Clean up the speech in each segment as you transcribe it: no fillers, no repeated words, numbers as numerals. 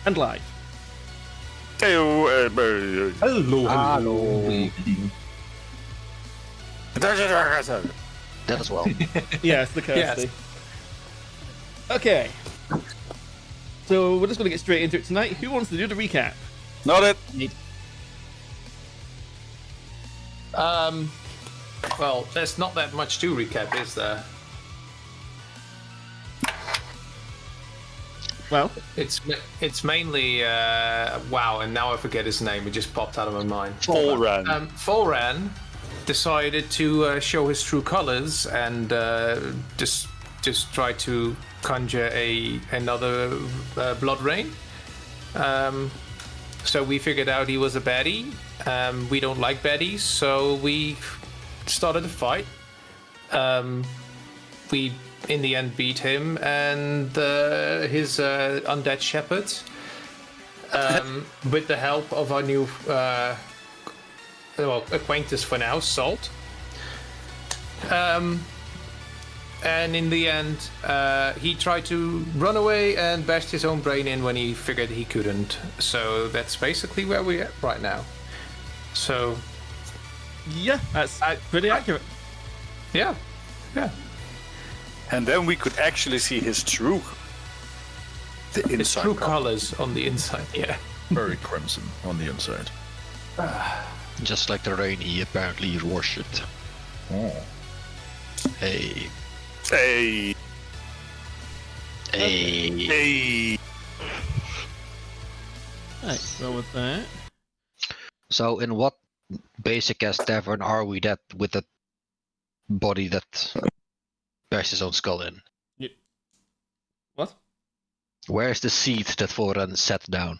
and live. Hello. That as well. Yes, the Kirsty. Yes. Okay. So we're just going to get straight into it tonight. Who wants to do the recap? Not it. Well, there's not that much to recap, is there? Well, It's mainly wow, and now I forget his name. It just popped out of my mind. Volran. Volran decided to show his true colors and just try to conjure another blood rain. So we figured out he was a baddie. We don't like baddies, so we started a fight. We in the end beat him and his undead shepherd with the help of our new acquaintance for now, Salt. And in the end, he tried to run away and bashed his own brain in when he figured he couldn't. So that's basically where we're at right now. So yeah, that's pretty accurate. yeah. And then we could actually see his true... The His inside true color. colors on the inside, yeah. Very crimson on the inside. Just like the rain he apparently worshipped. Oh. Hey. Hey. Hey. Hey. Right, roll with that. So in what basic ass tavern are we that with a body that bears his own skull in? What? Where's the seat that Voran sat down?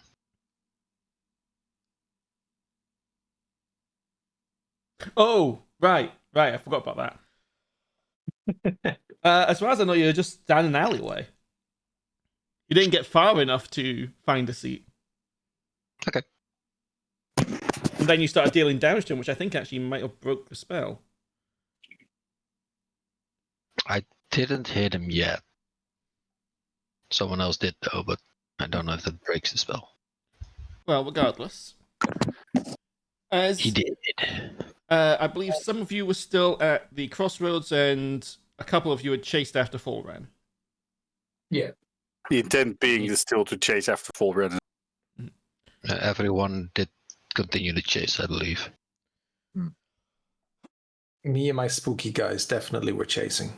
Oh, right. I forgot about that. As far as I know, you're just down an alleyway. You didn't get far enough to find a seat. Okay. And then you started dealing damage to him, which I think actually might have broke the spell. I didn't hit him yet. Someone else did though, but I don't know if that breaks the spell. Well, regardless. As He did. I believe some of you were still at the crossroads and a couple of you had chased after Volran. Yeah. The intent being is still to chase after Volran. Everyone did continue to chase, I believe. Me and my spooky guys definitely were chasing.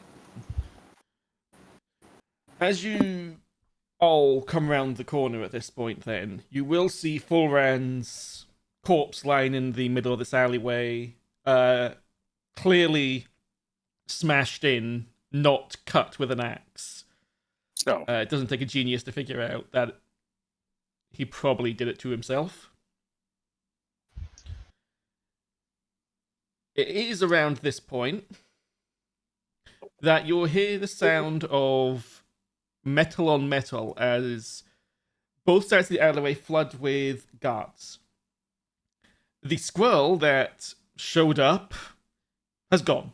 As you all come round the corner at this point, then, you will see Volran's corpse lying in the middle of this alleyway, clearly smashed in, not cut with an axe. No. It doesn't take a genius to figure out that he probably did it to himself. It is around this point that you'll hear the sound of metal on metal as both sides of the alleyway flood with guards. The squirrel that showed up has gone.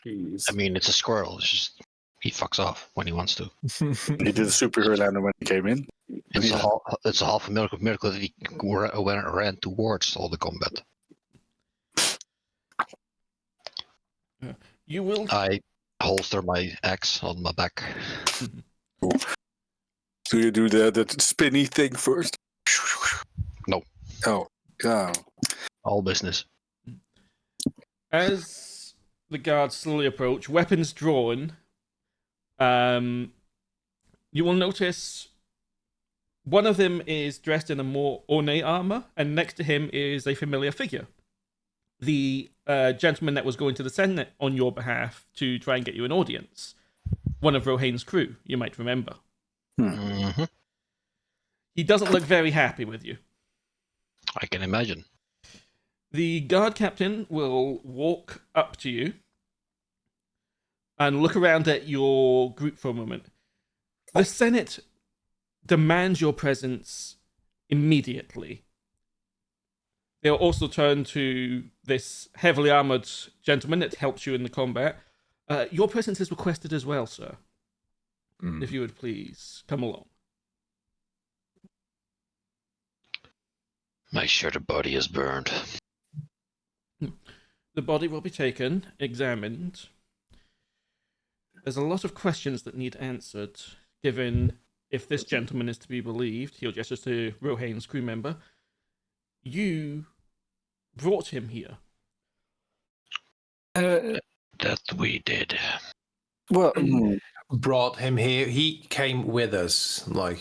Jeez. I mean, it's a squirrel. It's just he fucks off when he wants to. He did a superhero lander when he came in. It's a half a miracle that he ran towards all the combat. You will. I holster my axe on my back. Do you do the spinny thing first? No. Oh. Oh. All business. As the guards slowly approach, weapons drawn, you will notice one of them is dressed in a more ornate armor, and next to him is a familiar figure. The gentleman that was going to the Senate on your behalf to try and get you an audience. One of Rohain's crew, you might remember. Mm-hmm. He doesn't look very happy with you. I can imagine. The guard captain will walk up to you and look around at your group for a moment. The Senate demands your presence immediately. They'll also turn to this heavily armored gentleman that helps you in the combat. Your presence is requested as well, sir. if you would please come along. Make sure the body is burned. The body will be taken, examined. There's a lot of questions that need answered, given if this gentleman is to be believed, he'll gesture to Rohain's crew member, you brought him here. That we did. Well, Brought him here. He came with us. Like,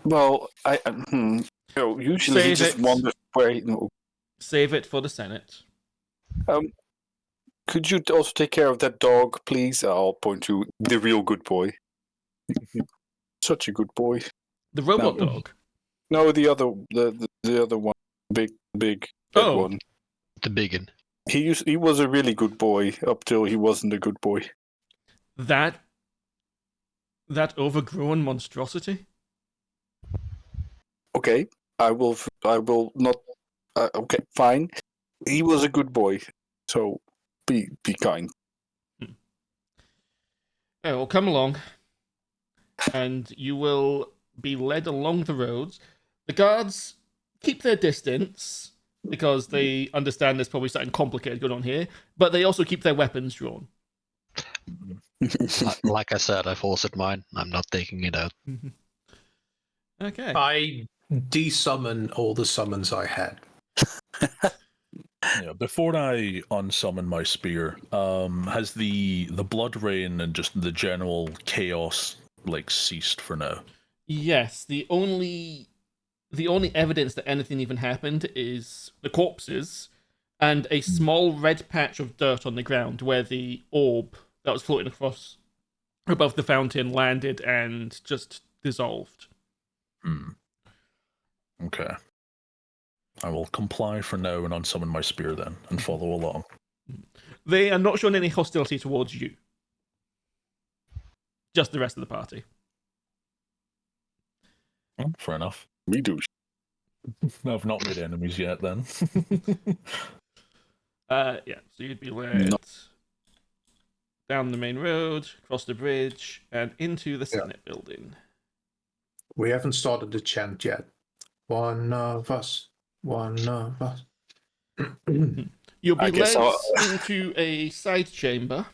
well, usually he Save just it. wanders where he... No. Save it for the Senate. Could you also take care of that dog, please? I'll point to the real good boy. Such a good boy. The robot No. dog. No, the other one, big red one. The biggin. He was a really good boy up till he wasn't a good boy. That overgrown monstrosity? Okay, I will not. Okay, fine. He was a good boy, so be kind. Oh, well, come along, and you will be led along the roads. The guards keep their distance because they understand there's probably something complicated going on here, but they also keep their weapons drawn. Like I said, I've also mine. I'm not taking it out. Okay. I desummon all the summons I had. Yeah, before I unsummon my spear, has the blood rain and just the general chaos ceased for now? Yes, the only evidence that anything even happened is the corpses and a small red patch of dirt on the ground where the orb that was floating across above the fountain landed and just dissolved. Okay. I will comply for now and unsummon my spear then, and follow along. They are not showing any hostility towards you. Just the rest of the party. Well, fair enough. We do. I've not made enemies yet then. Yeah, so you'd be led No. down the main road, across the bridge, and into the Senate building. We haven't started the chant yet. One of us. One of us. You'll be I guess led I'll- into a side chamber.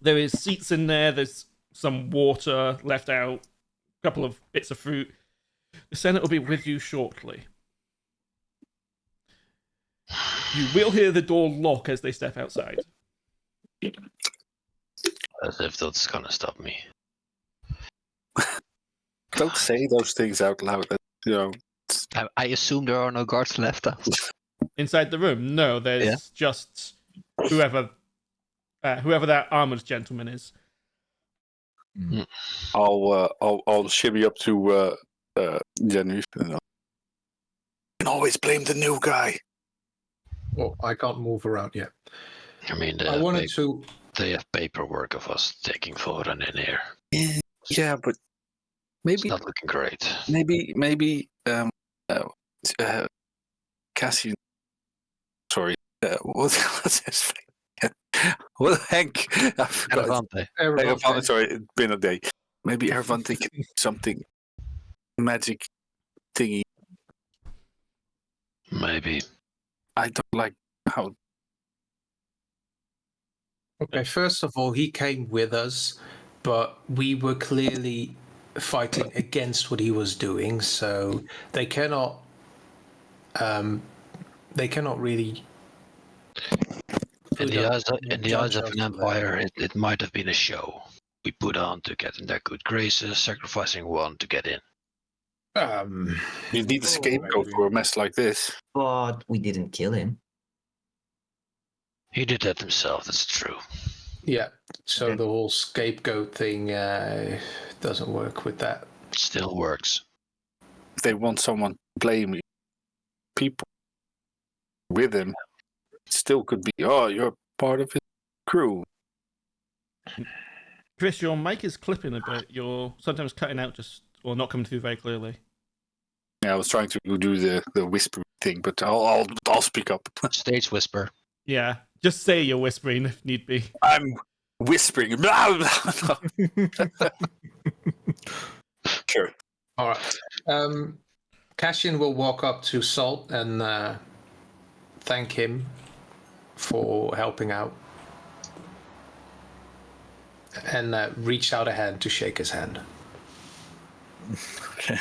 There is seats in there, there's some water left out, a couple of bits of fruit. The Senate will be with you shortly. You will hear the door lock as they step outside. As if that's gonna stop me. Don't say those things out loud. I assume there are no guards left out. Inside the room, no, there's just whoever that armored gentleman is. I'll shimmy up to Genraev. You can always blame the new guy. Well, I can't move around yet. I mean, I wanted to. they have paperwork of us taking photo in here. Yeah, but It's maybe not looking great. Cassius. Sorry, what's his name? Well, Henk. I forgot. Erevanthe. Erevanthe, sorry, it's been a day. Maybe Erevanthe can do something magic thingy. Maybe. I don't like how. Okay, first of all, he came with us, but we were clearly fighting against what he was doing, so they cannot really. In the eyes of an empire, it. it might have been a show we put on to get in their good graces, sacrificing one to get in. You need a scapegoat maybe. for a mess like this. But we didn't kill him. He did that himself, that's true. Yeah, so Okay. the whole scapegoat thing doesn't work with that. It still works. If they want someone to blame people with him, it still could be, oh, you're part of his crew. Chris, your mic is clipping a bit. You're sometimes cutting out or not coming through very clearly. Yeah, I was trying to do the whisper thing, but I'll speak up. Stage whisper. Yeah, just say you're whispering if need be. I'm whispering. Blah, blah, blah. Sure. All right. Cassian will walk up to Salt and thank him for helping out, and reach out a hand to shake his hand. Okay.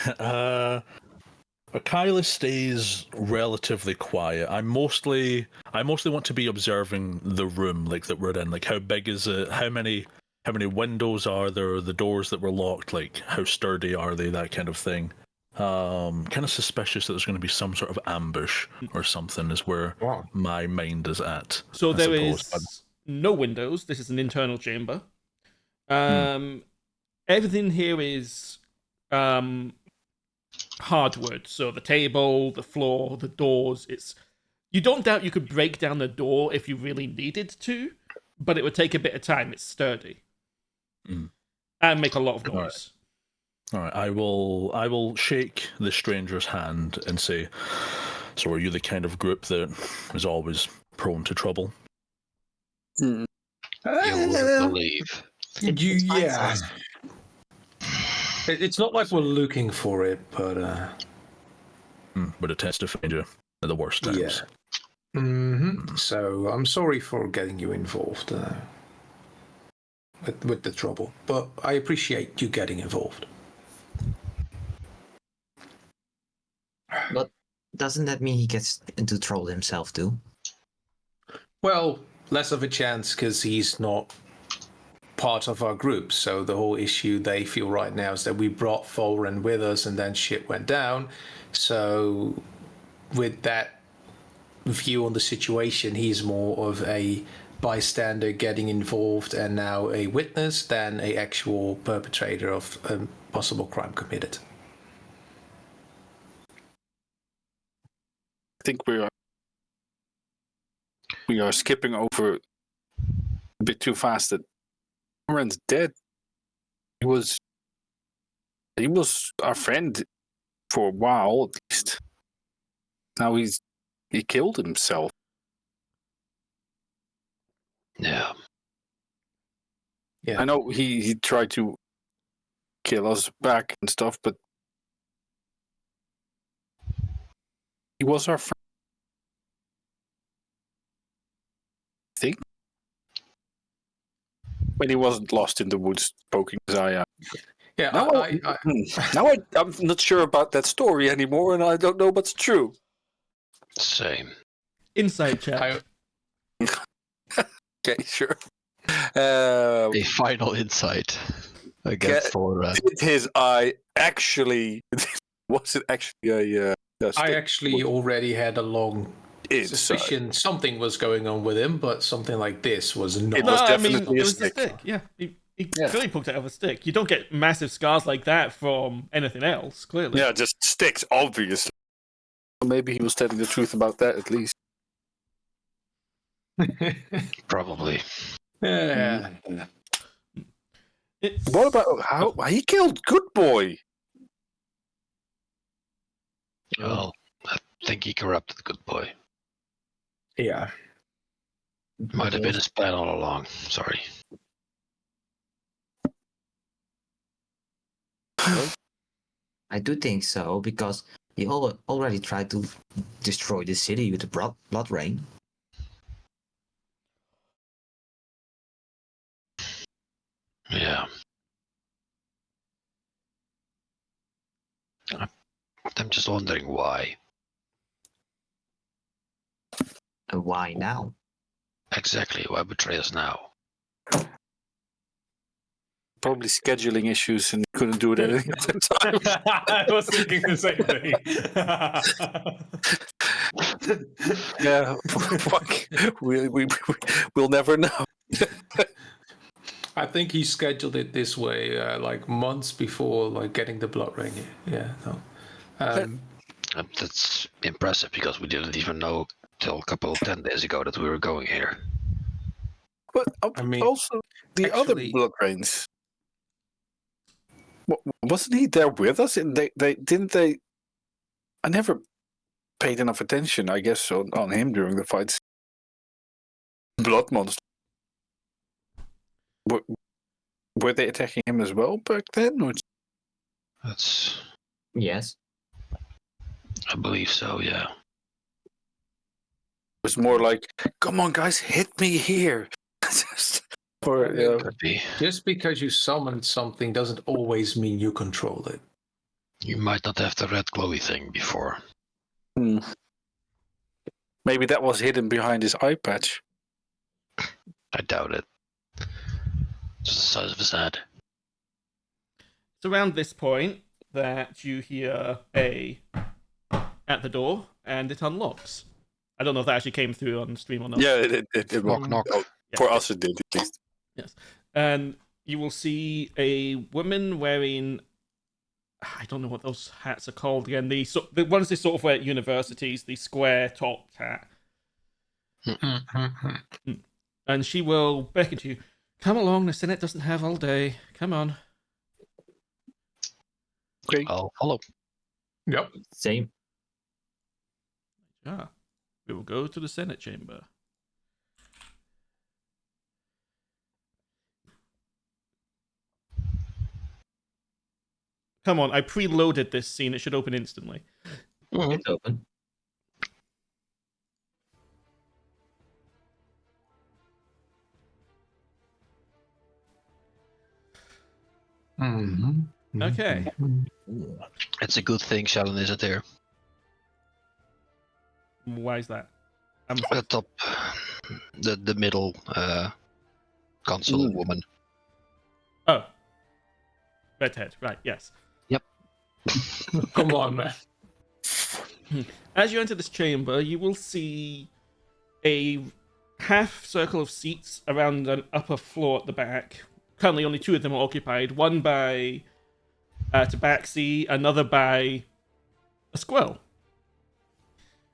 Archilaus stays relatively quiet. I mostly want to be observing the room like that we're in. Like, how big is it? How many windows are there? The doors that were locked, like how sturdy are they? That kind of thing. Kind of suspicious that there's going to be some sort of ambush or something is where my mind is at. So I there suppose. is no windows. This is an internal chamber. Everything here is hardwood. So the table, the floor, the doors. You don't doubt you could break down the door if you really needed to, but it would take a bit of time. It's sturdy and make a lot of noise. All right. I will shake the stranger's hand and say, "So, are you the kind of group that is always prone to trouble?" You wouldn't believe. Yeah. It's not like we're looking for it, but But it tends to find you at the worst times. yeah. So I'm sorry for getting you involved with the trouble, but I appreciate you getting involved. But doesn't that mean he gets into trouble himself too? Well, less of a chance because he's not part of our group. So the whole issue they feel right now is that we brought Thorin with us and then shit went down. So with that view on the situation, he's more of a bystander getting involved and now a witness than a actual perpetrator of a possible crime committed. I think we are skipping over a bit too fast. That Thorin's dead. He was our friend for a while at least. Now he killed himself. Yeah. Yeah. I know he tried to kill us back and stuff, but he was our friend. I think. When he wasn't lost in the woods poking his eye out. Yeah, Now I'm not sure about that story anymore, and I don't know what's true. Same. Inside check. Okay, sure. A final insight against Thorin. Did his eye actually? Was it actually a? I actually already had a long suspicion something was going on with him, but something like this was not. It was definitely it a was stick. a stick. Yeah, he clearly poked it out of a stick. You don't get massive scars like that from anything else. Clearly. Yeah, just sticks, obviously. Maybe he was telling the truth about that at least. Probably. Yeah. What about how he killed Good Boy? Well, I think he corrupted Good Boy. Yeah. Might have been his plan all along. Sorry. I do think so, because he already tried to destroy the city with the blood rain. Yeah. I'm just wondering why. And why now? Exactly. Why betray us now? Probably scheduling issues and couldn't do it at any other time. I was thinking the same thing. Yeah, fuck. We'll never know. I think he scheduled it this way, like months before, like getting the blood ring. Yeah, no. That's impressive because we didn't even know till 10 days ago that we were going here. But I mean, also the other actually- blood rains. Wasn't he there with us? And they didn't they? I never paid enough attention, I guess, on him during the fights. Blood monster. were they attacking him as well back then? Or That's, Yes. I believe so. Yeah. it was more like, come on, guys, hit me here. Or, Could be. Just because you summoned something doesn't always mean you control it. You might not have the red glowy thing before. maybe that was hidden behind his eye patch. I doubt it. Just the size of his head. It's around this point that you hear at the door, and it unlocks. I don't know if that actually came through on stream or not. Yeah, it Knock, knock. oh, for us it did, at least. Yes. And you will see a woman wearing, I don't know what those hats are called again. The ones they sort of wear at universities, the square topped hat. And she will beckon to you. Come along, the Senate doesn't have all day. Come on. Okay. I'll follow. Yep. Same. Ah, we will go to the Senate chamber. Come on, I preloaded this scene. It should open instantly. It's open. Okay. It's a good thing Shalon isn't here. Why is that? At the top, the middle console woman. Oh. Redhead, right, yes. Yep. Come on, man. As you enter this chamber, you will see a half circle of seats around an upper floor at the back. Currently, only 2 of them are occupied. One by Tabaxi, another by a squirrel.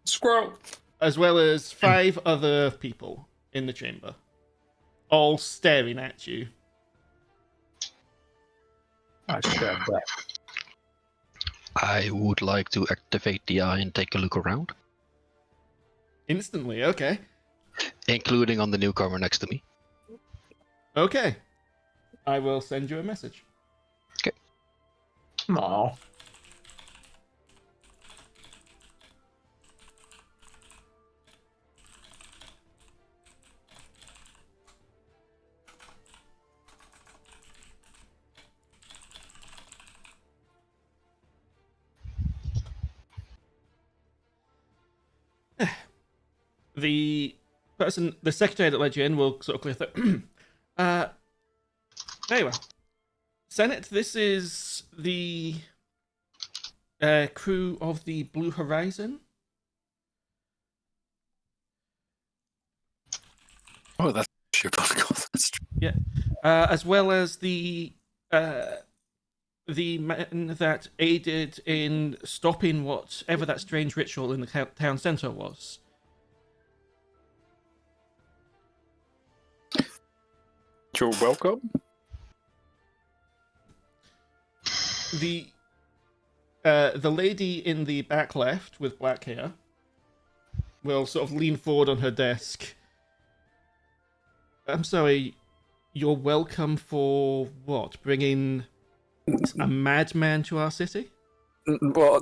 Squirrel. As well as 5 other people in the chamber. All staring at you. I should have that. I would like to activate the eye and take a look around, Instantly, okay. including on the newcomer next to me. Okay. I will send you a message. Aw. The secretary that led you in will sort of clear through. Very well. Senate, this is the crew of the Blue Horizon. Oh, that's your protocol. That's true. Yeah. As well as the men that aided in stopping whatever that strange ritual in the town center was. You're welcome. The lady in the back left with black hair will sort of lean forward on her desk. I'm sorry, you're welcome for what? Bringing a madman to our city? Well,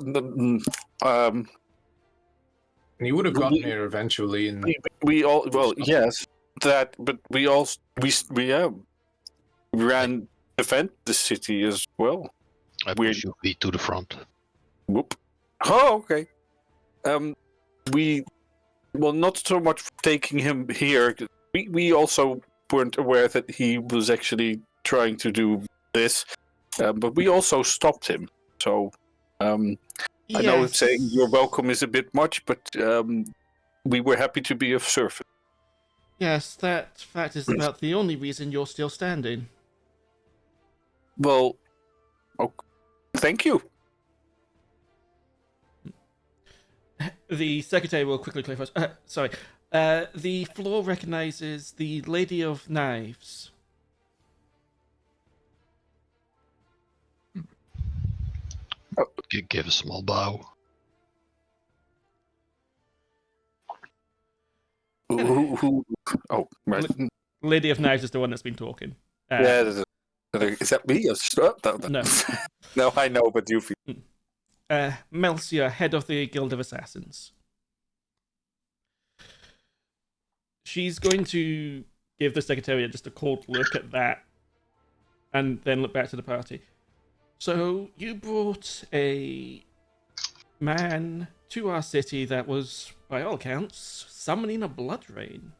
You would have gotten here eventually. And we all, well, yes, that, but we all, we ran defend the city as well. I Weird. push Yuphi to the front. Whoop. Oh, okay. We, well, not so much for taking him here. We also weren't aware that he was actually trying to do this, but we also stopped him. So, I know saying you're welcome is a bit much, but we were happy to be of service. Yes, that fact is about the only reason you're still standing. Well, thank you. The secretary will quickly clarify. Sorry. The floor recognizes the Lady of Knives. Give a small bow. Who? Oh, right. Lady of Knives is the one that's been talking. Is that me? No. No, I know, but Yuphi. Melcia, head of the Guild of Assassins. She's going to give the Secretariat just a cold look at that and then look back to the party. So, you brought a man to our city that was, by all accounts, summoning a blood rain.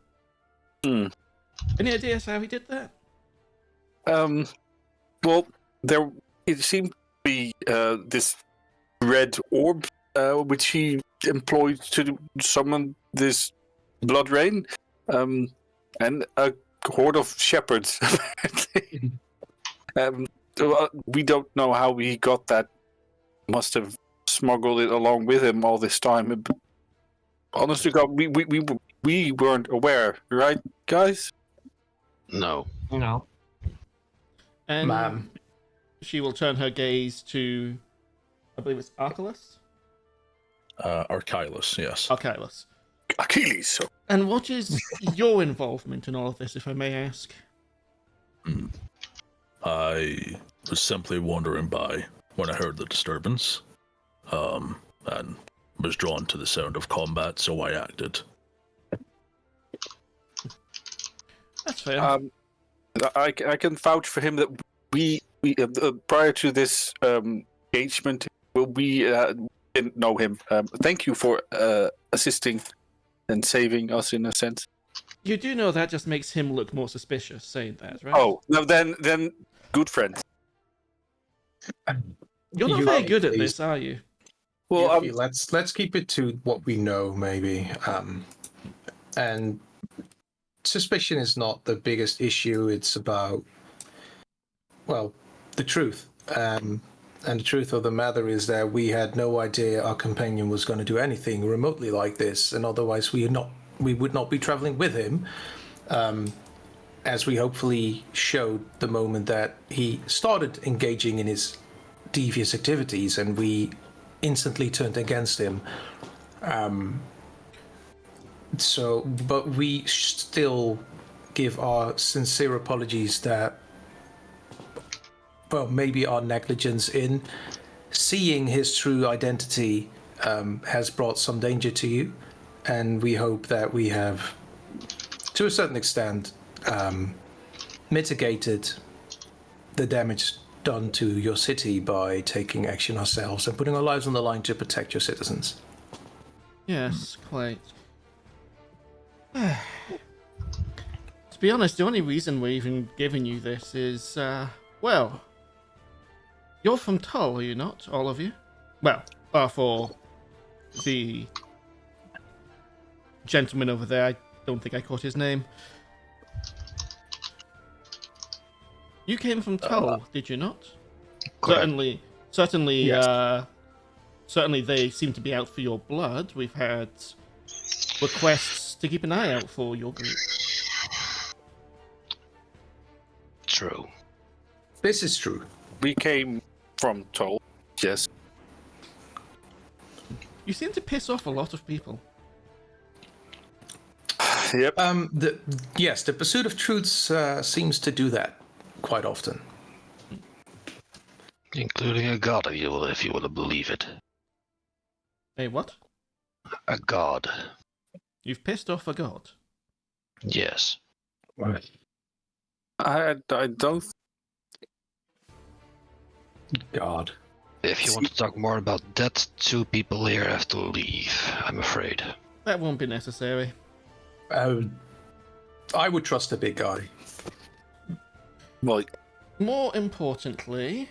Any ideas how he did that? Well, it seemed to be this red orb, which he employed to summon this blood rain, and a horde of shepherds. We don't know how he got that. Must have smuggled it along with him all this time. Honestly, God, we weren't aware, right, guys? No. No. And Ma'am. she will turn her gaze to, I believe it's Archilaus? Archilaus, yes. Archilaus. Achilles. And what is your involvement in all of this, if I may ask? I was simply wandering by when I heard the disturbance, and was drawn to the sound of combat, so I acted. That's fair. I can vouch for him that we prior to this engagement, we didn't know him. Thank you for assisting and saving us in a sense. You do know that just makes him look more suspicious, saying that, right? Oh, no, then good friends. You're not very good at this, are you? Well, Yuphi, let's keep it to what we know, maybe. And suspicion is not the biggest issue. It's about, well, the truth. And the truth of the matter is that we had no idea our companion was going to do anything remotely like this, and otherwise we would not be traveling with him, as we hopefully showed the moment that he started engaging in his devious activities, and we instantly turned against him. But we still give our sincere apologies that, well, maybe our negligence in seeing his true identity has brought some danger to you, and we hope that we have, to a certain extent, mitigated the damage done to your city by taking action ourselves and putting our lives on the line to protect your citizens. Yes, quite. To be honest, the only reason we're even giving you this is, well, you're from Tull, are you not, all of you? Well, for the gentleman over there, I don't think I caught his name. You came from Tull, did you not? Correct. Certainly, Yes. certainly they seem to be out for your blood. We've had requests to keep an eye out for your group. True. This is true. we came from Toll. Yes. You seem to piss off a lot of people. Yep. Yes, the pursuit of truths seems to do that quite often. Including a god, if you will believe it. Hey, what? A god. You've pissed off a god? Yes. I don't. God. If you want to talk more about that, 2 people here have to leave, I'm afraid. That won't be necessary. I would trust a big guy. Well, More importantly,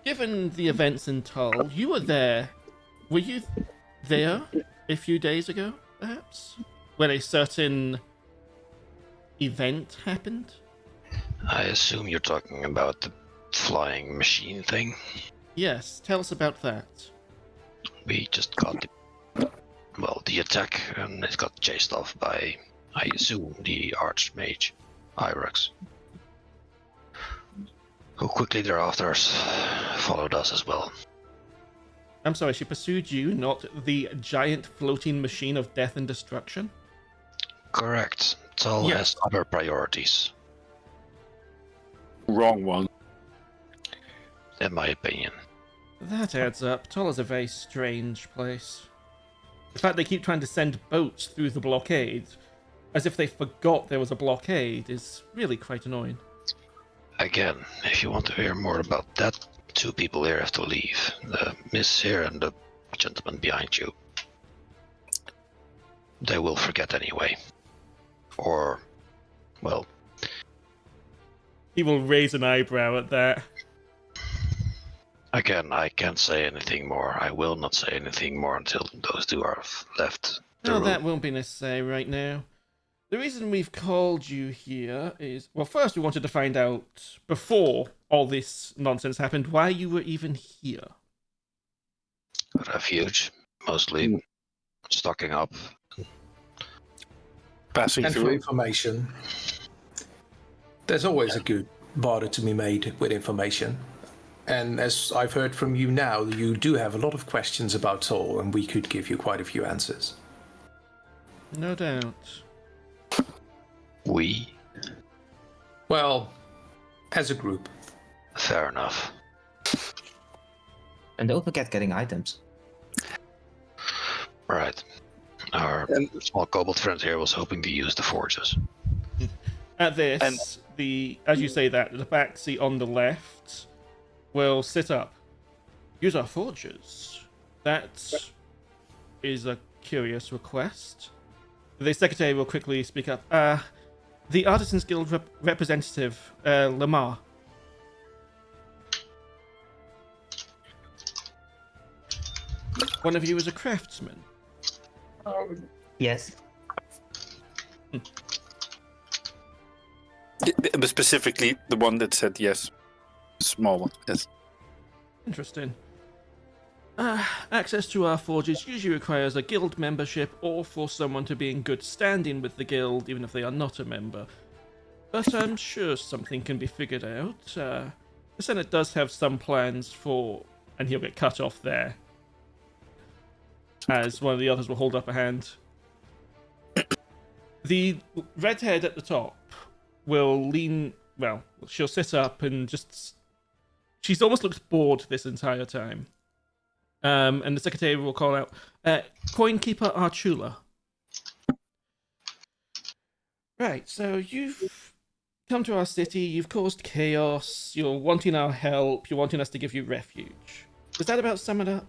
given the events in Tull, you were there. Were you there a few days ago, perhaps? When a certain event happened? I assume you're talking about the flying machine thing? Yes, tell us about that. We just got the attack, and it got chased off by, I assume, the Archmage, Irex, who quickly thereafter followed us as well. I'm sorry, she pursued you, not the giant floating machine of death and destruction? Correct. Tull Yeah. has other priorities, Wrong one. in my opinion. That adds up. Tull is a very strange place. The fact they keep trying to send boats through the blockade, as if they forgot there was a blockade, is really quite annoying. Again, if you want to hear more about that, 2 people here have to leave. The miss here and the gentleman behind you. They will forget anyway. Or, well, He will raise an eyebrow at that. again, I can't say anything more. I will not say anything more until those 2 are left the No, room. that won't be necessary right now. The reason we've called you here is, well, first we wanted to find out, before all this nonsense happened, why you were even here. Refuge, mostly stocking up. Passing And for through. information, there's always a good barter to be made with information. And as I've heard from you now, you do have a lot of questions about Tull, and we could give you quite a few answers. No doubt. We? Well, as a group. Fair enough. And don't forget getting items. Right. Our small kobold friend here was hoping to use the forges. At this, as you say that, the back seat on the left will sit up. Use our forges. That is a curious request. The secretary will quickly speak up. The Artisans Guild representative, Lamar. One of you is a craftsman. Yes. But specifically, the one that said yes. Small one, yes. Interesting. Access to our forges usually requires a guild membership or for someone to be in good standing with the guild, even if they are not a member. But I'm sure something can be figured out. The Senate does have some plans for... And he'll get cut off there, as one of the others will hold up a hand. The redhead at the top will lean... Well, she'll sit up and just... She's almost looked bored this entire time. And the secretary will call out, Coinkeeper Archula. Right, so you've come to our city, you've caused chaos, you're wanting our help, you're wanting us to give you refuge. Does that about sum it up?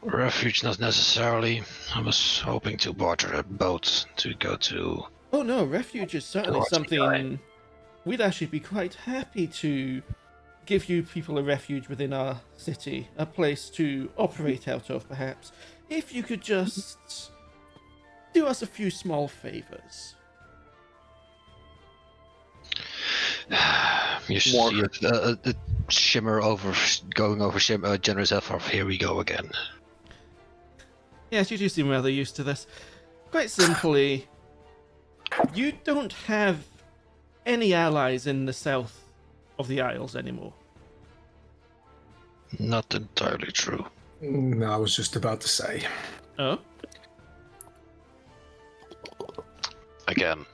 Refuge, not necessarily. I was hoping to barter a boat to go to... Oh no, refuge is certainly Towards something Magerehein. we'd actually be quite happy to give you people a refuge within our city, a place to operate out of, perhaps. If you could just do us a few small favors. You should More. see a shimmer over, going over Genraev. Here we go again. Yes, you do seem rather used to this. Quite simply, you don't have any allies in the south of the Isles anymore. Not entirely true. I was just about to say. Oh? Again,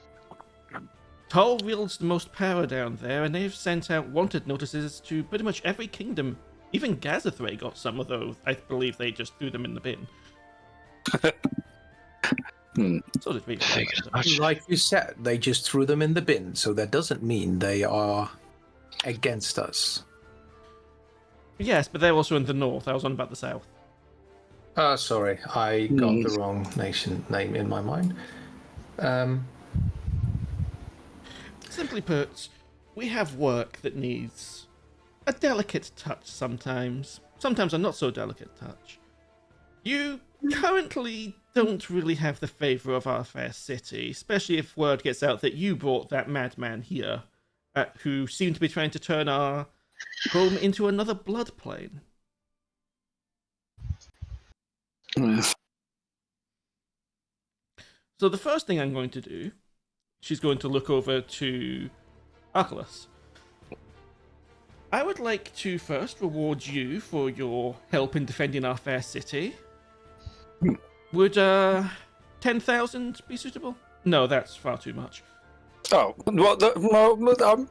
Tull wields the most power down there, and they've sent out wanted notices to pretty much every kingdom. Even Gazethray got some of those. I believe they just threw them in the bin. So did we. figured as much. Like you said, they just threw them in the bin, so that doesn't mean they are against us. Yes, but they're also in the north. I was on about the south. Sorry, I got the wrong nation name in my mind. Simply put, we have work that needs a delicate touch sometimes. Sometimes a not so delicate touch. You currently don't really have the favor of our fair city, especially if word gets out that you brought that madman here, who seemed to be trying to turn our home into another blood plane. So the first thing I'm going to do, she's going to look over to Archilaus. I would like to first reward you for your help in defending our fair city. Would 10,000 be suitable? No, that's far too much. Oh, well,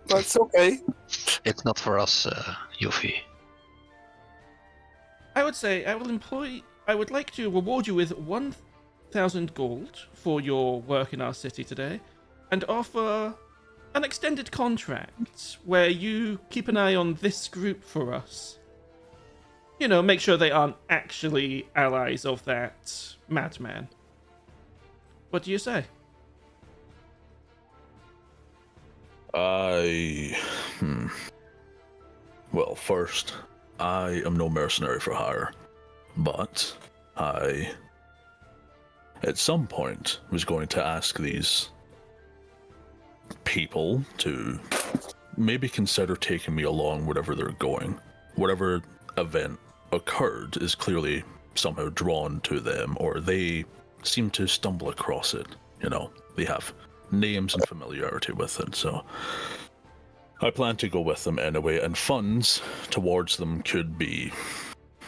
that's okay. It's not for us, Yuphi. I would say I would like to reward you with 1,000 gold for your work in our city today, and offer an extended contract where you keep an eye on this group for us. You know, make sure they aren't actually allies of that madman. What do you say? Well, first, I am no mercenary for hire, but I, at some point, was going to ask these people to maybe consider taking me along wherever they're going. Whatever event occurred is clearly somehow drawn to them, or they seem to stumble across it. You know, they have names and familiarity with it, so I plan to go with them anyway, and funds towards them could be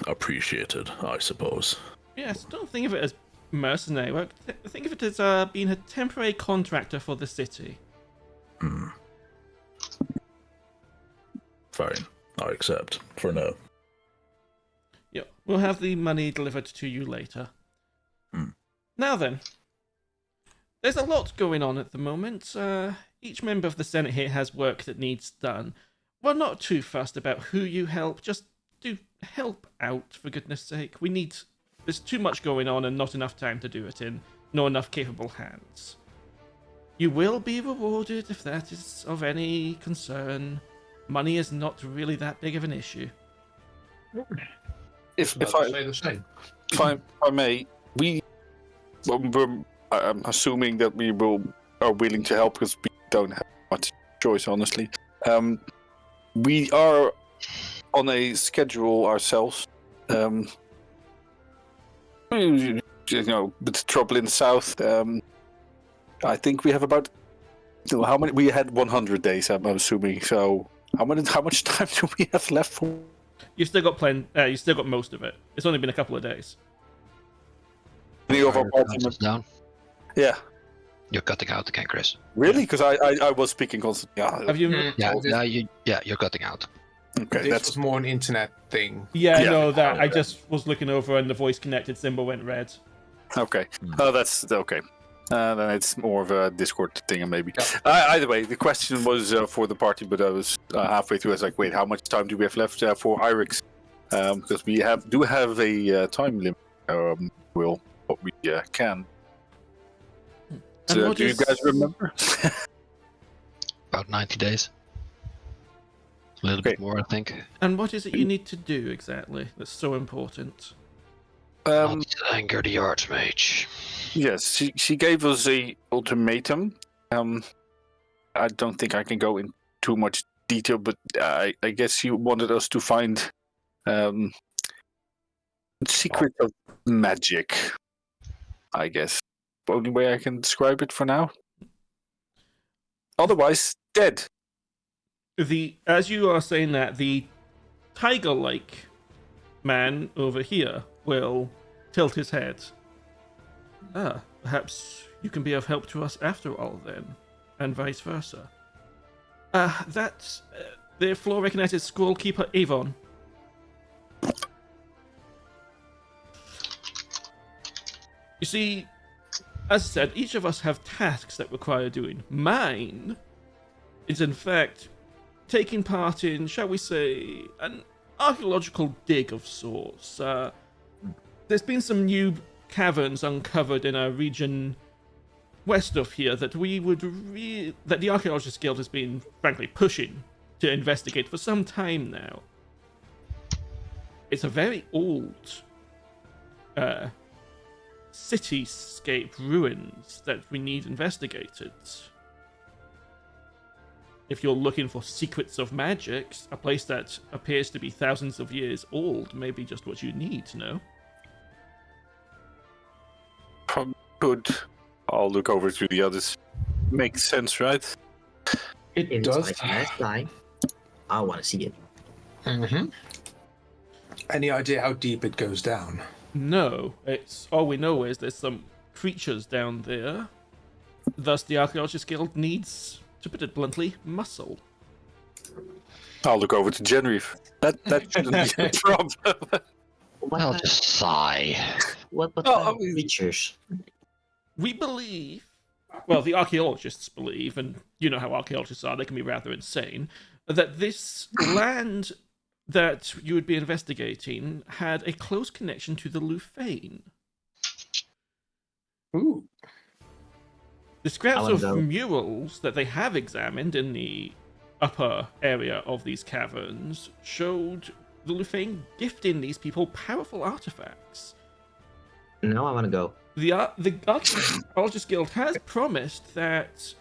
appreciated, I suppose. Yes, don't think of it as mercenary work. Think of it as being a temporary contractor for the city. Fine, I accept, for now. Yep, we'll have the money delivered to you later. Now then, there's a lot going on at the moment. Each member of the Senate here has work that needs done. We're not too fussed about who you help, just do help out, for goodness sake. There's too much going on and not enough time to do it in, nor enough capable hands. You will be rewarded if that is of any concern. Money is not really that big of an issue. If About to say the same. if I may, I'm assuming that we are willing to help because we don't have much choice, honestly. We are on a schedule ourselves. You know, with the trouble in the south, I think we have about how many? We had 100 days, I'm assuming. So how much time do we have left for? You've still got you still got most of it. It's only been a couple of days. Any of our party Counts us down. Yeah, You're cutting out again, Chris. really? Because I was speaking constantly. Have you? You're cutting out. Okay, This that's was more an internet thing. Yeah, I Yeah. know that. I just was looking over and the voice connected symbol went red. okay. Oh, that's okay. Then it's more of a Discord thing, maybe. Either way, the question was for the party, but I was halfway through. I was like, wait, how much time do we have left for IRIX? Because we do have a time limit. What we can. And So, what do you is- guys remember? About 90 days. A little bit Okay. more, I think. And what is it you need to do exactly that's so important? Not to anger the Archmage. Yes, she gave us a ultimatum. I don't think I can go in too much detail, but I guess she wanted us to find secret of magic. I guess the only way I can describe it for now. Otherwise, dead. As you are saying that, the tiger-like man over here will tilt his head. Perhaps you can be of help to us after all then, and vice versa. That's the floor recognizes Scrollkeeper Avon. You see, as I said, each of us have tasks that require doing. Mine is, in fact, taking part in, shall we say, an archaeological dig of sorts. There's been some new caverns uncovered in a region west of here that that the Archaeologists Guild has been, frankly, pushing to investigate for some time now. It's a very old cityscape ruins that we need investigated. If you're looking for secrets of magic, a place that appears to be thousands of years old may be just what you need to know. Good. I'll look over to the others. Makes sense, right? It It's does. like last time. I want to see it. Mm-hmm. Any idea how deep it goes down? No, it's all we know is there's some creatures down there. Thus, the Archaeologist Guild needs, to put it bluntly, muscle. I'll look over to Genraev. That shouldn't be a problem. I'll just sigh. What Oh, kind I of mean- creatures? We believe, well, the archaeologists believe, and you know how archaeologists are, they can be rather insane, that this land that you would be investigating had a close connection to the Lufane. Ooh. The scraps Alan of Doe. murals that they have examined in the upper area of these caverns showed the Lufane gifting these people powerful artifacts. Now I want to go. The Archaeologist Guild has promised that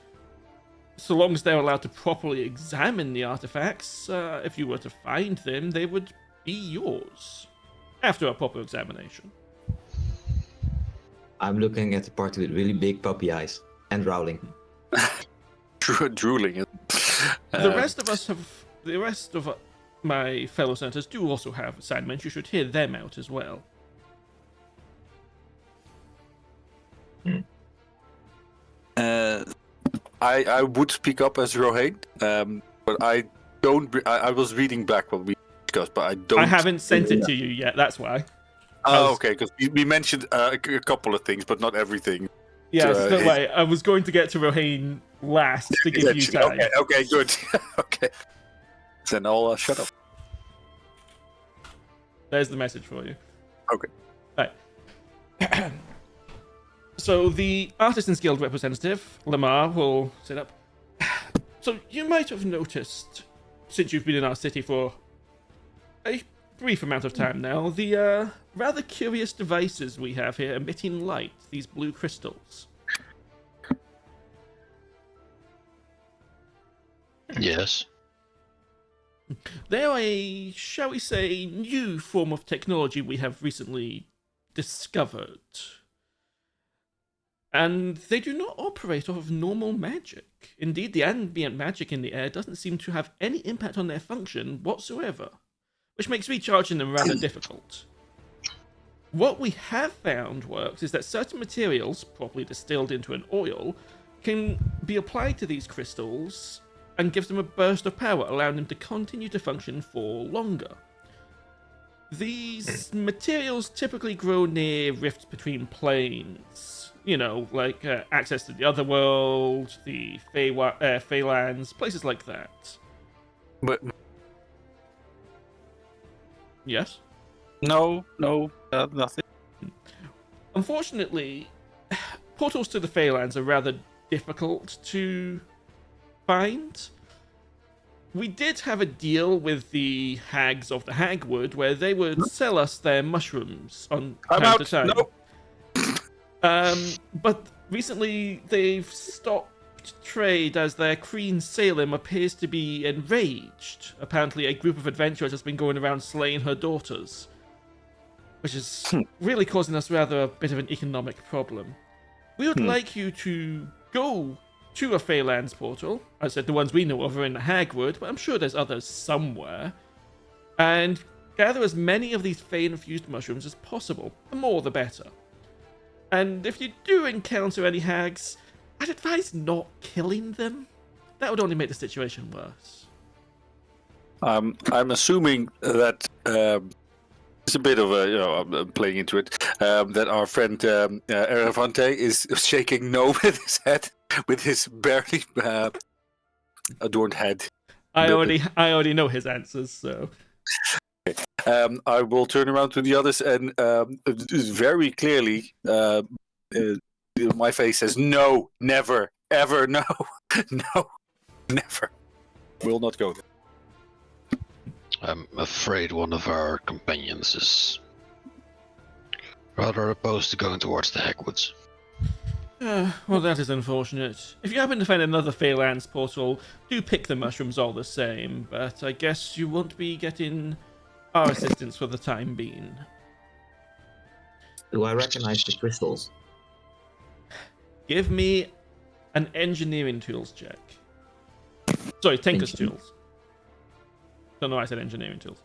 so long as they're allowed to properly examine the artifacts, if you were to find them, they would be yours after a proper examination. I'm looking at the party with really big puppy eyes and growling. Drooling. The rest of my fellow senators do also have assignments. You should hear them out as well. I would speak up as Rohain, but I don't. I was reading back what we discussed, but I don't. I haven't sent it to you yet. That's why. Oh, okay, because we mentioned a couple of things, but not everything. Yes, don't worry. I was going to get to Rohain last to give you time. Okay, good. Okay. Then I'll shut up. There's the message for you. Okay. Right. So the Artisans Guild representative, Lamar, will sit up. So you might have noticed, since you've been in our city for a brief amount of time now, the rather curious devices we have here emitting light, these blue crystals. Yes. They're a, shall we say, new form of technology we have recently discovered. And they do not operate off of normal magic. Indeed, the ambient magic in the air doesn't seem to have any impact on their function whatsoever, which makes recharging them rather difficult. What we have found works is that certain materials, properly distilled into an oil, can be applied to these crystals and gives them a burst of power, allowing them to continue to function for longer. These materials typically grow near rifts between planes. You know, like access to the otherworld, the Feylands, places like that. But Yes? no, nothing. Unfortunately, portals to the Feylands are rather difficult to find. We did have a deal with the hags of the Hagwood where they would sell us their mushrooms on time to time. No. But recently they've stopped trade as their Queen Salem appears to be enraged. Apparently a group of adventurers has been going around slaying her daughters, which is really causing us rather a bit of an economic problem. We would like you to go to a Feylands portal. I said the ones we know of are in the Hagwood, but I'm sure there's others somewhere. And gather as many of these Fey-infused mushrooms as possible. The more the better. And if you do encounter any hags, I'd advise not killing them. That would only make the situation worse. I'm assuming that it's a bit of a, I'm playing into it, that our friend Erevanthe is shaking no with his head, with his barely adorned head. I already know his answers, so. I will turn around to the others and very clearly, my face says no, never, ever, no, no, never. Will not go there. I'm afraid one of our companions is rather opposed to going towards the Hagwoods. Well, that is unfortunate. If you happen to find another Feylands portal, do pick the mushrooms all the same, but I guess you won't be getting our assistance for the time being. Do I recognize the crystals? Give me an engineering tools check. Sorry, Tinker's tools. Don't know why I said engineering tools.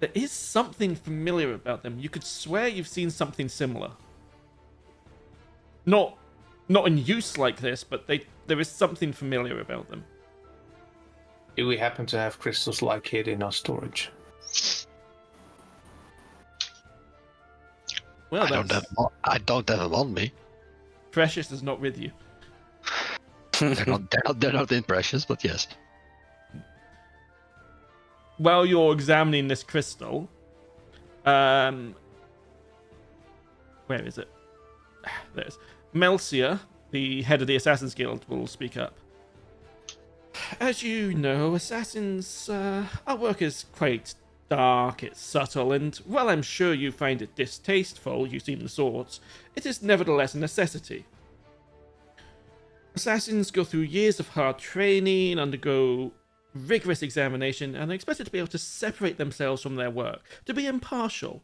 There is something familiar about them. You could swear you've seen something similar. Not in use like this, but there is something familiar about them. Do we happen to have crystals like it in our storage? Well, I don't have them on me. Precious is not with you. They're not in precious, but yes. While you're examining this crystal, where is it? There's Melcia, the head of the Assassin's Guild, will speak up. As you know, assassins, our work is quite dark, it's subtle, and while I'm sure you find it distasteful using the swords, it is nevertheless a necessity. Assassins go through years of hard training, undergo rigorous examination, and are expected to be able to separate themselves from their work, to be impartial.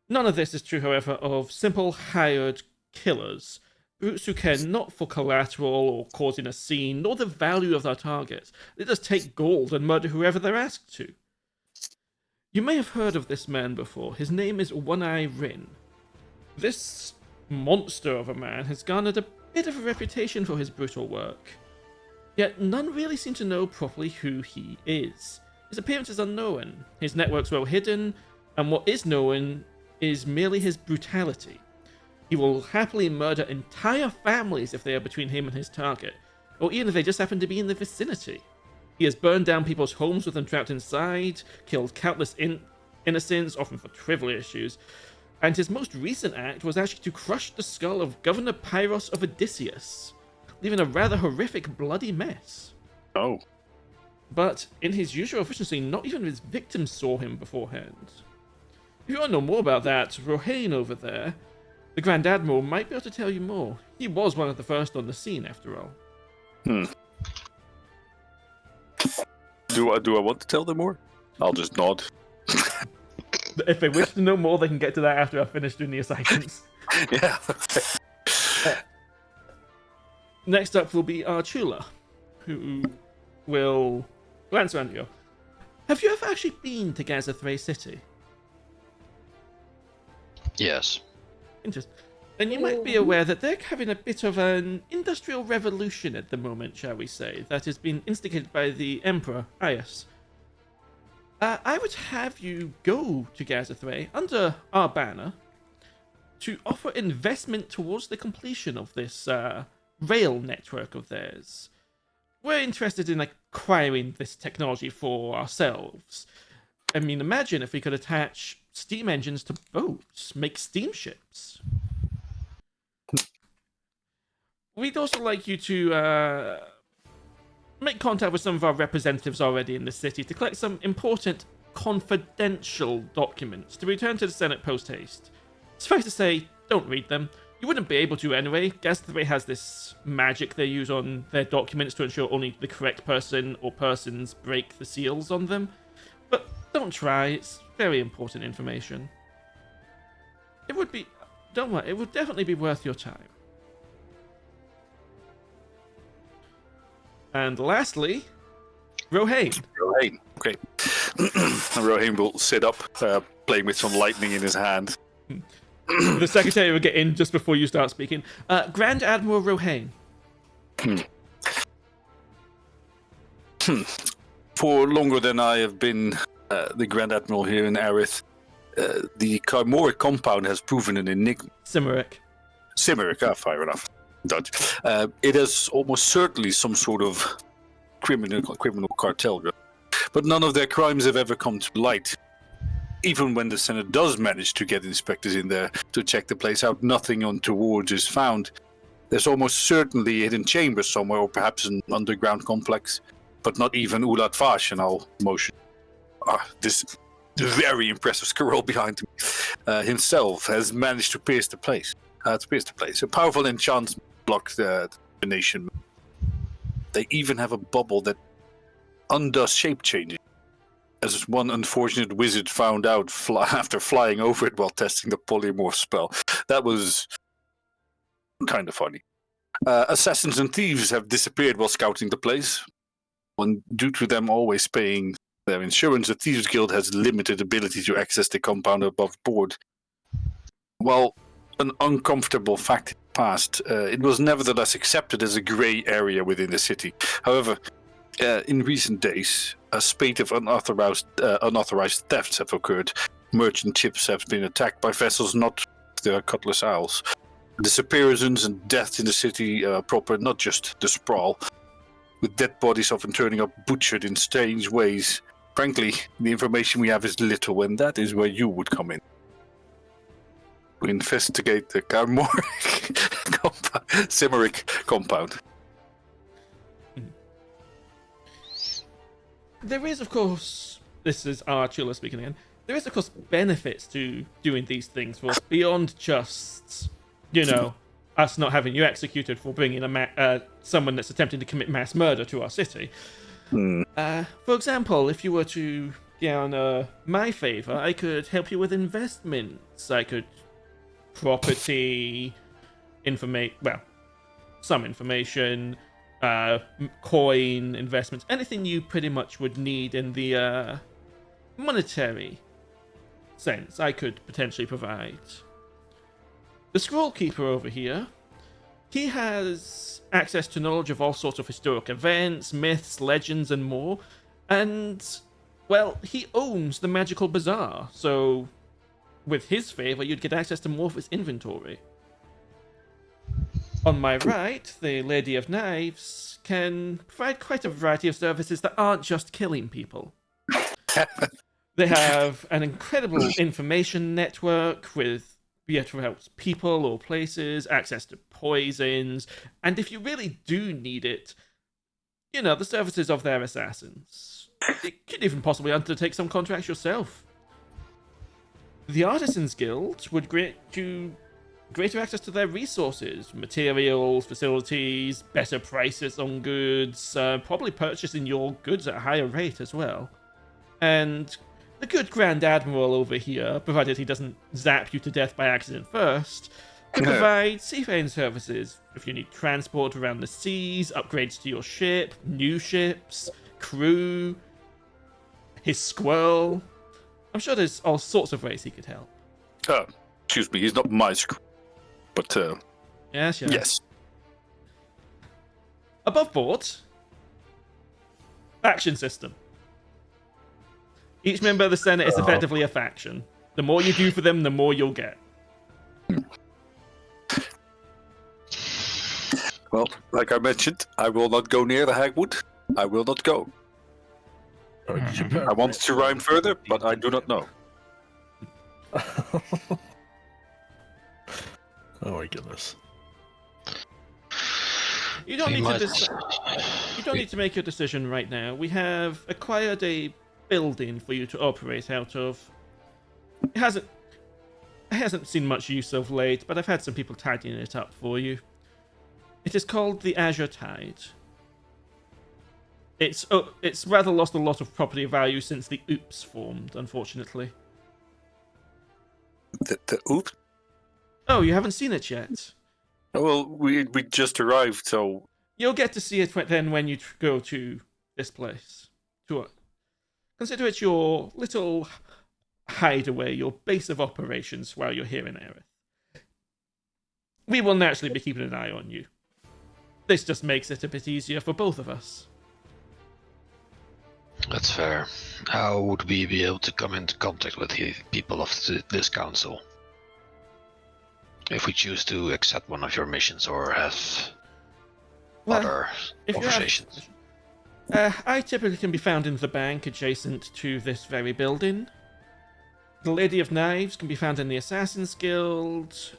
None of this is true, however, of simple hired killers, brutes who care not for collateral or causing a scene, nor the value of their targets. They just take gold and murder whoever they're asked to. You may have heard of this man before. His name is One-Eye Rin. This monster of a man has garnered a bit of a reputation for his brutal work. Yet none really seem to know properly who he is. His appearance is unknown, his network's well hidden, and what is known is merely his brutality. He will happily murder entire families if they are between him and his target, or even if they just happen to be in the vicinity. He has burned down people's homes with them trapped inside, killed countless innocents, often for trivial issues, and his most recent act was actually to crush the skull of Governor Pyros of Odysseus, leaving a rather horrific bloody mess. Oh. But in his usual efficiency, not even his victims saw him beforehand. If you want to know more about that, Rohain over there, the Grand Admiral, might be able to tell you more. He was one of the first on the scene, after all. Do I want to tell them more? I'll just nod. If they wish to know more, they can get to that after I've finished doing the assignments. Yeah. Next up will be Archula, who will glance around and go, have you ever actually been to Gazethray City? Yes. Interesting. And you might be aware that they're having a bit of an industrial revolution at the moment, shall we say, that has been instigated by the Emperor, Aias. I would have you go to Gazethray under our banner to offer investment towards the completion of this rail network of theirs. We're interested in acquiring this technology for ourselves. I mean, imagine if we could attach steam engines to boats, make steamships. We'd also like you to make contact with some of our representatives already in the city to collect some important confidential documents to return to the Senate post-haste. Suffice to say, don't read them. You wouldn't be able to anyway. Gazethray has this magic they use on their documents to ensure only the correct person or persons break the seals on them. But don't try, it's very important information. It would be... Don't worry, it would definitely be worth your time. And lastly, Rohain. Rohain, okay. Rohain will sit up, playing with some lightning in his hand. The secretary will get in just before you start speaking. Grand Admiral Rohain. For longer than I have been the Grand Admiral here in Aerith, the Chimeric compound has proven an enigma. Cimeric, fair enough. Dutch. It is almost certainly some sort of criminal cartel, but none of their crimes have ever come to light. Even when the Senate does manage to get inspectors in there to check the place out, nothing untoward is found. There's almost certainly hidden chambers somewhere, or perhaps an underground complex, but not even Ulat Vash in all motion. This very impressive squirrel behind me himself has managed to pierce the place. A powerful enchantment blocks the nation. They even have a bubble that undoes shape changing, as one unfortunate wizard found out after flying over it while testing the polymorph spell. That was kind of funny. Assassins and thieves have disappeared while scouting the place, due to them always paying Their insurance, the Thieves Guild has limited ability to access the compound above board. While an uncomfortable fact in the past, it was nevertheless accepted as a grey area within the city. However, in recent days, a spate of unauthorized thefts have occurred. Merchant ships have been attacked by vessels not the Cutlass Isles. Disappearances and deaths in the city proper, not just the sprawl, with dead bodies often turning up butchered in strange ways. Frankly, the information we have is little, and that is where you would come in. We investigate the Cimeric compound. There is, of course, this is Archilaus speaking again, there is, of course, benefits to doing these things for us beyond just, us not having you executed for bringing someone that's attempting to commit mass murder to our city. For example, if you were to gain my favor, I could help you with investments. I could property, some information, coin, investments, anything you pretty much would need in the monetary sense, I could potentially provide. The Scroll Keeper over here, he has access to knowledge of all sorts of historic events, myths, legends, and more, and, well, he owns the Magical Bazaar, so with his favor, you'd get access to more of his inventory. On my right, the Lady of Knives can provide quite a variety of services that aren't just killing people. They have an incredible information network with be able to help people or places, access to poisons, and if you really do need it, the services of their assassins. You could even possibly undertake some contracts yourself. The Artisans Guild would grant you greater access to their resources, materials, facilities, better prices on goods, probably purchasing your goods at a higher rate as well. And the good Grand Admiral over here, provided he doesn't zap you to death by accident first, can provide seafaring services if you need transport around the seas, upgrades to your ship, new ships, crew, his squirrel. I'm sure there's all sorts of ways he could help. Excuse me, he's not my screw. But, yes. Above board, faction system. Each member of the Senate is effectively a faction. The more you do for them, the more you'll get. Well, like I mentioned, I will not go near the Hagwood. I will not go. I wanted to rhyme further, but I do not know. Oh my goodness. You don't need to make your decision right now. We have acquired a building for you to operate out of. It hasn't seen much use of late, but I've had some people tidying it up for you. It is called the Azure Tide. It's rather lost a lot of property value since the Oops formed, unfortunately. The Oops? Oh, you haven't seen it yet? Well, we just arrived, so... You'll get to see it then when you go to this place. Consider it your little hideaway, your base of operations while you're here in Aerith. We will naturally be keeping an eye on you. This just makes it a bit easier for both of us. That's fair. How would we be able to come into contact with the people of this council? If we choose to accept one of your missions or have other conversations. I typically can be found in the bank adjacent to this very building. The Lady of Knives can be found in the Assassin's Guild.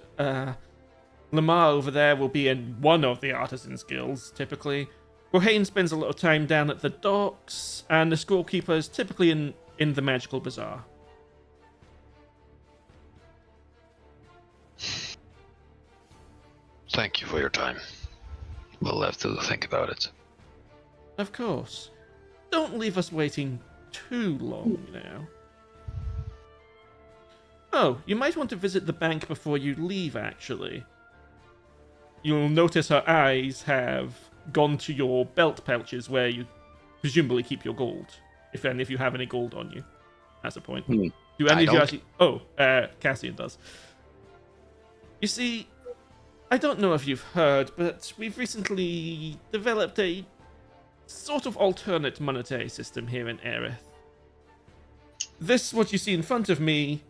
Lamar over there will be in one of the Artisans Guilds, typically. Magerehein spends a lot of time down at the docks, and the Scroll Keeper is typically in the Magical Bazaar. Thank you for your time. We'll have to think about it. Of course. Don't leave us waiting too long now. Oh, you might want to visit the bank before you leave, actually. You'll notice her eyes have gone to your belt pouches where you presumably keep your gold. if any of you have any gold on you. That's a point. Hmm. Do any I of you don't. actually? Oh, Cassian does. You see, I don't know if you've heard, but we've recently developed a sort of alternate monetary system here in Erevanthe. This, what you see in front of me,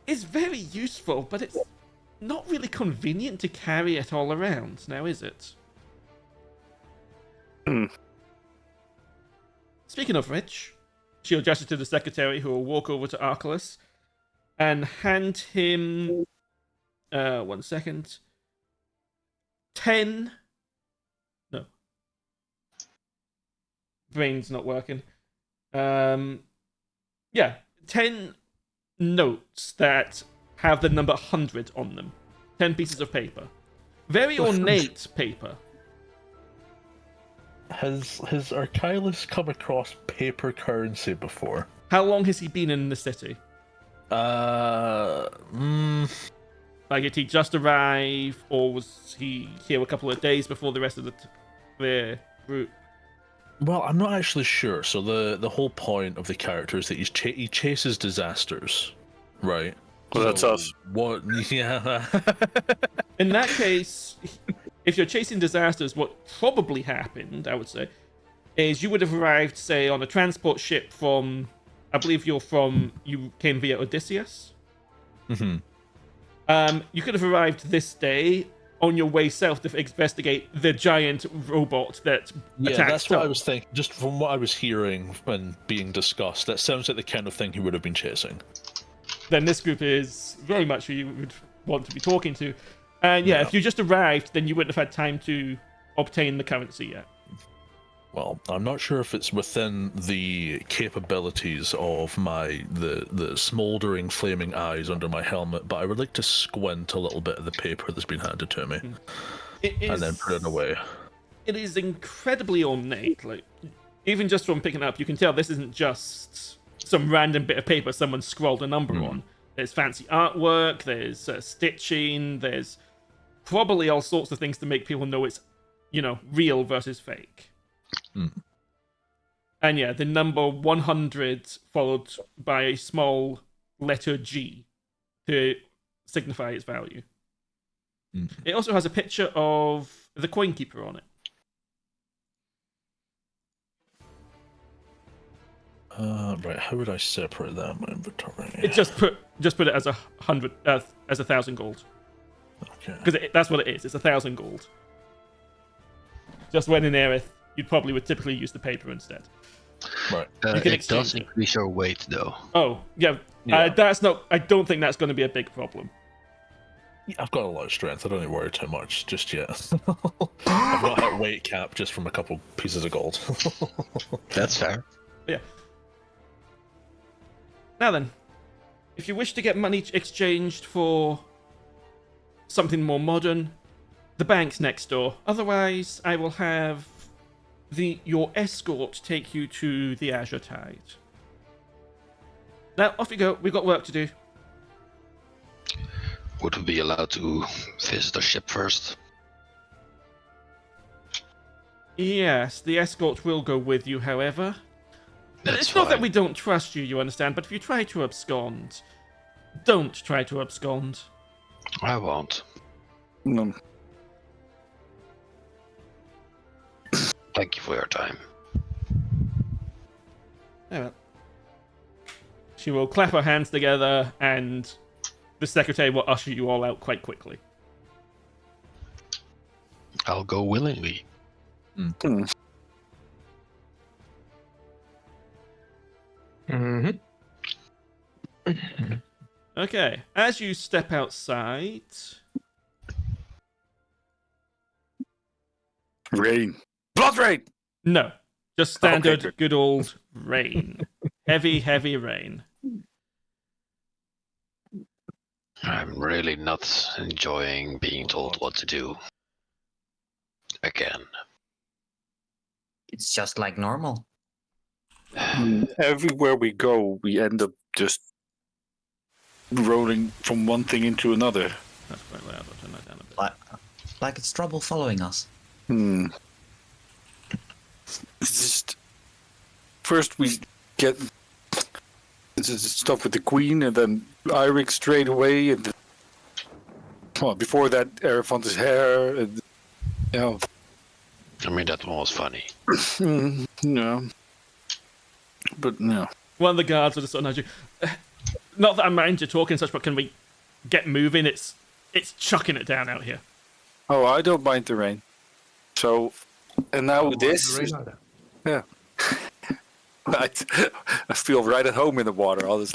is very useful, but it's not really convenient to carry it all around, now is it? Hmm. Speaking of which, she'll gesture to the secretary, who will walk over to Archilaus and hand him 1 second. 10. No. Brain's not working. Yeah, 10 notes that have the number 100 on them. 10 pieces of paper. Very ornate paper. Has Archilaus come across paper currency before? How long has he been in the city? Mm, Like, did he just arrive, or was he here a couple of days before the rest of the group? well, I'm not actually sure. So the whole point of the character is that he chases disasters, right? Well, that's So us. What? Yeah. In that case, if you're chasing disasters, what probably happened, I would say, is you would have arrived, say, on a transport ship from, I believe you came via Odysseus. hmm You could have arrived this day on your way south to investigate the giant robot that Yeah, attacked that's what I Tom. was thinking. Just from what I was hearing and being discussed, that sounds like the kind of thing he would have been chasing. Then this group is very much who you would want to be talking to. And yeah, if you just arrived, then you wouldn't have had time to obtain the currency yet. Well, I'm not sure if it's within the capabilities of the smouldering flaming eyes under my helmet, but I would like to squint a little bit at the paper that's been handed to me It is, and then put it away. It is incredibly ornate. Like, even just from picking it up, you can tell this isn't just some random bit of paper someone scrawled a number on. There's fancy artwork, there's stitching, there's probably all sorts of things to make people know it's, real versus fake. And yeah, the number 100 followed by a small letter G to signify its value. It also has a picture of the coin keeper on it. Right, how would I separate that in my inventory? It just put it as 100 as 1,000 gold, Okay. because that's what it is. It's 1,000 gold. Just when in Aerith, you probably would typically use the paper instead. Right. You can It exchange does it. increase your weight, though. Oh yeah, Yeah. that's not. I don't think that's going to be a big problem. I've got a lot of strength. I don't need to worry too much just yet. I've got that weight cap just from a couple pieces of gold. That's fair. But yeah. Now then, if you wish to get money exchanged for something more modern, the bank's next door. Otherwise, I will have your escort take you to the Azure Tide. Now, off you go. We've got work to do. Would we be allowed to visit the ship first? Yes, the escort will go with you, however. That's It's not that fine. we don't trust you, you understand, but if you try to abscond, don't try to abscond. I won't. No. Thank you for your time. Very well. She will clap her hands together, and the secretary will usher you all out quite quickly. I'll go willingly. Okay, as you step outside... Rain. Blood rain! No, just standard Okay, good old rain. Heavy, heavy rain. I'm really not enjoying being told what to do. Again. It's just like normal. Everywhere we go, we end up just rolling from one thing into another. That's quite loud, I'll turn that down a bit. Like it's trouble following us. It's just first we get stuff with the Queen, and then Eirik straight away, and well, before that, Erevanthe's hair, and you know. I mean, that one was funny. No. But no. One of the guards will just sort of nudge you. Not that I mind you talking such, but can we get moving? It's chucking it down out here. Oh, I don't mind the rain. So, and now this. Yeah. I feel right at home in the water. All this.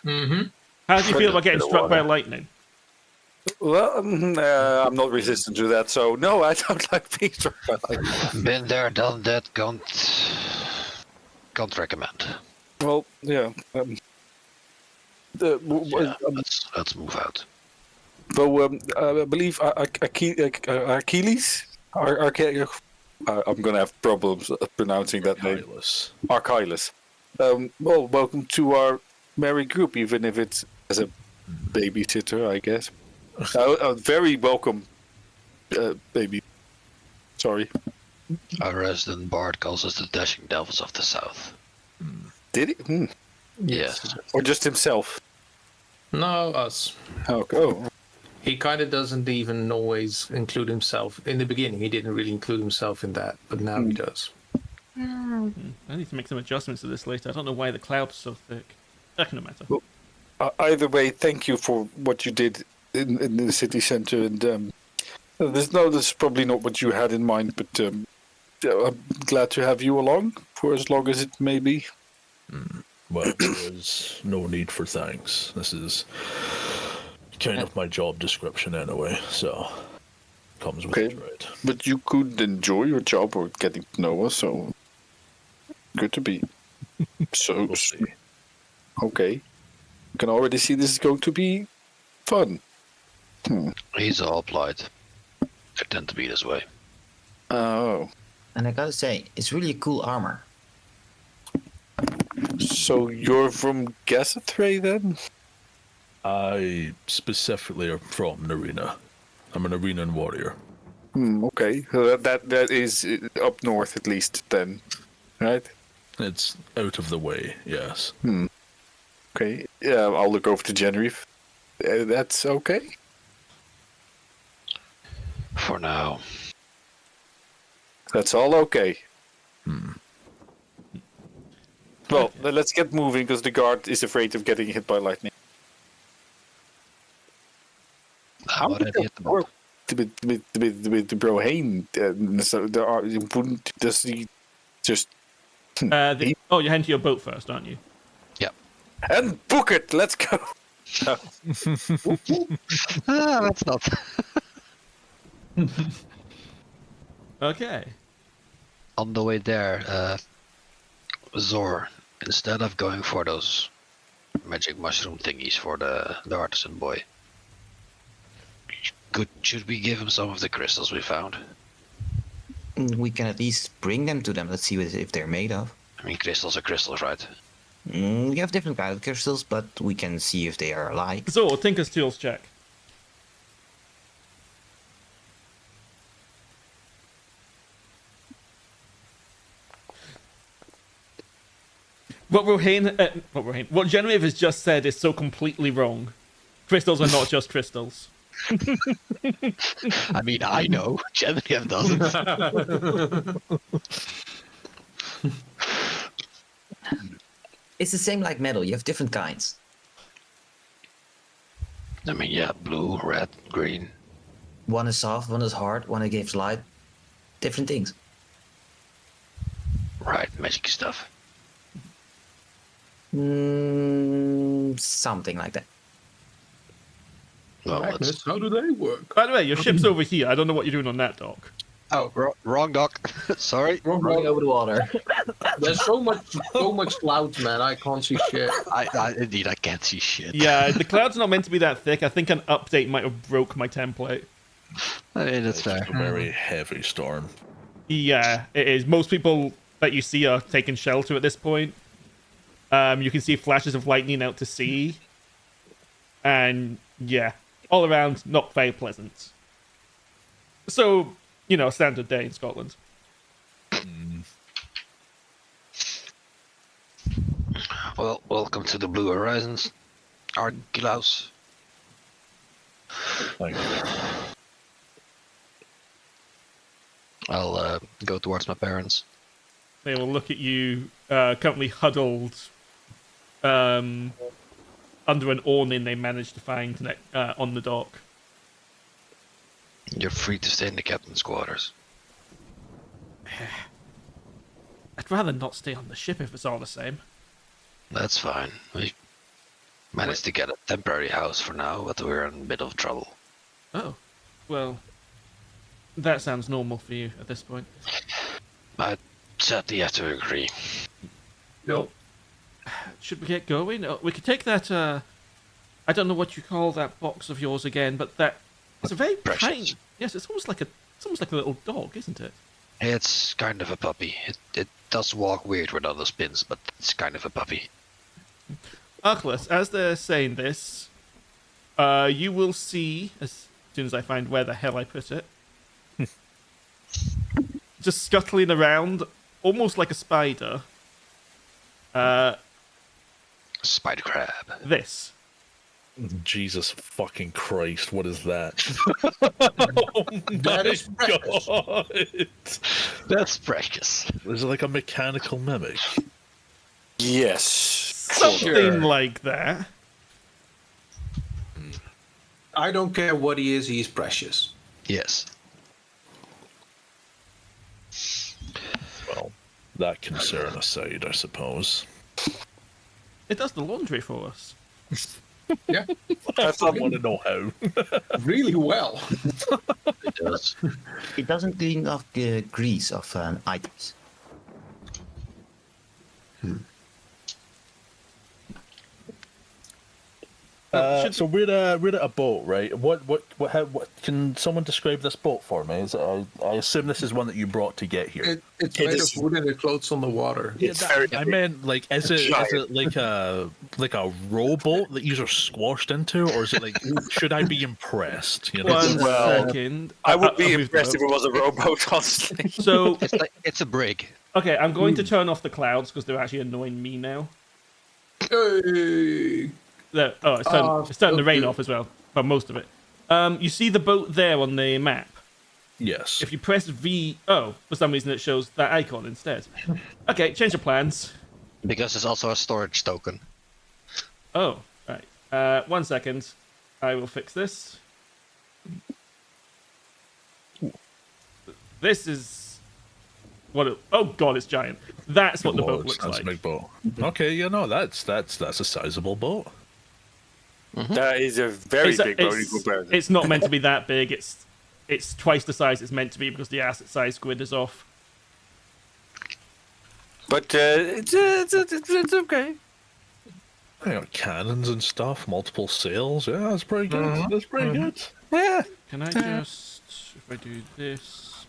Mm-hmm. How do you feel about getting struck by lightning? Well, I'm not resistant to that, so no, I don't like being struck by lightning. Been there, done that. Can't recommend. Well, yeah. Let's move out. So, I believe Achilles? I'm going to have problems pronouncing that name. Archilaus. Well, welcome to our merry group, even if it's as a babysitter, I guess. Very welcome, baby. Sorry. Our resident bard calls us the Dashing Devils of the South. Did he? Yes. Or just himself? No, us. Oh. He kind of doesn't even always include himself. In the beginning, he didn't really include himself in that, but now he does. I need to make some adjustments to this later. I don't know why the cloud's so thick. That no matter. Well, either way, thank you for what you did in the city center. And this is probably not what you had in mind, but I'm glad to have you along for as long as it may be. Well, there's no need for thanks. This is kind of my job description anyway, so comes with it, right? But you could enjoy your job or getting to know us, so good to be. So, We'll see. Okay. You can already see this is going to be fun. He's all plight. I tend to be this way. Oh. And I gotta say, it's really cool armor. So you're from Gassethray then? I specifically am from Narina. I'm an Arenan warrior. Okay. So that is up north at least then, right? It's out of the way, yes. Okay. Yeah, I'll look over to Genraev. That's okay? For now. That's all okay. Well, let's get moving because the guard is afraid of getting hit by lightning. How What did did he that work with the Brohain? So does he just... You're heading to your boat first, aren't you? Yep. And book it! Let's go! That's not. Okay. On the way there, Zor, instead of going for those magic mushroom thingies for the artisan boy, should we give him some of the crystals we found? We can at least bring them to them. Let's see if they're made of. I mean, crystals are crystals, right? We have different kinds of crystals, but we can see if they are alike. So, Tinker's Tools check. What Genraev has just said is so completely wrong. Crystals are not just crystals. I mean, I know. Genraev doesn't. It's the same like metal. You have different kinds. I mean, yeah, blue, red, green. One is soft, one is hard, one gives light. Different things. Right, magic stuff. Something like that. Well, Magnus, how do they work? By the way, your ship's over here. I don't know what you're doing on that dock. Oh, wrong dock. Sorry. Running over the water. There's so much clouds, man. I can't see shit. Indeed, I can't see shit. Yeah, the cloud's not meant to be that thick. I think an update might have broke my template. I mean, that's It's fair. just a very heavy storm. Yeah, it is. Most people that you see are taking shelter at this point. You can see flashes of lightning out to sea. And, yeah, all around, not very pleasant. So, you know, a standard day in Scotland. Well, welcome to the Blue Horizons, Archilaus. Thank you. I'll go towards my parents. They will look at you, currently huddled under an awning they managed to find on the dock. You're free to stay in the captain's quarters. I'd rather not stay on the ship if it's all the same. That's fine. We managed to get a temporary house for now, but we're in a bit of trouble. Oh, well, that sounds normal for you at this point. I sadly have to agree. No. Should we get going? We could take that, I don't know what you call that box of yours again, but it's a very Precious. tiny... Yes, it's almost like a little dog, isn't it? It's kind of a puppy. It does walk weird with all the spins, but it's kind of a puppy. Archilaus, as they're saying this, you will see, as soon as I find where the hell I put it, just scuttling around, almost like a spider, Spider crab. this. Jesus fucking Christ, what is that? That is precious. God. That's precious. Is it like a mechanical mimic? Yes. Something like that. I don't care what he is, he's precious. Yes. Well, that concern aside, I suppose. It does the laundry for us. Yeah, I want to know how. really well. It does. It doesn't clean off the grease of items. So we're at a boat, right? What can someone describe this boat for me? I assume this is one that you brought to get here. It's made of wood and it floats on the water. I meant, like, is it like a rowboat that you are squashed into, or is it like, should I be impressed? You know? One Well, second. I would be I'll move impressed if that it was a rowboat, honestly. up. So, It's a brig. okay, I'm going to turn off the clouds because they're actually annoying me now. Hey. There, it's starting to rain off as well, but most of it. You see the boat there on the map? Yes. If you press V, for some reason it shows that icon instead. Okay, change of plans. Because it's also a storage token. Oh, right. 1 second. I will fix this. This is what it... Oh god, it's giant. That's what the boat looks That's like. a big boat. Okay, that's a sizable boat. That is a very big boat in comparison. It's not meant to be that big. It's twice the size it's meant to be because the asset size grid is off. But it's okay. You know, cannons and stuff, multiple sails. Yeah, that's pretty good. That's pretty good. Yeah. Can I just... If I do this...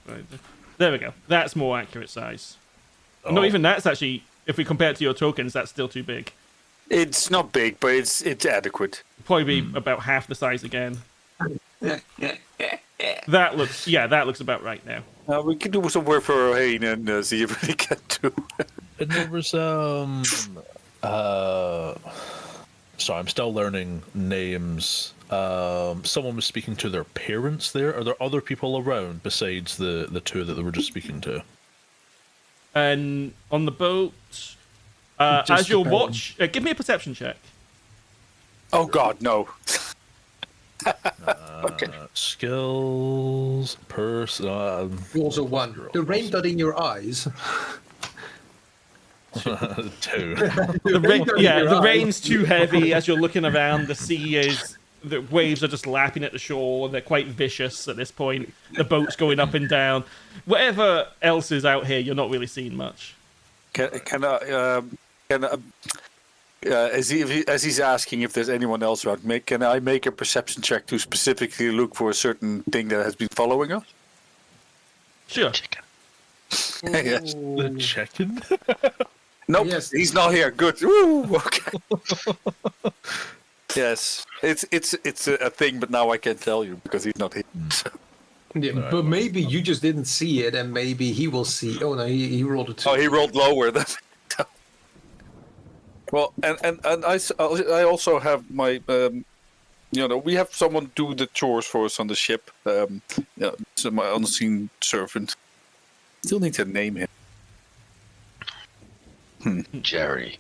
There we go. That's more accurate size. No, even that's actually... If we compare it to your tokens, that's still too big. It's not big, but it's adequate. Probably be about half the size again. That looks about right now. We can do some work for Erwin and see if we can do. And there was sorry, I'm still learning names. Someone was speaking to their parents there. Are there other people around besides the two that they were just speaking to? And on the boat, as you'll watch, give me a perception check. Oh God, no. Okay. Skills, You also won. The rain dot in your eyes. 2. The rain's too heavy as you're looking around. The waves are just lapping at the shore. They're quite vicious at this point. The boat's going up and down. Whatever else is out here, you're not really seeing much. As he's asking if there's anyone else around, can I make a perception check to specifically look for a certain thing that has been following us? Sure. Yes. The chicken? Nope, Yes. he's not here. Good. Woo, okay. Yes, it's a thing, but now I can't tell you because he's not here. So. Yeah, but maybe you just didn't see it, and maybe he will see. Oh no, he rolled a 2. Oh, he rolled lower than. Well, and I also have my we have someone do the chores for us on the ship. So my unseen servant. Still need to name him. Jerry.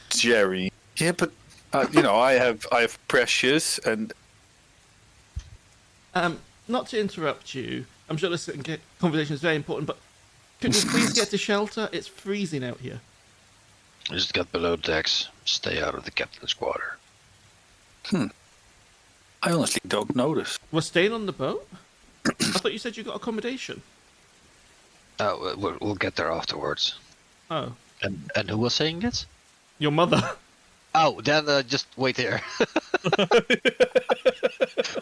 Jerry. Yeah, but I have Precious and. Not to interrupt you, I'm sure this conversation is very important, but could we please get to shelter? It's freezing out here. Just get below decks. Stay out of the captain's quarter. I honestly don't notice. We're staying on the boat? I thought you said you got accommodation. We'll get there afterwards. Oh. And who was saying this? Your mother. Oh, then just wait here.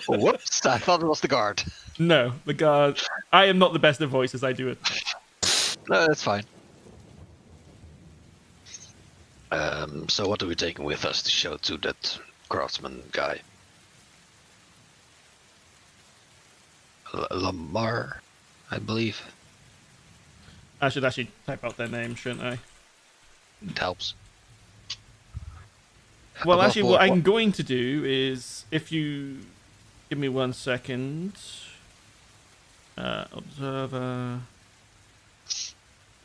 Whoops, I thought it was the guard. No, the guard. I am not the best at voices, I do it. No, that's fine. So what are we taking with us to show to that craftsman guy? Lamar, I believe. I should actually type out their name, shouldn't I? It helps. Well, Above actually, board, what I'm going to do is, if you give me 1 second. Observer.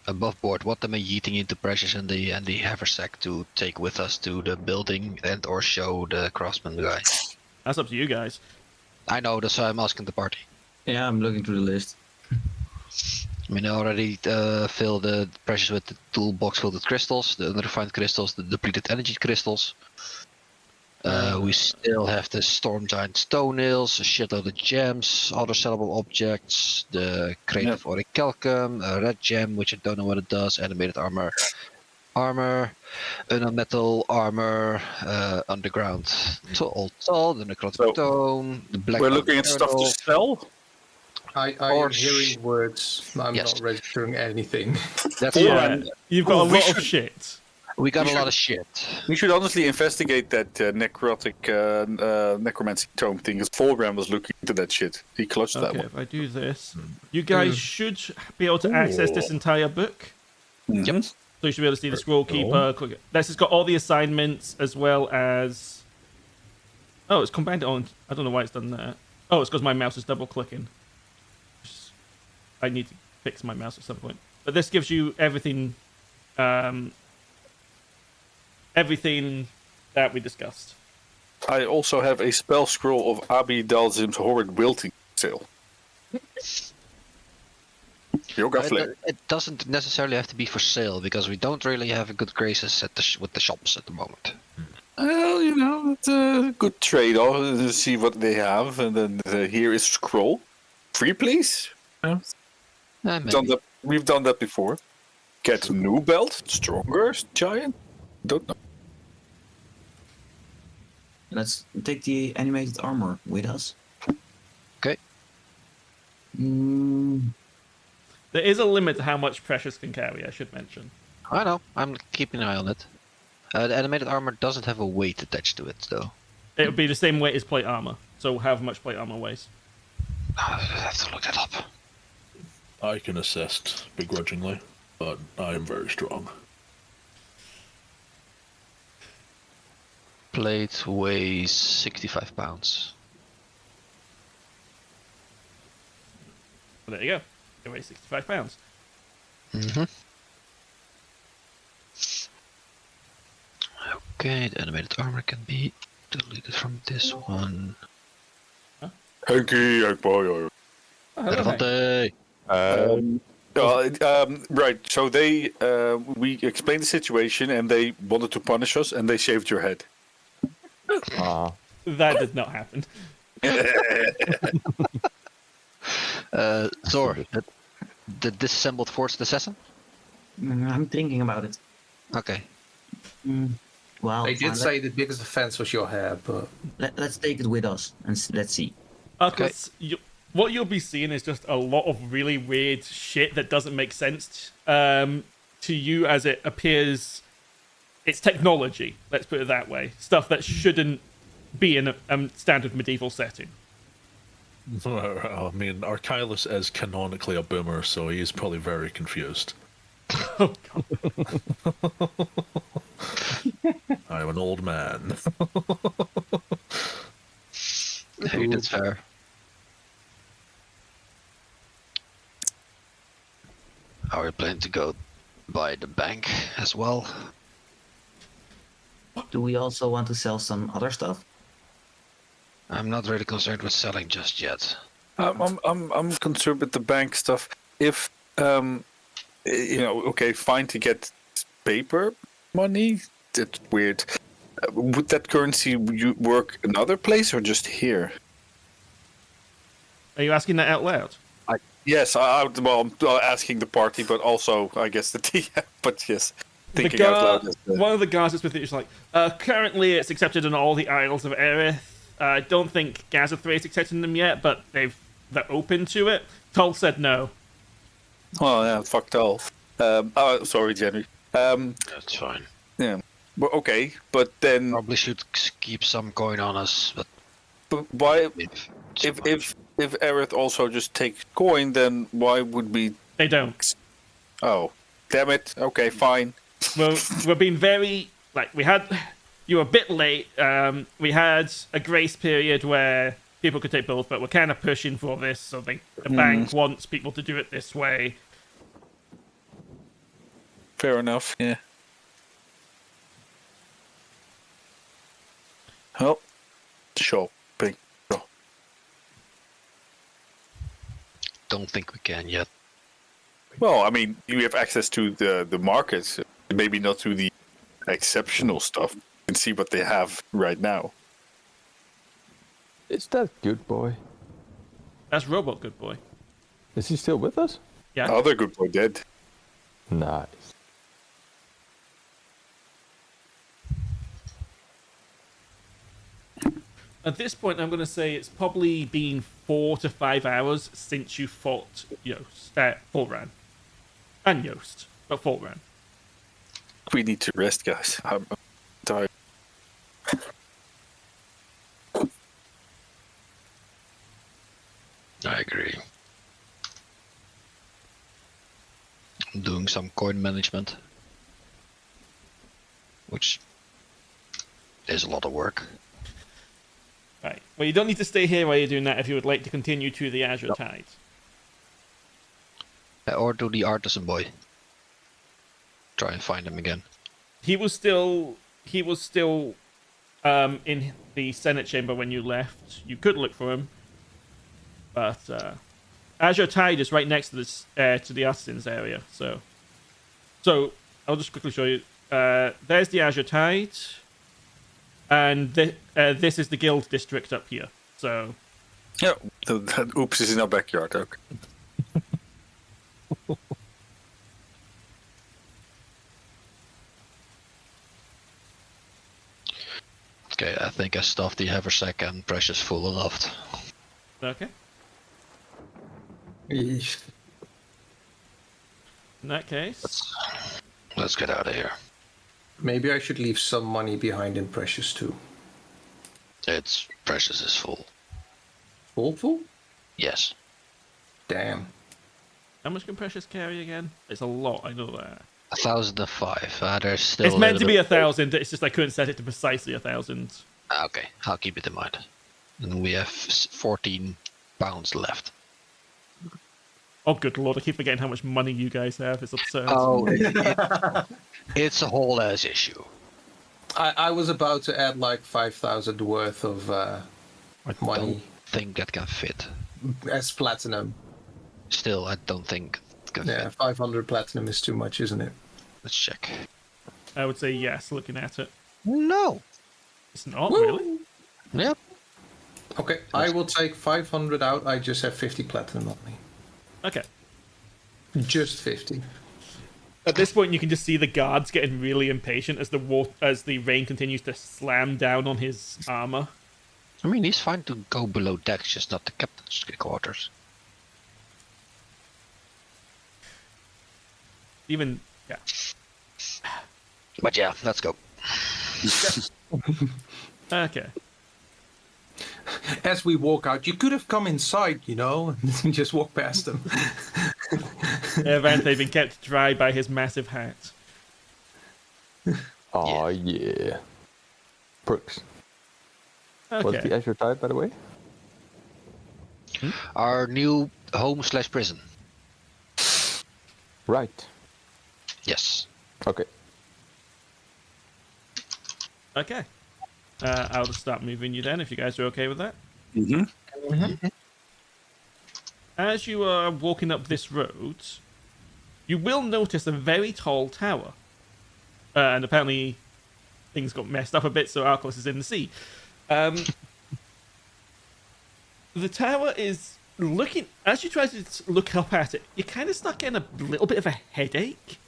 Above board, what am I yeeting into Precious and the haversack to take with us to the building and or show the craftsman guy? That's up to you guys. I know, that's why I'm asking the party. Yeah, I'm looking through the list. I mean, I already filled the Precious with the toolbox filled with crystals, the unrefined crystals, the depleted energy crystals. We still have the storm giant's toenails, a shitload of gems, other sellable objects, the crate of orichalcum, a red gem, which I don't know what it does, animated armor, metal armor, underground toll, the necrotic stone, the black. We're looking at stuff to sell. I am hearing words. I'm not registering anything. That's Yeah, you've got a lot of shit. We got a lot of shit. We should honestly investigate that necrotic necromancy tome thing, because Fulgram was looking into that shit. He clutched that Okay, one. if I do this, you guys should be able to access this entire book. Yep. So you should be able to see the scroll keeper. This has got all the assignments as well as. Oh, it's combined it on. I don't know why it's done that. Oh, it's because my mouse is double clicking. I need to fix my mouse at some point. But this gives you everything. Everything that we discussed. I also have a spell scroll of Abi Dalzim's horrid wilting sale. It doesn't necessarily have to be for sale, because we don't really have a good graces with the shops at the moment. Well, it's a good trade-off to see what they have, and then here is scroll. Free, please. We've done that before. Get a new belt, stronger giant. Don't know. Let's take the animated armor with us. Okay. There is a limit to how much Precious can carry, I should mention. I know, I'm keeping an eye on it. The animated armor doesn't have a weight attached to it, though. It would be the same weight as plate armor. So however much plate armor weighs. I have to look that up. I can assist begrudgingly, but I am very strong. Plate weighs 65 pounds. Well, there you go. It weighs 65 pounds. Mm-hmm. Okay, the animated armor can be deleted from this one. Henkes, Oh, hello, Hank. Erevanthe! right, so we explained the situation, and they wanted to punish us, and they shaved your head. That did not happen. Zor, the disassembled forged assassin? I'm thinking about it. Okay. Well, They did say the biggest offense was your hair, but let's take it with us and let's see. Okay. What you'll be seeing is just a lot of really weird shit that doesn't make sense to you as it appears. It's technology, let's put it that way. Stuff that shouldn't be in a standard medieval setting. I mean, Archilaus is canonically a boomer, so he's probably very confused. Oh, God. I'm an old man. Hey, that's fair. Are we planning to go by the bank as well? Do we also want to sell some other stuff? I'm not really concerned with selling just yet. I'm concerned with the bank stuff. If okay, fine to get paper money. That's weird. Would that currency work another place or just here? Are you asking that out loud? Yes, I'm asking the party, but also I guess the TM. But yes, thinking out loud. One of the guards that's with it is like, currently it's accepted in all the Isles of Erith. I don't think Gaza 3 is accepting them yet, but they're open to it. Toll said no. Oh yeah, fuck Toll. Sorry, Jenny. That's fine. Yeah. But okay, but then Probably should keep some coin on us, but why? If Aerith also just takes coin, then why would we? They don't. Oh, damn it. Okay, fine. We're being very you were a bit late. We had a grace period where people could take both, but we're kind of pushing for this, so the bank wants people to do it this way. Fair enough. Yeah. Well, shopping. don't think we can yet. Well, I mean, you have access to the markets, maybe not to the exceptional stuff. You can see what they have right now. Is that good boy? That's Robot Good Boy. Is he still with us? Yeah. Other good boy dead. Nice. At this point, I'm going to say it's probably been 4 to 5 hours since you fought Yost. Fulran. And Yost, but Fulran. We need to rest, guys. I'm tired. I agree. I'm doing some coin management, which is a lot of work. Right. Well, you don't need to stay here while you're doing that if you would like to continue to the Azure Tide. Or to the artisan boy. Try and find him again. He was still in the Senate chamber when you left. You could look for him, but Azure Tide is right next to this to the Artisans area. So I'll just quickly show you. There's the Azure Tide, and this is the Guild District up here. So Yeah, the oops is in our backyard. Okay. Okay, I think I stuffed the haversack and Precious full enough. okay. Eesh. In that case, Let's get out of here. Maybe I should leave some money behind in Precious too. It's Precious is full. Full? Yes. Damn. how much can Precious carry again? It's a lot. I know that. 1,005. There's still. It's a meant to little be bit- 1,000. It's just I couldn't set it to precisely 1,000. Okay, I'll keep it in mind. And we have 14 pounds left. Oh, good lord! I keep forgetting how much money you guys have. It's absurd. Oh, it's a whole ass issue. I was about to add like 5,000 worth of I money don't think that can fit. as platinum. Still, I don't think it can Yeah, fit. 500 platinum is too much, isn't it? Let's check. I would say yes. Looking at it, No. it's not really. Yep. Okay, I will take 500 out. I just have 50 platinum on me. Okay. Just 50. At this point, you can just see the guards getting really impatient as the rain continues to slam down on his armor. I mean, he's fine to go below decks, just not the captain's quarters. Even yeah. But yeah, let's go. Okay. As we walk out, you could have come inside, you know, and just walk past them. Erevanthe been kept dry by his massive hat. Oh yeah. Brooks. What's Okay. the Azure type, by the way? Our new home/prison. Right. Yes. Okay. Okay. I'll just start moving you then, if you guys are okay with that. Mm-hmm. As you are walking up this road, you will notice a very tall tower. And apparently things got messed up a bit, so Archilaus is in the sea. The tower is looking... As you try to look up at it, you kind of start getting a little bit of a headache.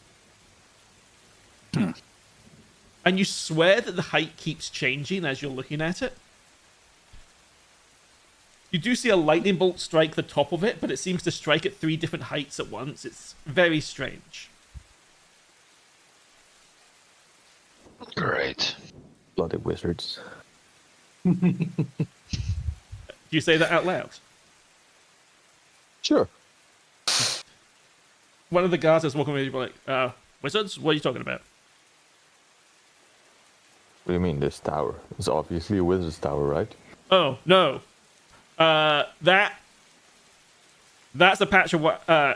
And you swear that the height keeps changing as you're looking at it. You do see a lightning bolt strike the top of it, but it seems to strike at 3 different heights at once. It's very strange. Great. Bloody wizards. Do you say that out loud? Sure. One of the guards is walking with you like, wizards? What are you talking about? What do you mean, this tower? It's obviously a wizard's tower, right? Oh, no. That's a patch of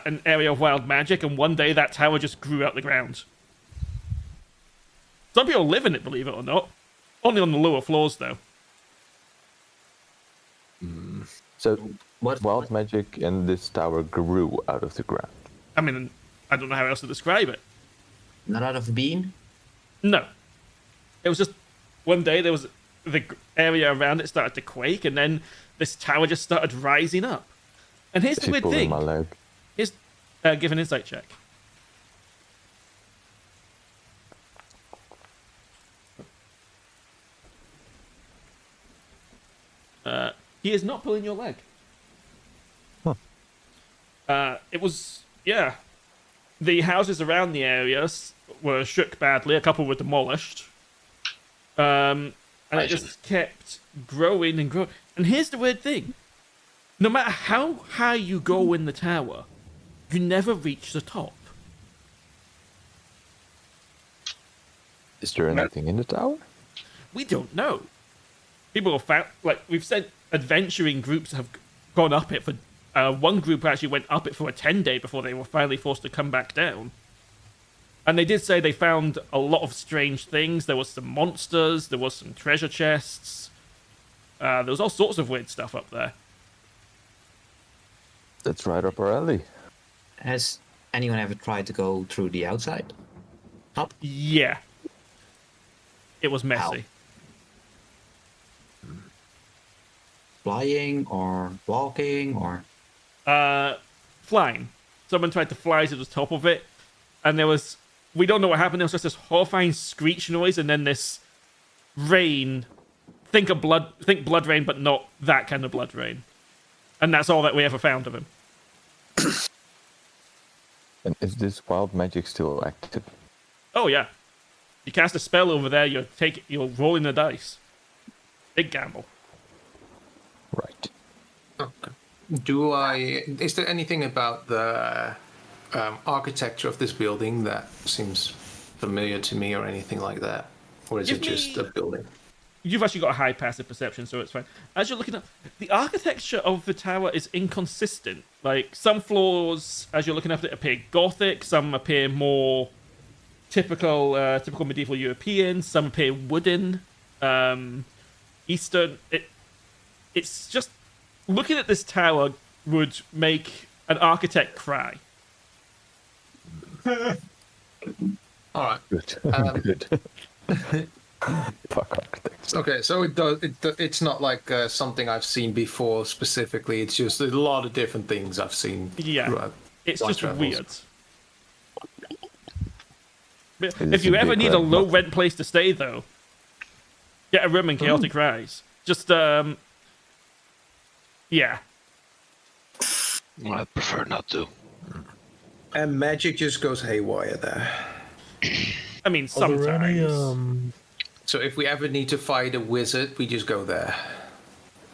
an area of wild magic, and one day that tower just grew out the ground. Some people live in it, believe it or not. Only on the lower floors, though. So, What? wild magic and this tower grew out of the ground. I mean, I don't know how else to describe it. Not out of a bean? No. It was just one day there was the area around it started to quake, and then this tower just started rising up. And here's Is the he weird pulling thing. my leg? Here's give an insight check. He is not pulling your leg. Huh. It was, yeah. The houses around the areas were shook badly. A couple were demolished. And it just kept growing and growing. And here's the weird thing. No matter how high you go in the tower, you never reach the top. Is there anything in the tower? We don't know. People have found, like we've said, adventuring groups have gone up it for. One group actually went up it for a 10-day before they were finally forced to come back down. And they did say they found a lot of strange things. There was some monsters. There was some treasure chests. There was all sorts of weird stuff up there. That's right up our alley. Has anyone ever tried to go through the outside? Up? Yeah. It was messy. Flying or walking or... Flying. Someone tried to fly to the top of it, and there was... We don't know what happened. There was just this horrifying screech noise, and then this rain. Think blood rain, but not that kind of blood rain. And that's all that we ever found of him. And is this wild magic still active? Oh yeah. You cast a spell over there, you're rolling the dice. Big gamble. Right. Okay. Is there anything about the architecture of this building that seems familiar to me or anything like that? Or is it just a building? You've actually got a high passive perception, so it's fine. As you're looking up, the architecture of the tower is inconsistent. Like, some floors, as you're looking up it, appear Gothic, some appear more typical medieval European, some appear wooden, Eastern. It's just... Looking at this tower would make an architect cry. All right. Good. Good. Fuck architects. Okay, so it's not like something I've seen before specifically. It's just a lot of different things I've seen. Yeah, throughout it's my just travels. weird. It If is you a ever big need a red low button. rent place to stay, though, get a room in Chaotic Rise. Just yeah. I prefer not to. And magic just goes haywire there. I mean, Are there any, sometimes. So if we ever need to fight a wizard, we just go there.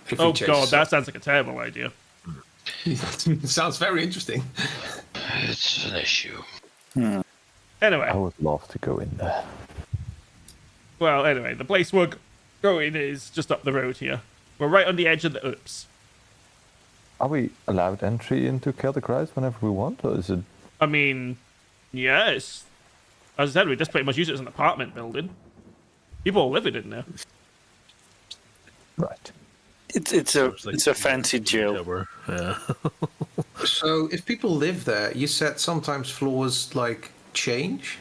If he Oh chases god, us. that sounds like a terrible idea. Sounds very interesting. It's an issue. Anyway, I would love to go in there. well, anyway, the place we're going is just up the road here. We're right on the edge of the Oops. Are we allowed entry into Celtic Rise whenever we want, or is it? I mean, yes. As I said, we just pretty much use it as an apartment building. People are living in there. Right. It's a fancy jail. Yeah. So if people live there, you said sometimes floors like change.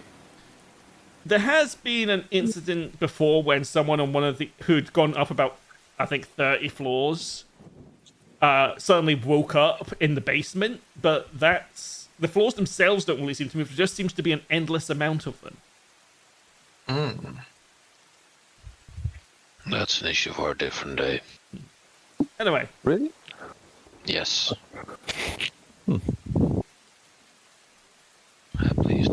There has been an incident before when someone on one of the who'd gone up about, I think, 30 floors, suddenly woke up in the basement. But that's the floors themselves don't really seem to move. There just seems to be an endless amount of them. That's an issue for a different day. Anyway, Really? Yes. Please.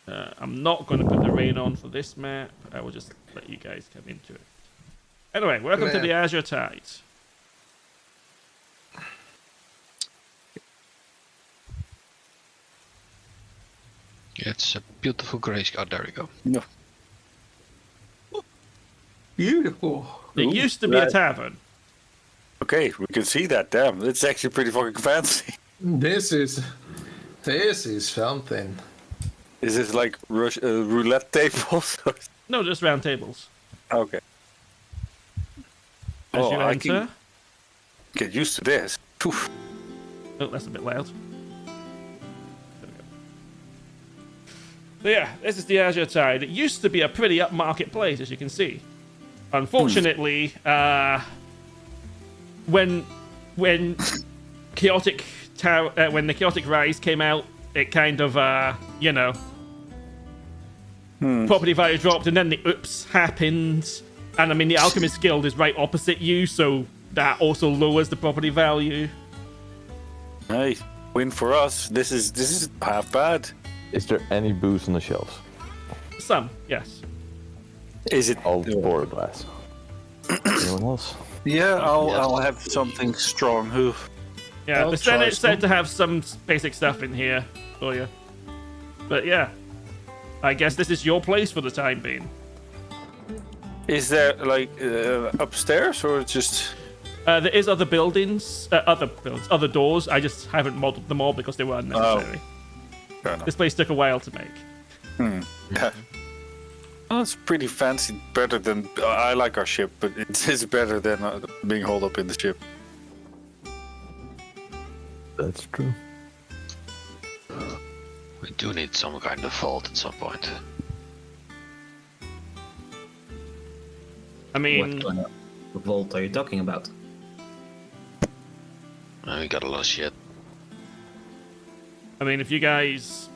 I'm not going to put the rain on for this map. I will just let you guys come into it. Anyway, welcome to the Azure Tide. It's a beautiful grey sky. There we go. No. Beautiful. It used to be a tavern. Okay, we can see that. Damn, it's actually pretty fucking fancy. This is something. Is this like roulette tables? No, just round tables. Okay. As you I enter. can get used to this. Oof. Oh, that's a bit loud. There we go. So yeah, this is the Azure Tide. It used to be a pretty upmarket place, as you can see. Unfortunately, when Chaotic when the Chaotic Rise came out, it kind of property value dropped, and then the Oops happened, and I mean the Alchemist Guild is right opposite you, so that also lowers the property value. Hey, win for us. This is half bad. Is there any booze on the shelves? Some, yes. Is it All board glass. Anyone else? Yeah, I'll have something strong. Who? Yeah, I'll the try Senate's said some. to have some basic stuff in here for you. But yeah, I guess this is your place for the time being. Is there like upstairs or just? There is other buildings, other doors. I just haven't modeled them all because they were unnecessary. Fair enough. This place took a while to make. Yeah. Oh, it's pretty fancy. Better than I like our ship, but it is better than being holed up in the ship. That's true. We do need some kind of vault at some point. I mean, What kind of vault are you talking about? We got a lot of shit. if you guys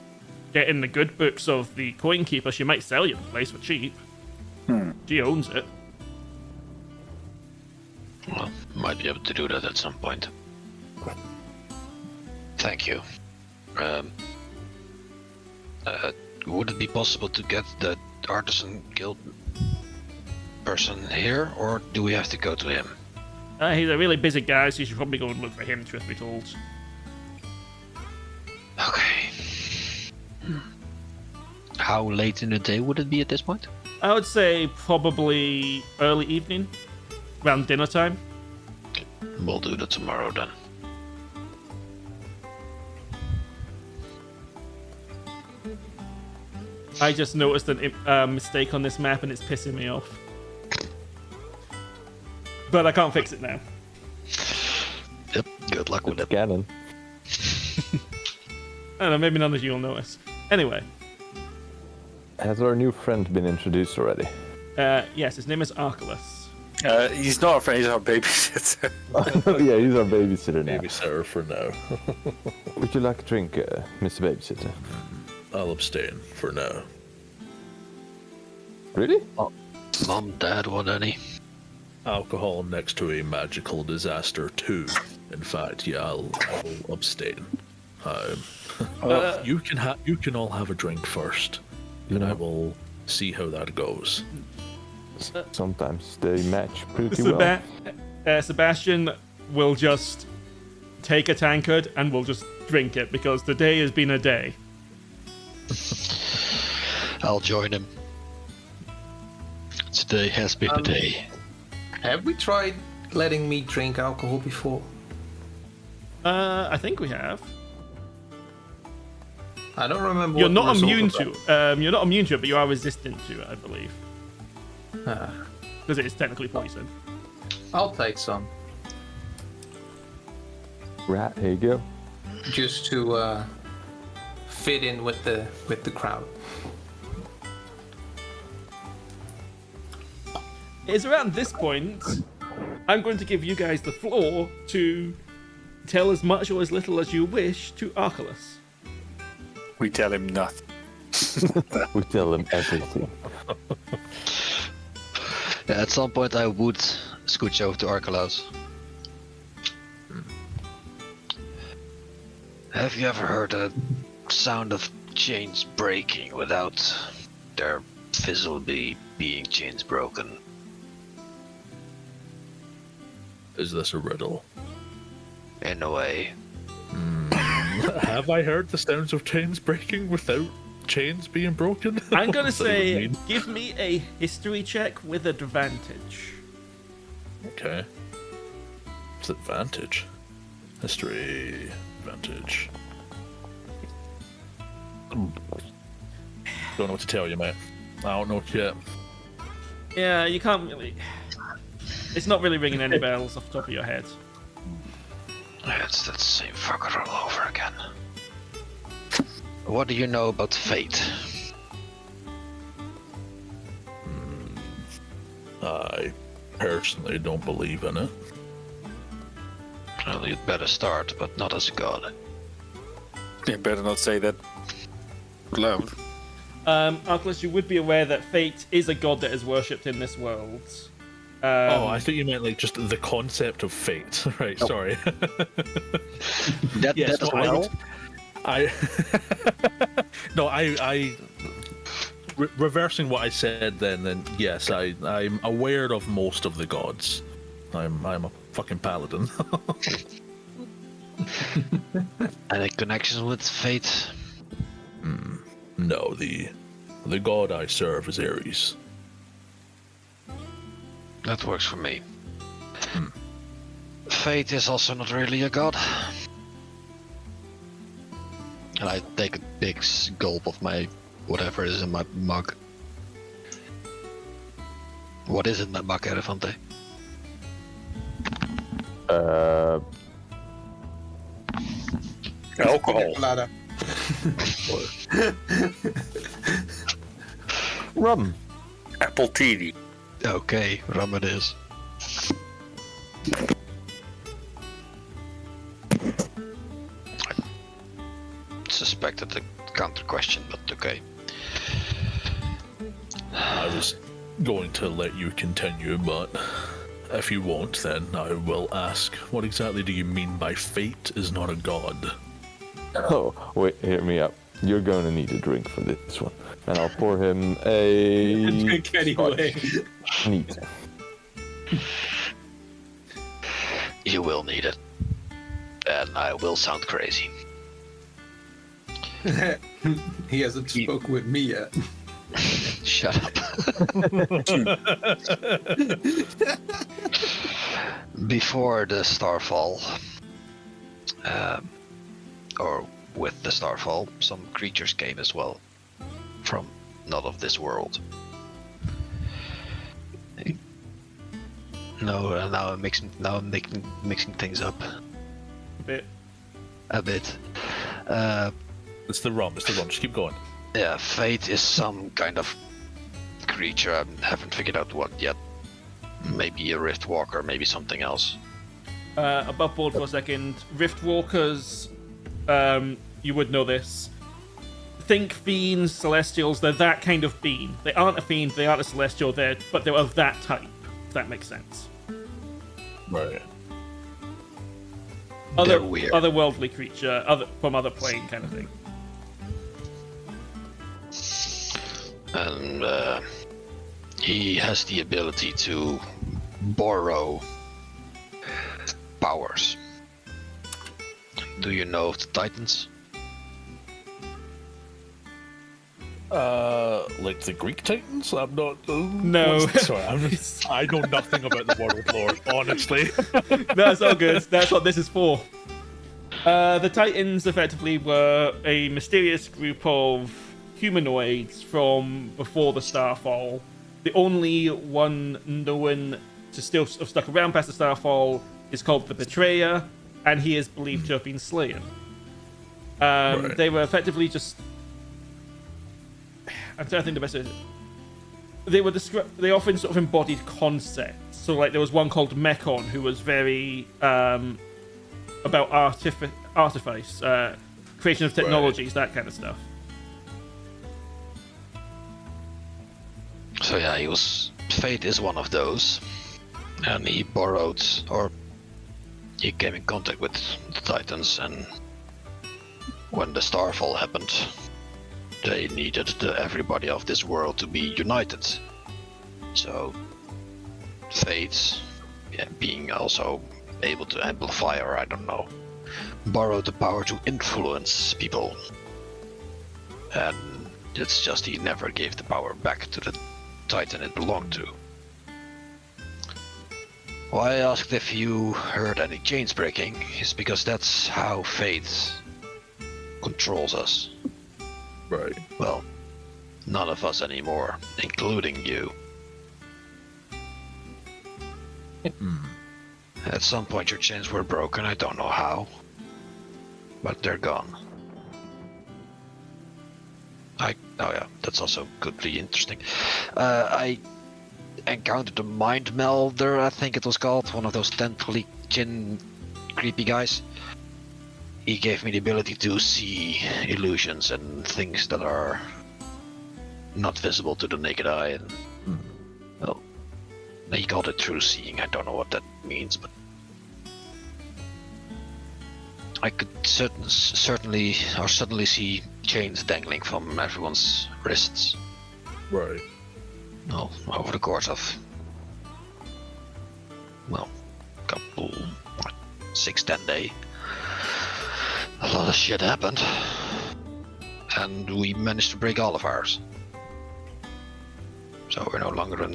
get in the good books of the Coin Keeper, she might sell you the place for cheap. She owns it. Well, might be able to do that at some point. Thank you. Would it be possible to get the Artisan Guild person here, or do we have to go to him? He's a really busy guy, so you should probably go and look for him, truth be told. Okay. How late in the day would it be at this point? I would say probably early evening, around dinner time. We'll do that tomorrow then. I just noticed a mistake on this map and it's pissing me off. But I can't fix it now. Yep, good luck with it. Cannon. I don't know, maybe none of you will notice. Anyway, Has our new friend been introduced already? yes, his name is Archilaus. He's not a friend, he's our babysitter. Yeah, he's our babysitter now. Babysitter for now. Would you like a drink, Mr. Babysitter? I'll abstain for now. Really? Mom, Dad, want any? Alcohol next to a magical disaster too. In fact, yeah, I'll abstain. You can all have a drink first, and I will see how that goes. Sometimes they match pretty well. Sebastian will just take a tankard and will just drink it because today has been a day. I'll join him. Today has been the day. Have we tried letting me drink alcohol before? I think we have. I don't remember. You're what not the result immune of to. You're not immune to it, but you are resistant to it, I believe, that- because it is technically poison. I'll take some Right, here you go. just to fit in with the crowd. It's around this point I'm going to give you guys the floor to tell as much or as little as you wish to Archilaus. We tell him nothing. We tell him everything. Yeah, at some point I would scooch over to Archilaus. Have you ever heard a sound of chains breaking without there visibly being chains broken? Is this a riddle? In a way. Have I heard the sounds of chains breaking without chains being broken? I'm going to What does that even say, mean? give me a history check with advantage. Okay. It's advantage. History. Advantage. Don't know what to tell you, mate. I don't know yet. Yeah, you can't really. It's not really ringing any bells off the top of your head. Yeah, it's that same fucker all over again. What do you know about fate? I personally don't believe in it. Well, you'd better start, but not as a god. You better not say that loud. Archilaus, you would be aware that Fate is a god that is worshipped in this world. I thought you meant like just the concept of fate. Right, sorry. That Yes, as no, well? No, reversing what I said then yes, I'm aware of most of the gods. I'm a fucking paladin. Any connection with fate? No, the god I serve is Ares. That works for me. Fate is also not really a god. And I take a big gulp of my whatever is in my mug. What is in my mug, Erevanthe? Alcohol. Rum. Apple tea. Okay, rum it is. I suspected a counter question, but okay. I was going to let you continue, but if you won't, then I will ask, what exactly do you mean by fate is not a god? Oh, wait, hear me out. You're going to need a drink for this one. And I'll pour him a... Drink anyway. Neat. You will need it. And I will sound crazy. He hasn't spoken with me yet. Shut up. Before the Starfall, or with the Starfall, some creatures came as well, from not of this world. No, now I'm mixing things up a bit. It's the rum, just keep going. Yeah, fate is some kind of creature. I haven't figured out what yet. Maybe a rift walker, maybe something else. Above board for a second. Riftwalkers, you would know this. Think fiends, celestials, they're that kind of being. They aren't a fiend, they aren't a celestial, but they're of that type, if that makes sense. Right. They're weird. Otherworldly creature, from other plane kind of thing. And he has the ability to borrow powers. Do you know of the Titans? Like the Greek Titans? I'm not. No. Sorry, I know nothing about the world lore, honestly. That's all good. That's what this is for. The Titans effectively were a mysterious group of humanoids from before the Starfall. The only one known to still have stuck around past the Starfall is called the Betrayer, and he is believed to have been slain. Right. They were effectively just... I'm trying to think the best way. They often sort of embodied concepts. So, like, there was one called Mechon, who was very about artifice, creation of technologies, that kind of stuff. So yeah, Fate is one of those, and he borrowed, or he came in contact with the Titans, and when the Starfall happened, they needed everybody of this world to be united. So Fate, being also able to amplify, or I don't know, borrowed the power to influence people. And it's just he never gave the power back to the Titan it belonged to. Why I asked if you heard any chains breaking is because that's how Fate controls us. Right. Well, none of us anymore, including you. At some point your chains were broken, I don't know how, but they're gone. Oh yeah, that's also could be interesting. I encountered a mind melder, I think it was called, one of those tentacly chin creepy guys. He gave me the ability to see illusions and things that are not visible to the naked eye. And, well, he called it true seeing. I don't know what that means, but I could certainly suddenly see chains dangling from everyone's wrists. Right. Well, over the course of, well, couple, 6-10 days. A lot of shit happened, and we managed to break all of ours. So we're no longer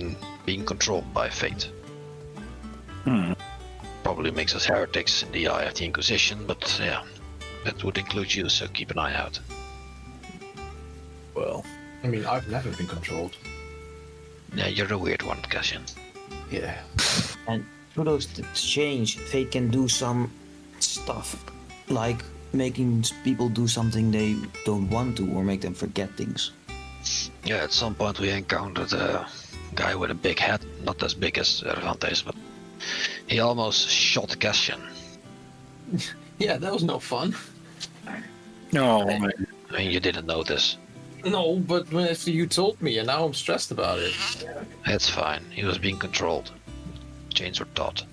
being controlled by Fate. Probably makes us heretics in the eye of the Inquisition, but yeah, that would include you, so keep an eye out. Well, I mean, I've never been controlled. Yeah, you're a weird one, Cassian. Yeah. And through those change, Fate can do some stuff, like making people do something they don't want to, or make them forget things. Yeah, at some point we encountered a guy with a big head, not as big as Erevanthe's, but he almost shot Cassian. Yeah, that was no fun. Oh, man. I mean, you didn't notice. No, but after you told me, and now I'm stressed about it. It's fine, he was being controlled. Chains were taut.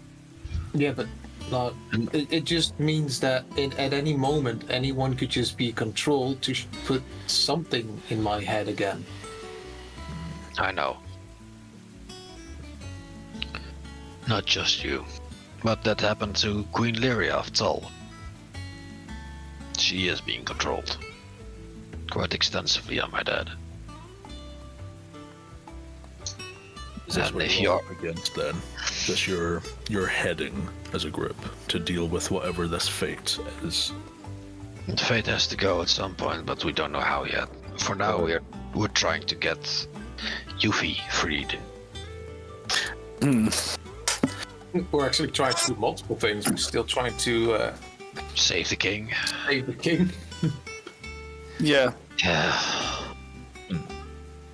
Yeah, but not. It just means that at any moment, anyone could just be controlled to put something in my head again. I know. Not just you. But that happened to Queen Lyria of Tull. She is being controlled. Quite extensively, I might add. is this And what if you're you're... up against then? Is this your heading as a group to deal with whatever this fate is? Fate has to go at some point, but we don't know how yet. For now, we're trying to get Yuphi freed. We're actually trying to do multiple things. We're still trying to Save the king. save the king. Yeah. Yeah.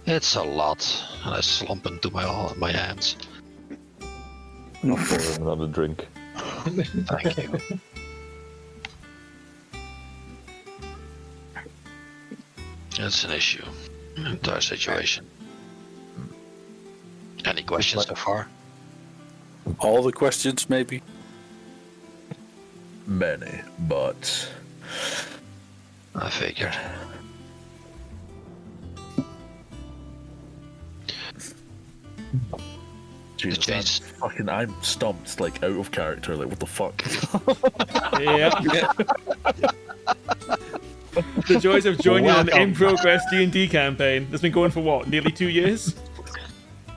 It's a lot, and I slump into my hands. I'll pour him another drink. Thank you. It's an issue. Entire situation. Any questions so far? All the questions, maybe? Many, but I figured. Jeez. I'm stumped, like, out of character. Like, what the fuck? Yeah. The joys of joining an in-progress D&D campaign that's been going for what, nearly 2 years?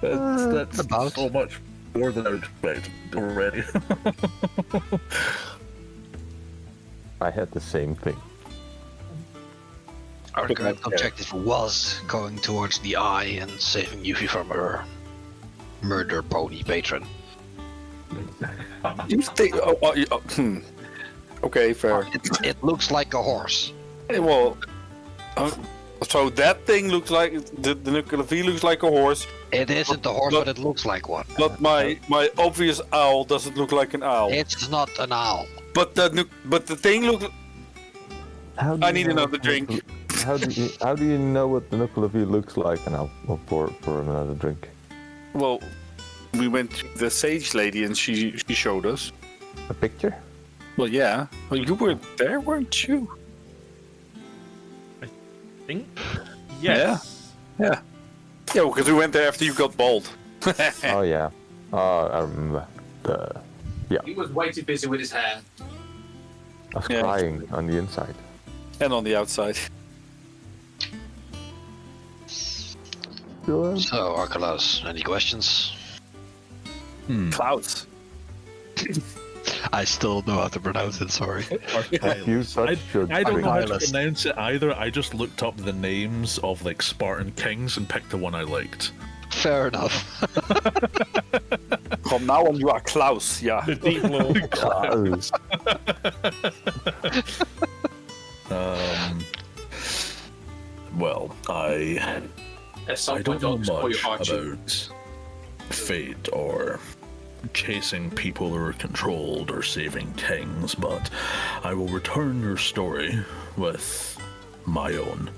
That's about. so much more than I would expect already. I had the same thing. Our current objective was going towards the Eye and saving Yuphi from her murder pony patron. You think? Okay, fair. It looks like a horse. Well, so that thing looks like the nuclear V looks like a horse. It isn't a horse, but it looks like one. But my obvious owl doesn't look like an owl. It's not an owl. But the thing looks. I need another drink. How do you know what the nuclear V looks like? And I'll pour another drink. Well, we went to the sage lady and she showed us. A picture? Well, yeah. Well, you were there, weren't you? I think. Yes. Yeah. Yeah, because we went there after you got bald. Oh yeah. I remember. He was way too busy with his hair. I was Yeah. crying on the inside. And on the outside. So, Archilaus, any questions? Clouds. I still know how to pronounce it, sorry. You such should I don't know how to Archilaus. pronounce it either. I just looked up the names of like Spartan kings and picked the one I liked. Fair enough. From now on, you are Klaus, yeah. The deep lord. Klaus. Well, I At some don't point, know I'll just call you much Archie. about fate or chasing people who are controlled or saving kings, but I will return your story with my own.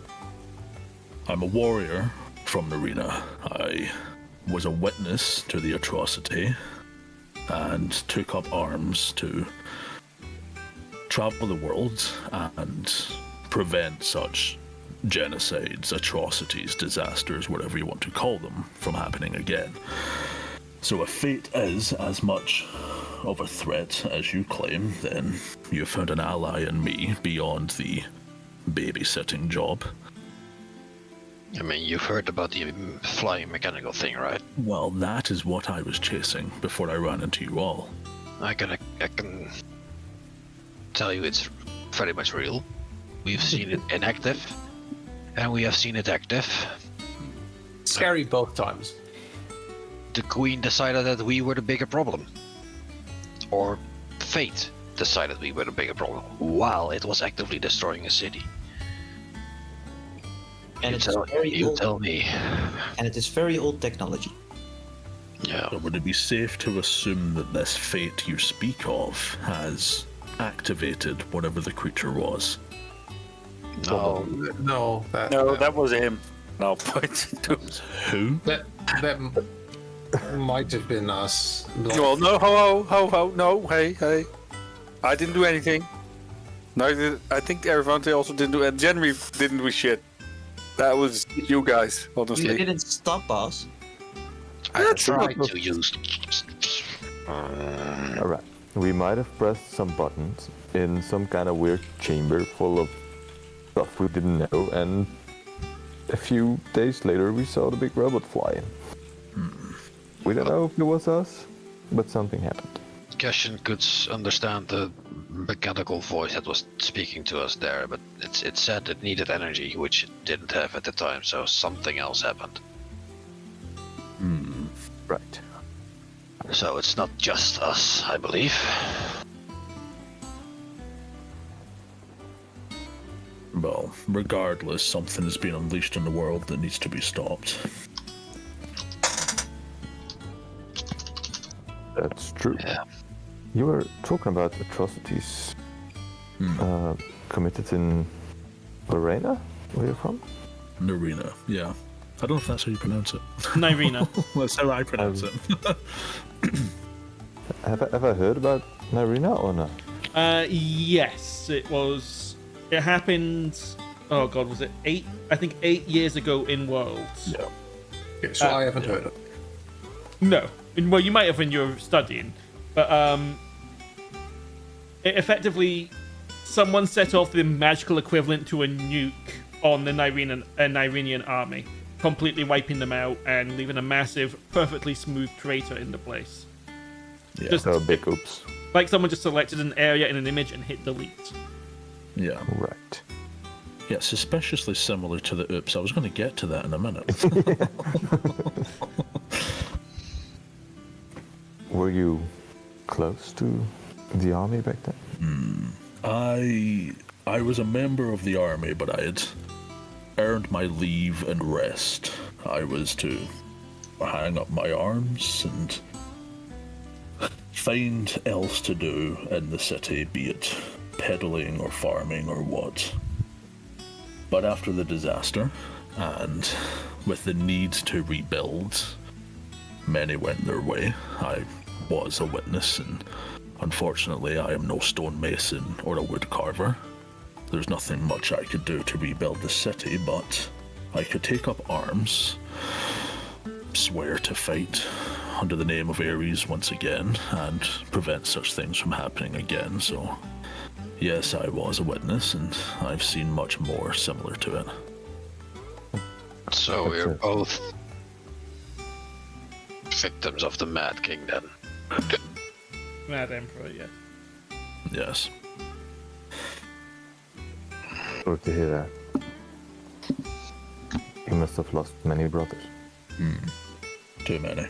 I'm a warrior from Narina. I was a witness to the atrocity and took up arms to travel the world and prevent such genocides, atrocities, disasters, whatever you want to call them, from happening again. So if fate is as much of a threat as you claim, then you found an ally in me beyond the babysitting job. I mean, you've heard about the flying mechanical thing, right? Well, that is what I was chasing before I ran into you all. I can tell you it's very much real. We've seen it inactive, and we have seen it active. Scary both times. The Queen decided that we were the bigger problem. Or fate decided we were the bigger problem, while it was actively destroying a city. And You tell me. And it is very old technology. Yeah. So would it be safe to assume that this fate you speak of has activated whatever the creature was? No. No, No, that was him. No, point to. Who? that might have been us. Well, no, ho, no, hey. I didn't do anything. No, I think Erevanthe also didn't do, and Genraev didn't do shit. That was you guys, You honestly. didn't stop us. I tried to use. Alright. We might have pressed some buttons in some kind of weird chamber full of stuff we didn't know, and a few days later we saw the big robot flying. We don't know if it was us, but something happened. Cassius could understand the mechanical voice that was speaking to us there, but it said it needed energy, which it didn't have at the time, so something else happened. Right. So it's not just us, I believe. Well, regardless, something has been unleashed in the world that needs to be stopped. That's true. Yeah. You were talking about atrocities committed in Lorena, where you're from? Narina, yeah. I don't know if that's how you pronounce it. Nirina. That's how I pronounce it. Have I heard about Narina or no? Yes, it was. It happened. Oh God, was it 8? I think 8 years ago in Worlds. Yeah. Okay, so I haven't heard it. No, Well, you might have when you're studying, but it effectively, someone set off the magical equivalent to a nuke on the Nyrenian army, completely wiping them out and leaving a massive, perfectly smooth crater in the place. Yeah. Just So big oops. like someone just selected an area in an image and hit delete. Yeah. Right. Yeah, suspiciously similar to the oops. I was going to get to that in a minute. Were you close to the army back then? I was a member of the army, but I had earned my leave and rest. I was to hang up my arms and find else to do in the city, be it peddling or farming or what. But after the disaster, and with the need to rebuild, many went their way. I was a witness, and unfortunately I am no stonemason or a wood carver. There's nothing much I could do to rebuild the city, but I could take up arms, swear to fight under the name of Ares once again, and prevent such things from happening again. So yes, I was a witness, and I've seen much more similar to it. So That's we're it. both victims of the Mad King then. Mad Emperor, yeah. Yes. Sorry to hear that. You must have lost many brothers. Too many.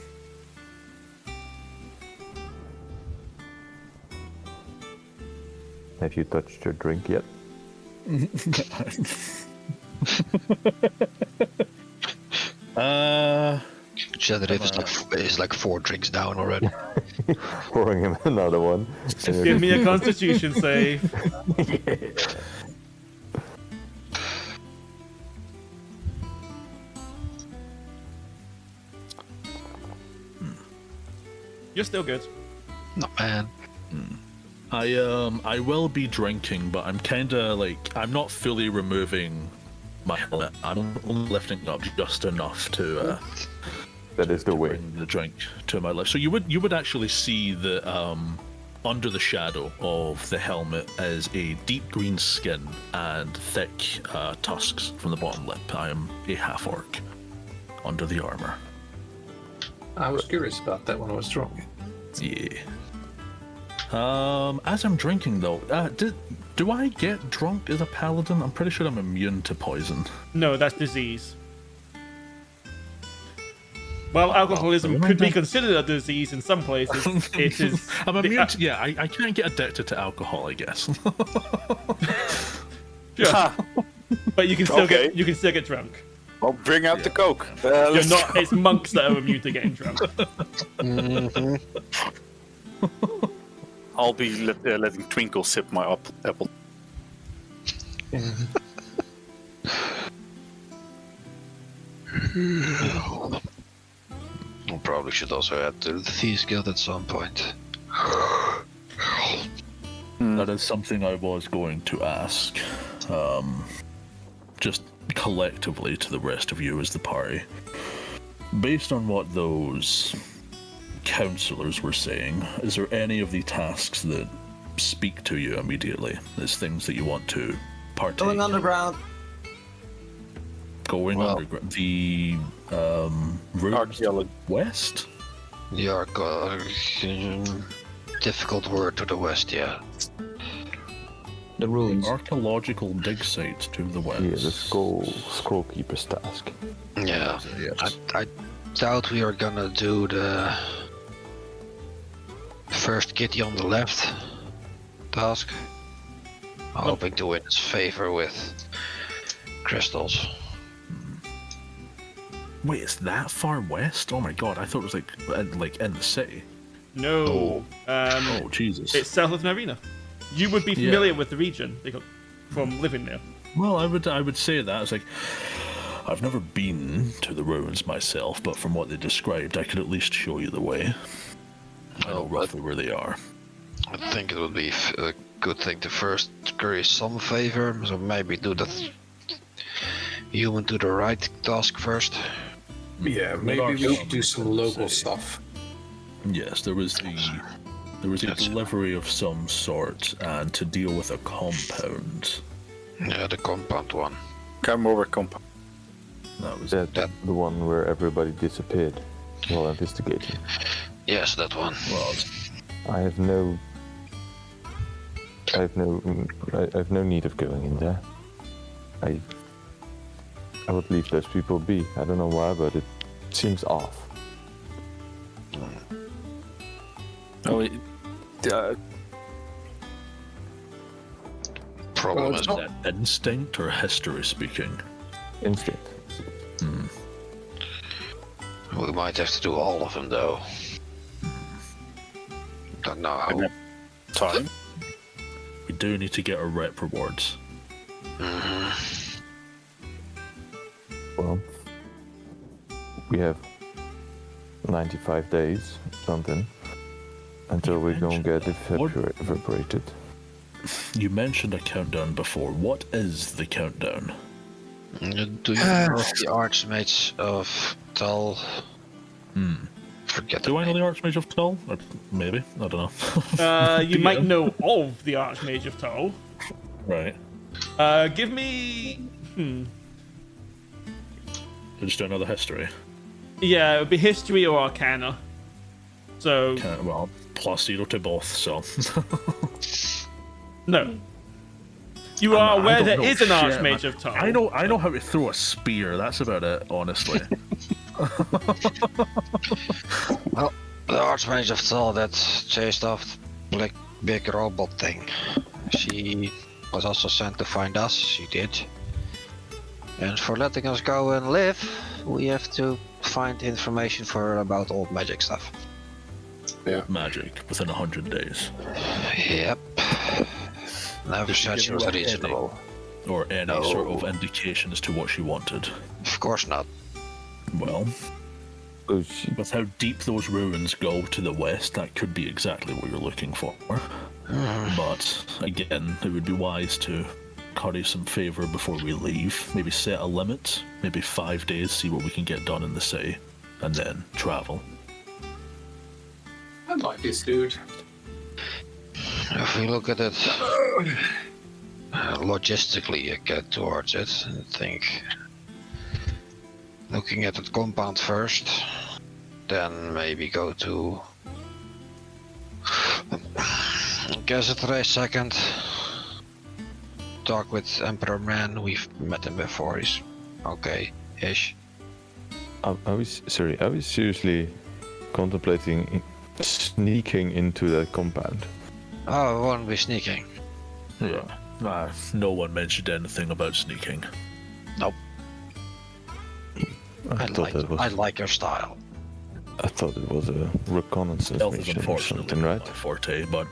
Have you touched your drink yet? Genraev is like 4 drinks down already. Pouring him another one. Give me a Constitution save. You're still good. No, man. I will be drinking, but I'm kinda like, I'm not fully removing my helmet. I'm only lifting it up just enough to That is the way. bring the drink to my lips. So you would actually see that under the shadow of the helmet is a deep green skin and thick tusks from the bottom lip. I am a half-orc under the armor. I was curious about that when I was drunk. Yeah. As I'm drinking though, do I get drunk as a paladin? I'm pretty sure I'm immune to poison. No, that's disease. While alcoholism could be considered a disease in some places, it is. I'm immune to, yeah, I can't get addicted to alcohol, I guess. Sure. But you can still Okay. get drunk. Well, bring out the coke. You're not. It's monks that are immune to getting drunk. I'll be letting Twinkle sip my apple. We probably should also add to the Thieves Guild at some point. That is something I was going to ask. Just collectively to the rest of you as the party. Based on what those counselors were saying, is there any of the tasks that speak to you immediately? There's things that you want to partake Going in? underground. Going Well- underground. The route Archaeology. west? Difficult word to the west, yeah. The ruins. Archaeological dig sites to the west. Yeah, the scroll keeper's task. Yeah. Yes. I doubt we are gonna do the first kitty on the left task. I'm hoping to win his favor with crystals. Wait, it's that far west? Oh my god, I thought it was like in the city. No. Oh Jesus. It's south of Narina. You would be familiar with the region from living there. Well, I would say that. It's like, I've never been to the ruins myself, but from what they described, I could at least show you the way. I know roughly where they are. I think it would be a good thing to first curry some favor, so maybe do the human to the right task first. Yeah, maybe we should do some local stuff. Yes, there was a delivery of some sort, and to deal with a compound. Yeah, the compound one. Come over, compound. That was That the one where everybody disappeared while investigating. Yes, that one. well. I have no need of going in there. I would leave those people be. I don't know why, but it seems off. Oh, Problem it's is not- Is that instinct or history speaking? Instinct. we might have to do all of them though. Don't know how. time. We do need to get our rep rewards. Well, we have 95 days, something, until we don't get evaporated. You mentioned a countdown before. What is the countdown? Do you know the Archmage of Tal? Forget Do I know the the Archmage of Tull? Or maybe. I don't know. You might know of the Archmage of Tull. Right. Give me. Just do another history. Yeah, it would be history or arcana. So Well, +0 to both, so. no. You are I aware don't there know is an shit, Archmage man. of Tull. I know how to throw a spear. That's about it, honestly. Well, the Archmage of Tal that chased off like big robot thing. She was also sent to find us. She did. And for letting us go and live, we have to find information for her about old magic stuff. Magic within 100 days. Yep. Never Did she said give she you was a reasonable. Or any sort of indication as to what she wanted. Of course not. Well, Oh, with how deep those ruins go to the west, that could be exactly what you're looking for. But again, it would be wise to curry some favor before we leave. Maybe set a limit, maybe 5 days, see what we can get done in the city, and then travel. I like this dude. If we look at it logistically, get towards it, I think looking at the compound first, then maybe go to Genraev second. Talk with Emperor Man. We've met him before. He's okay-ish. I was seriously contemplating sneaking into that compound. Oh, we won't be sneaking. Yeah. No one mentioned anything about sneaking. Nope. I like your style. I thought it was a reconnaissance Stealth is mission or unfortunately something, right? my forte, but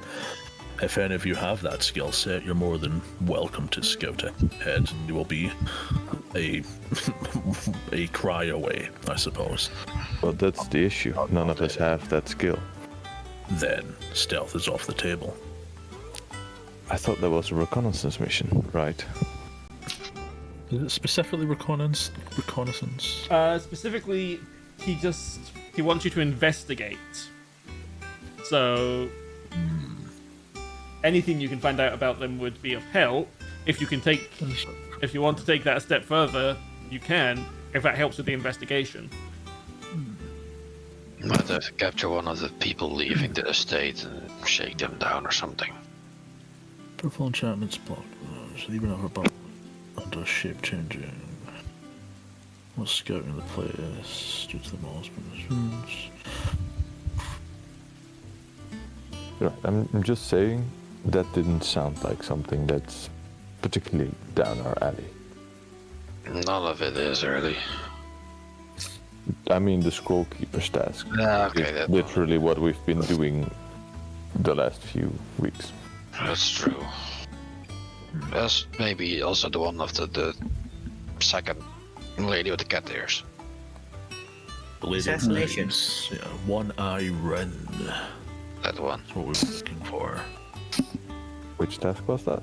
if any of you have that skill set, you're more than welcome to scout ahead, and you will be a cry away, I suppose. Well, that's the issue. None of us have that skill. Then stealth is off the table. I thought that was a reconnaissance mission, right? Is it specifically reconnaissance? Specifically, he wants you to investigate. So anything you can find out about them would be of help. If you want to take that a step further, you can. If that helps with the investigation. Might have to capture one of the people leaving the estate and shake them down or something. Purple enchantments block. Even over bottom under shape changing. What's scouting the place? Due to the malls. Right, I'm just saying that didn't sound like something that's particularly down our alley. None of it is really. I mean, the scroll keeper's task. Okay, is that literally what we've been doing the last few weeks. That's true. That's maybe also the one of the second lady with the cat ears. The lady Assassination. names, yeah, One-Eye Wren. That one. That's what we're looking for. Which task was that?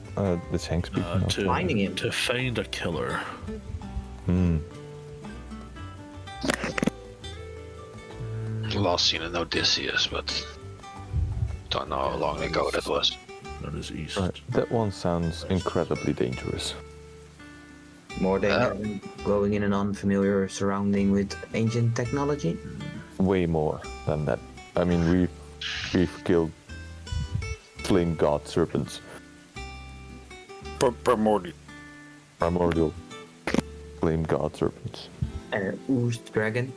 This Henkes speaking of. Finding him. To find a killer. last seen in Odysseus, but don't know how long ago that was. That is east. Right, that one sounds incredibly dangerous. More danger than going in an unfamiliar surrounding with ancient technology? Way more than that. I mean, we've killed flame god serpents, primordial flame god serpents. Oozed dragon?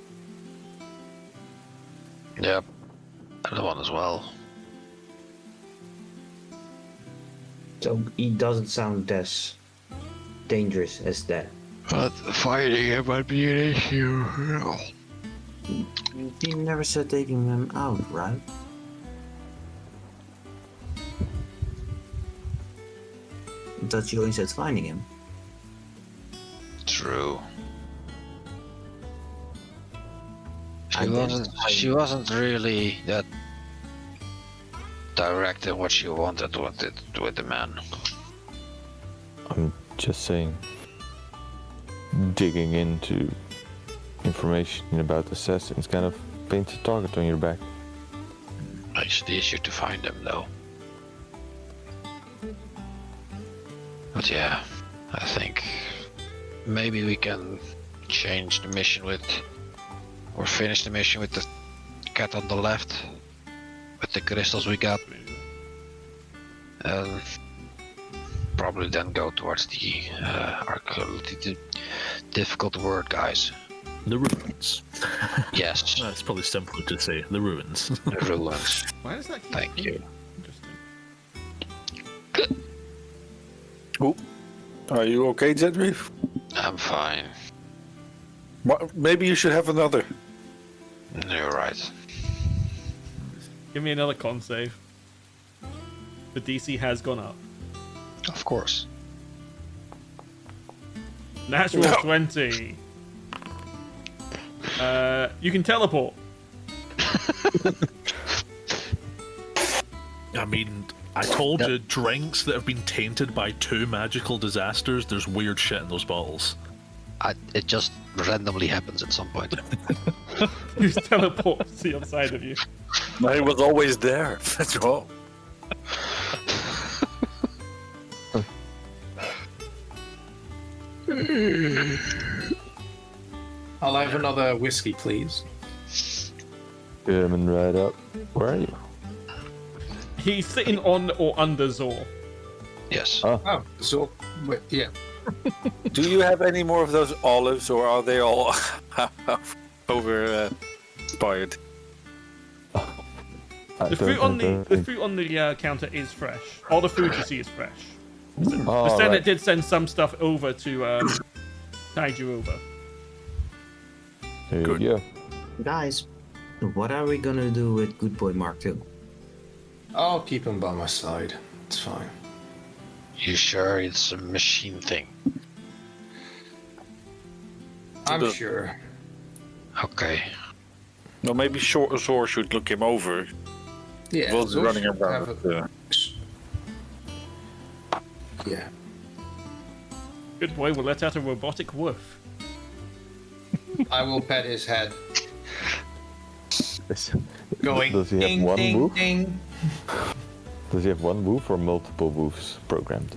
Yep, that one as well. So he doesn't sound as dangerous as that. But fighting him might be an issue. You never said taking them out, right? I thought you only said finding him. True. I She wasn't really that direct in what she wanted with the man. I'm just saying, digging into information about assassins kind of paints a target on your back. Makes it easier to find them, though. But yeah, I think maybe we can change the mission or finish the mission with the cat on the left, with the crystals we got, and probably then go towards the difficult word, guys. The ruins. Yes, That's probably simpler to say. The ruins. the ruins. Why does that keep Thank you. Interesting. Oh, are you okay, Genraev? I'm fine. Maybe you should have another. You're right. Give me another con save. The DC has gone up. Of course. Natural No. 20. You can teleport. I mean, I told you, drinks that have been tainted by 2 magical disasters, there's weird shit in those bottles. It just randomly happens at some point. You teleport to the other side of you. He was always there. That's all. I'll have another whiskey, please. Coming right up. Where are you? He's sitting on or under Zor. Yes. Oh, so yeah. Do you have any more of those olives, or are they all over expired? The fruit on the counter is fresh. All the food you see is fresh. The Senate did send some stuff over to tide you over. There you go. Guys, what are we gonna do with Good Boy Mark II? I'll keep him by my side. It's fine. You sure it's a machine thing? I'm sure. Okay. No, maybe Zor should look him over. Yeah. Will's Zor running should around. have a- Yeah. Good boy will let out a robotic woof. I will pet his head. Going Does he have ding, one ding, move? ding. Does he have one move or multiple moves programmed?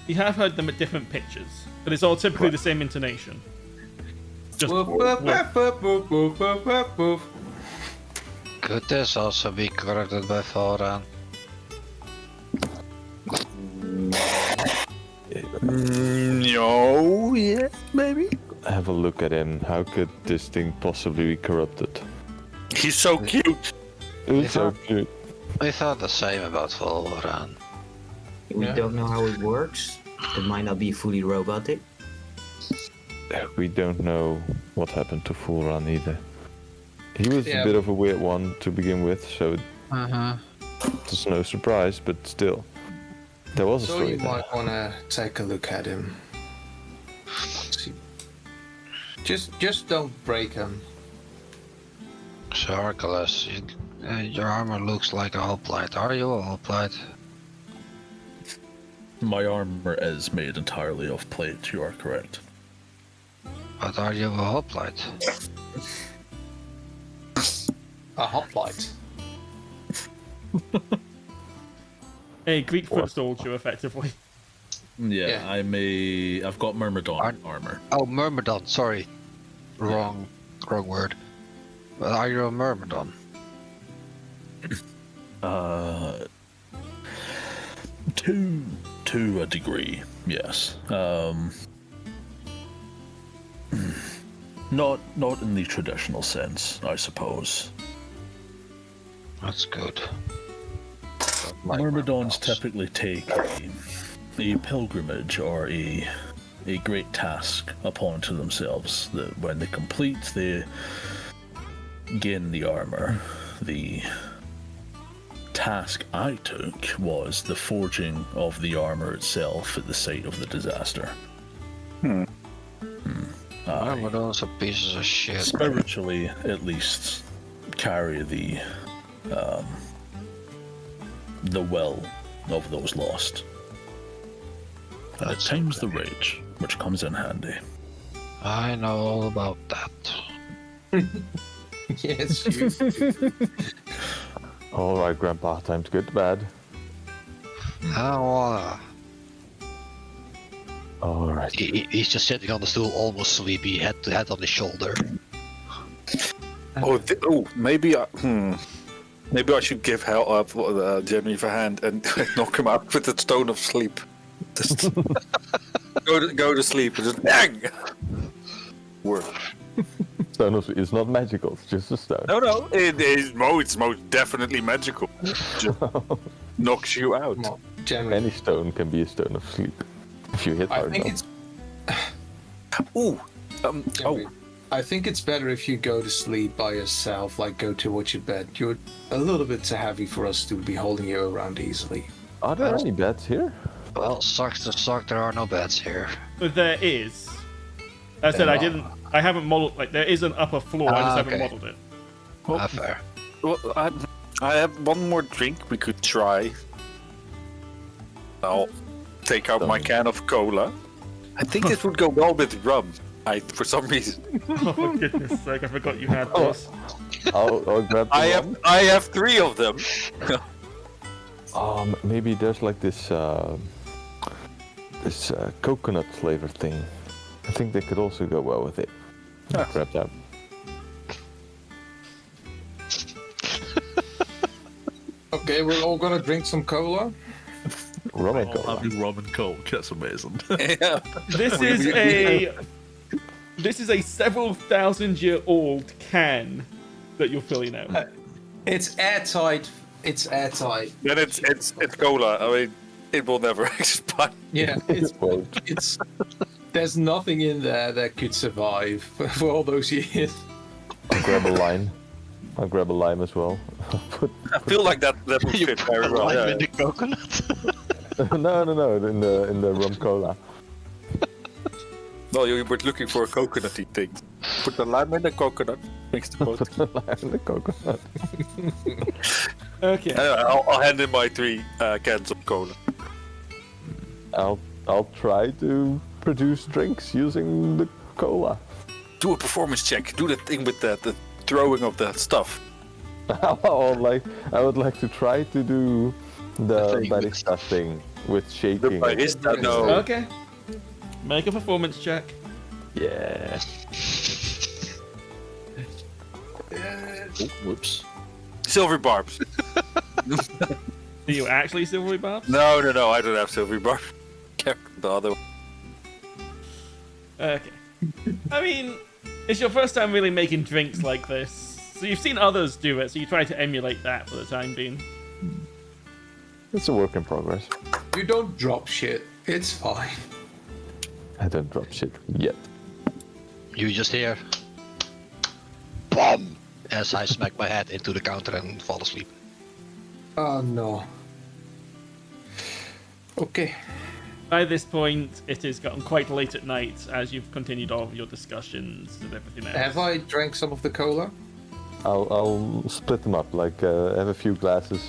You have heard them at different pitches, but it's all typically the same intonation. Just Woof, woof, woof, woof, woof, woof, woof, woof, woof. Could this also be corrected by Thoran? No, yeah, maybe. Have a look at him. How could this thing possibly be corrupted? He's so cute. It's so cute. We thought the same about Thoran. We Yeah. don't know how it works. It might not be fully robotic. We don't know what happened to Fulran either. He was Yeah. a bit of a weird one to begin with, so it's no surprise, but still. There was a So story you there. might want to take a look at him. See. Just don't break him. So Archilaus, your armor looks like a hoplite. Are you a hoplite? My armor is made entirely of plate, you are correct. But are you a hoplite? A hoplite. A Greek foot soldier, effectively. Yeah, Yeah. I've got Myrmidon armor. Oh, Myrmidon, sorry. Wrong word. But are you a Myrmidon? To a degree, yes. Not in the traditional sense, I suppose. That's good. Myrmidons typically take a pilgrimage or a great task upon to themselves that when they complete, they gain the armor. The task I took was the forging of the armor itself at the site of the disaster. Myrmidons are pieces of shit. Spiritually, at least, carry the will of those lost. And at times the rage, which comes in handy. I know all about that. Yes, you. All right, Grandpa, time to get to bed. How, All right. he's just sitting on the stool, almost sleepy, head on his shoulder. Maybe I should give Genraev a hand and knock him out with the stone of sleep. Just go to sleep and just bang. Work. Stone is not magical, it's just a stone. No, it's most definitely magical. Just knocks you out. Well, Genraev, Any stone can be a stone of sleep if you hit I hard think enough. it's. I think it's better if you go to sleep by yourself, like go towards your bed. You're a little bit too heavy for us to be holding you around easily. Are there any beds here? Well, sucks to suck, there are no beds here. But there is. As I said, I haven't modeled, like, there is an upper floor, I just haven't okay. modeled it. Fair. Well, I have one more drink we could try. I'll take out my can of cola. I think this would go well with rum. For some reason. Oh, for goodness sake, I forgot you had those. I'll grab the I have 3 of them. Maybe there's like this coconut flavor thing. I think they could also go well with it. Grab that. Okay, we're all gonna drink some cola. Rum and I'll cola. have you rum and coke, that's amazing. Yeah. This is a several thousand-year-old can that you're filling out. It's airtight. It's airtight. Then it's cola. I mean, it will never expire. Yeah, it's. There's nothing in there that could survive for all those years. I'll grab a lime. I'll grab a lime as well. I feel like that would fit very well. Yeah. in the coconut. No, in the rum cola. Well, you were looking for a coconutty thing. Put the lime in the coconut. Mix the both. Put the lime in the coconut. Okay. I'll hand in my 3 cans of cola. I'll try to produce drinks using the cola. Do a performance check. Do the thing with the throwing of the stuff. I would like to try to do the barista thing with shaking. The barista, no. Okay. Make a performance check. Yeah. Whoops. Silver barbs. Are you actually Silvery Barbs? No, I don't have silver barbs. Kept the other one. Okay. I mean, it's your first time really making drinks like this. So you've seen others do it, so you try to emulate that for the time being. It's a work in progress. You don't drop shit. It's fine. I don't drop shit yet. You just hear BOM! As I smack my head into the counter and fall asleep. Oh no. Okay. By this point, it has gotten quite late at night as you've continued all of your discussions and everything else. Have I drank some of the cola? I'll split them up. Like have a few glasses.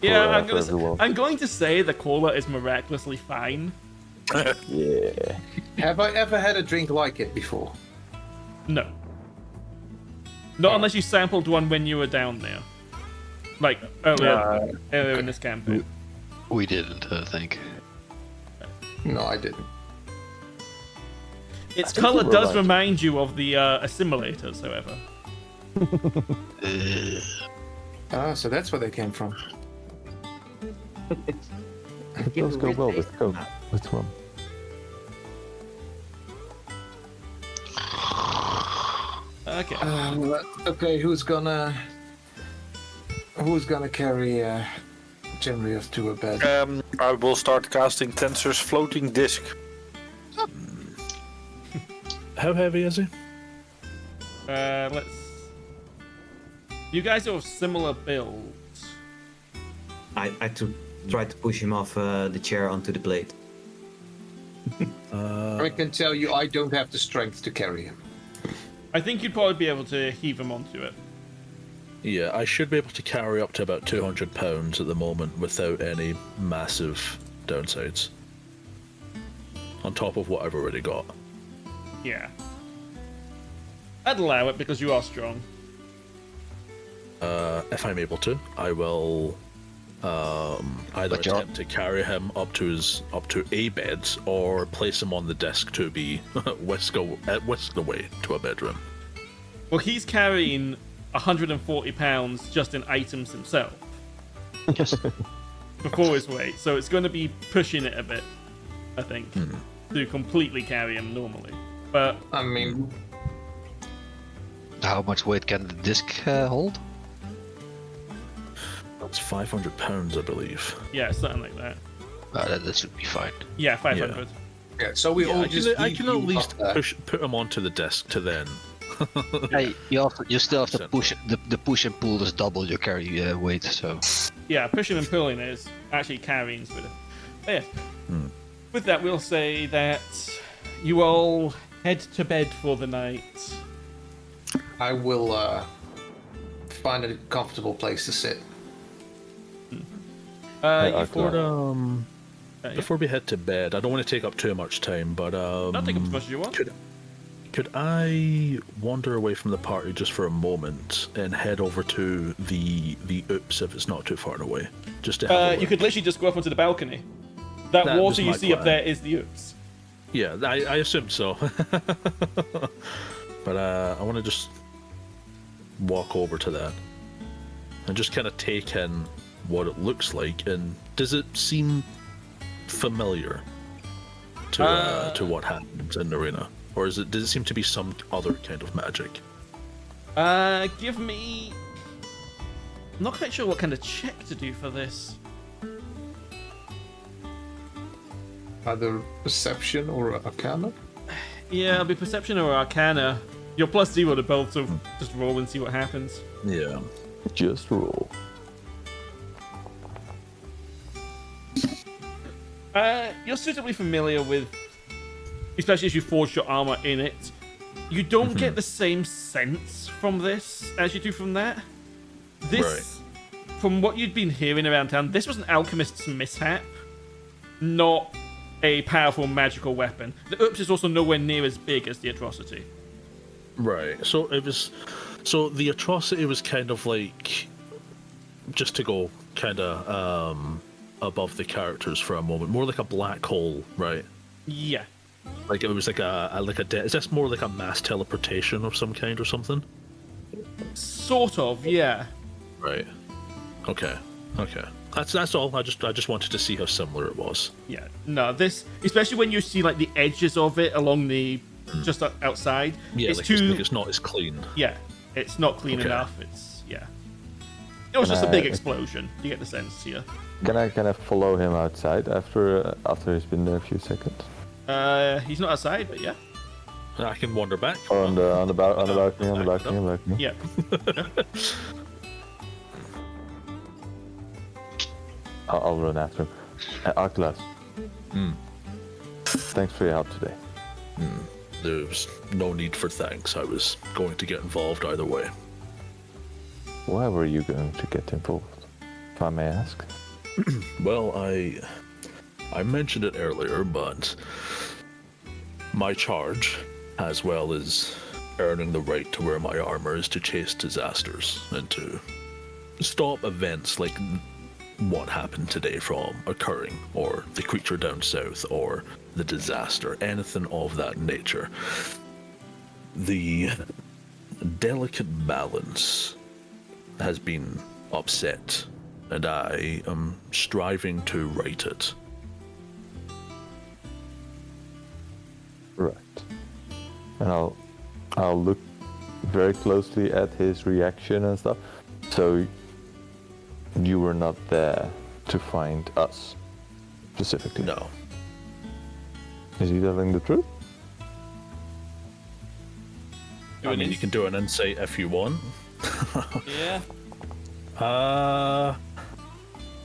Yeah, for everyone. I'm going to say the cola is miraculously fine. Yeah. Have I ever had a drink like it before? No. Not unless you sampled one when you were down there. Like, earlier in this campaign. We didn't, I think. No, I didn't. Its think color you were does right. remind you of the assimilators, however. Ah, so that's where they came from. It does go well with Coke. With rum. Okay. Okay, who's gonna carry Genraev to a bed? I will start casting Tensor's floating disc. How heavy is he? Let's. You guys are of similar builds. I tried to push him off the chair onto the blade. I can tell you, I don't have the strength to carry him. I think you'd probably be able to heave him onto it. Yeah, I should be able to carry up to about 200 pounds at the moment without any massive downsides. On top of what I've already got. Yeah. I'd allow it because you are strong. If I'm able to, I will either But you're- attempt to carry him up to a bed or place him on the desk to be whisked away to a bedroom. Well, he's carrying 140 pounds just in items himself before his weight, so it's going to be pushing it a bit, I think, to completely carry him normally. But I mean, How much weight can the disc hold? That's 500 pounds, I believe. yeah, something like that. That should be fine. Yeah, 500. yeah. So we all I just can at leave you least up there. put him onto the desk to then. Hey, you still have to push the push and pull is double your carry weight. So Yeah, pushing and pulling is actually carrying with it. But yeah. With that, we'll say that you all head to bed for the night. I will find a comfortable place to sit. Hey, You four, Archilaus. yeah. Before we head to bed, I don't want to take up too much time, but Not take up as much as you want. Could I wander away from the party just for a moment and head over to the oops if it's not too far away, just to have a You look? could literally just go up onto the balcony. That That was water you my see up plan. there is the oops. Yeah, I assumed so. But I want to just walk over to that and just kind of take in what it looks like. And does it seem familiar to what happens in the arena, or does it seem to be some other kind of magic? Give me. I'm not quite sure what kind of check to do for this. Either perception or arcana. Yeah, it'll be perception or arcana. You're plus 0 to both, so just roll and see what happens. Yeah. Just roll. You're suitably familiar with, especially as you forged your armor in it. You don't get the same sense from this as you do from that. This, from what you'd been hearing around town, this was an alchemist's mishap, not a powerful magical weapon. The oops is also nowhere near as big as the atrocity. Right. So the atrocity was kind of like, just to go kind of above the characters for a moment, more like a black hole, right? Yeah. Like it was like is this more like a mass teleportation of some kind or something? Sort of, yeah. Right. Okay. That's all. I just wanted to see how similar it was. Yeah. No, this, especially when you see like the edges of it along the, just outside. Yeah, it's like too, it's not as clean. yeah, it's not clean Okay. enough. It's, yeah. It was just a big explosion. You get the sense here. Can I follow him outside after he's been there a few seconds? He's not outside, but yeah. I can wander back. Or on the balcony. Yeah. I'll run after him. Archilaus. Thanks for your help today. There's no need for thanks. I was going to get involved either way. Why were you going to get involved, if I may ask? Well, I mentioned it earlier, but my charge, as well as earning the right to wear my armor is to chase disasters and to stop events like what happened today from occurring, or the creature down south, or the disaster, anything of that nature. The delicate balance has been upset, and I am striving to right it. Right. And I'll look very closely at his reaction and stuff. So you were not there to find us specifically? No. Is he telling the truth? I mean, you can do an insight if you want. Yeah. Uh,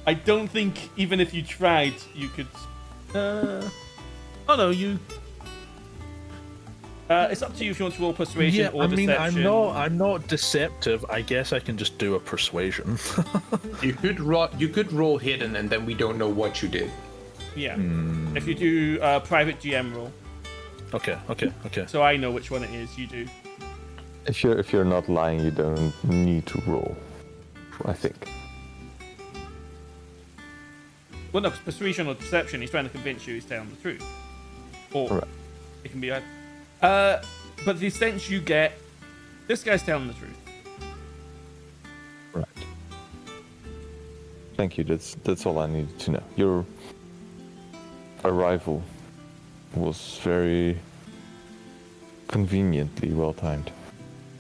I don't think even if you tried, you could. Oh no, you. It's up to you if you want to roll persuasion yeah, or I mean, deception. I'm not deceptive. I guess I can just do a persuasion. You could roll hidden, and then we don't know what you did. Yeah. If you do private GM roll, Okay. so I know which one it is. You do. If you're not lying, you don't need to roll, I think. Well, no, 'cause persuasion or deception, he's trying to convince you he's telling the truth. Or Right. it can be either. But the sense you get, this guy's telling the truth. Right. Thank you. That's all I needed to know. Your arrival was very conveniently well timed.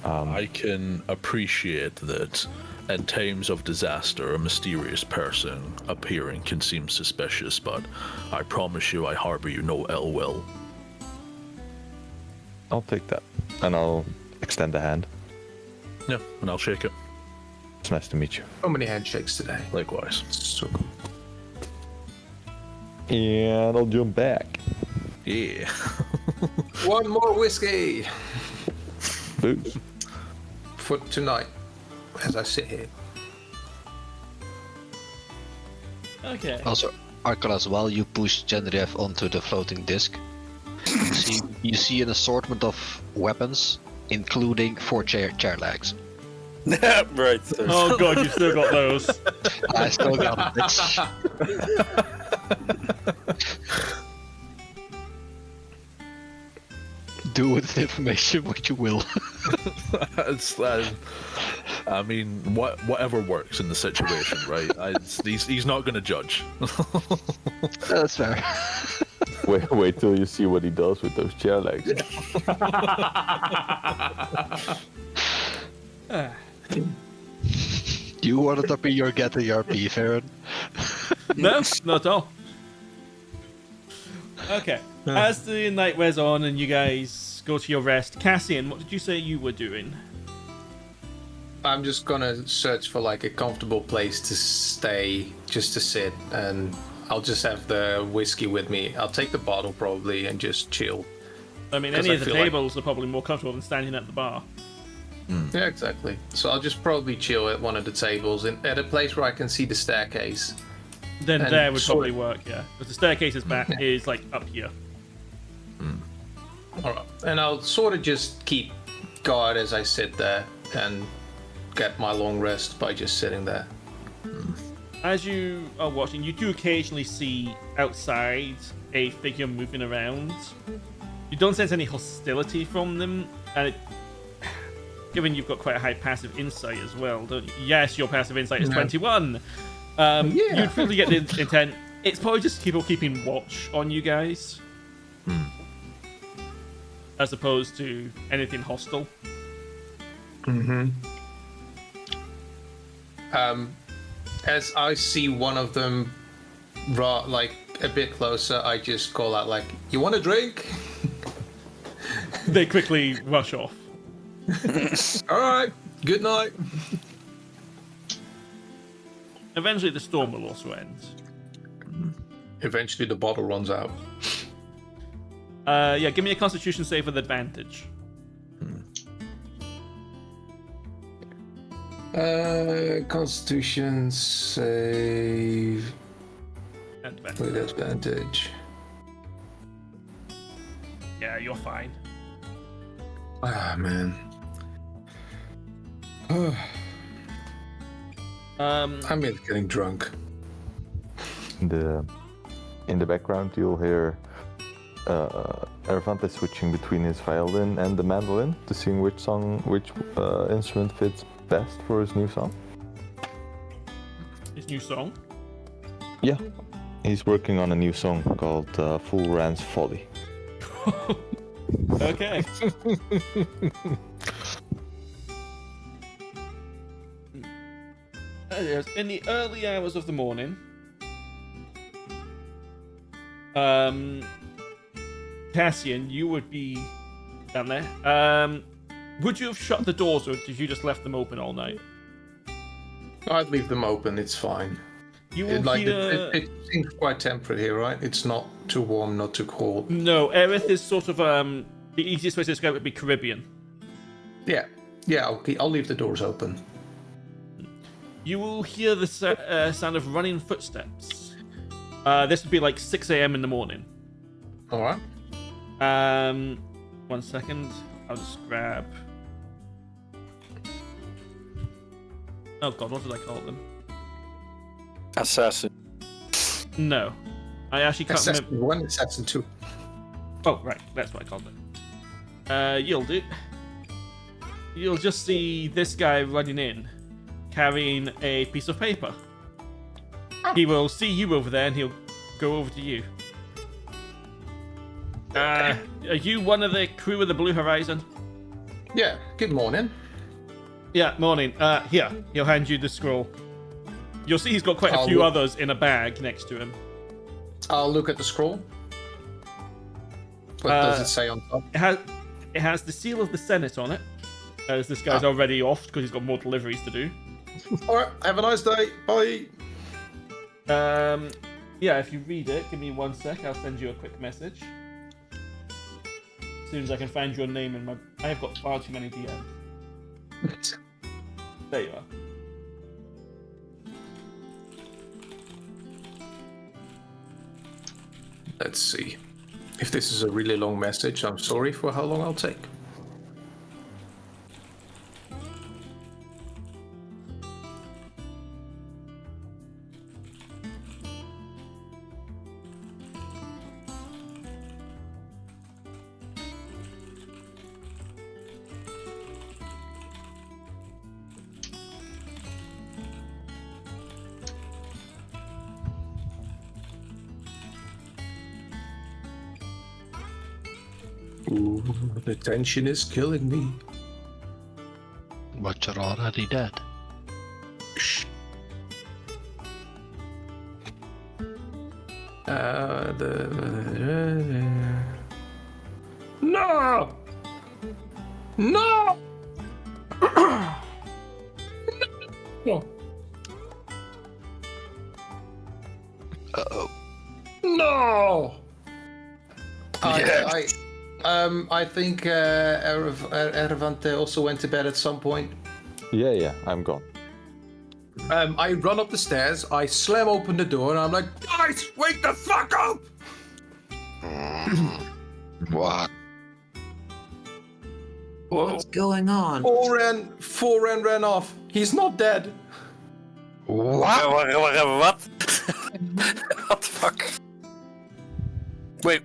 I can appreciate that in times of disaster, a mysterious person appearing can seem suspicious, but I promise you I harbor you no ill will. I'll take that, and I'll extend a hand. Yeah, and I'll shake it. It's nice to meet you. So many handshakes today. Likewise. So cool. And I'll jump back. Yeah. One more whiskey Booze. for tonight, as I sit here. Okay. Also, Archilaus, while you push Genraev onto the floating disc, you see an assortment of weapons, including 4 chair legs. Right. Oh god, you still got those. I still got it. Do with the information what you will. I mean, whatever works in the situation, right? He's not going to judge. That's fair. Wait till you see what he does with those chair legs. You wanted to be your get your beef, Aaron. No, not at all. Okay. As the night wears on and you guys go to your rest, Cassian, what did you say you were doing? I'm just gonna search for like a comfortable place to stay, just to sit, and I'll just have the whiskey with me. I'll take the bottle probably and just chill. I mean, 'Cause any I of the feel like- tables are probably more comfortable than standing at the bar. Yeah, exactly. So I'll just probably chill at one of the tables at a place where I can see the staircase. Then And there would sort probably of- work, yeah. Because the staircase is back is like up here. All right, and I'll sort of just keep guard as I sit there and get my long rest by just sitting there. As you are watching, you do occasionally see outside a figure moving around. You don't sense any hostility from them, and given you've got quite a high passive insight as well, don't you? Yes, your passive insight is 21. You'd probably get the intent. It's probably just people keeping watch on you guys, as opposed to anything hostile. As I see one of them, like a bit closer, I just call out like, "You want a drink?" They quickly rush off. All right, good night. Eventually, the storm will also end. Eventually, the bottle runs out. Yeah, give me a Constitution save with advantage. Constitution save Advantage. with advantage. Yeah, you're fine. Ah, man. I'm getting drunk. In the background, you'll hear Erevanthe switching between his violin and the mandolin to see which instrument fits best for his new song. His new song? Yeah, he's working on a new song called Full Ran's Folly. Okay. Yes, in the early hours of the morning, Cassian, you would be down there. Would you have shut the doors, or did you just left them open all night? I'd leave them open. It's fine. You will hear... it seems quite temperate here, right? It's not too warm, not too cold. No, Erith is sort of the easiest way to describe it would be Caribbean. Yeah. I'll leave the doors open. You will hear the sound of running footsteps. This would be like 6 a.m. in the morning. All right. 1 second. I'll just grab... Oh god, what did I call them? Assassin. No. I actually can't Assassin remember. 1, Assassin 2. Oh, right. That's what I called it. You'll do. You'll just see this guy running in, carrying a piece of paper. He will see you over there and he'll go over to you. Are you one of the crew of the Blue Horizon? Yeah, good morning. Yeah, morning. Here, he'll hand you the scroll. You'll see he's got quite a few others in a bag next to him. I'll look at the scroll. What does it say on top? It has the seal of the Senate on it, as this guy's already off because he's got more deliveries to do. Alright, have a nice day. Bye. Yeah, if you read it, give me 1 sec, I'll send you a quick message. As soon as I can find your name in my... I have got far too many DMs. There you are. Let's see. If this is a really long message, I'm sorry for how long I'll take. Ooh, the tension is killing me. But you're already dead. Shh. No! No! No! Uh-oh. No! Yeah. I think Erevanthe also went to bed at some point. Yeah, I'm gone. I run up the stairs, I slam open the door, and I'm like, guys, wake the fuck up! What? What's going on? Foran ran off. He's not dead. What? What? What the fuck? Wait,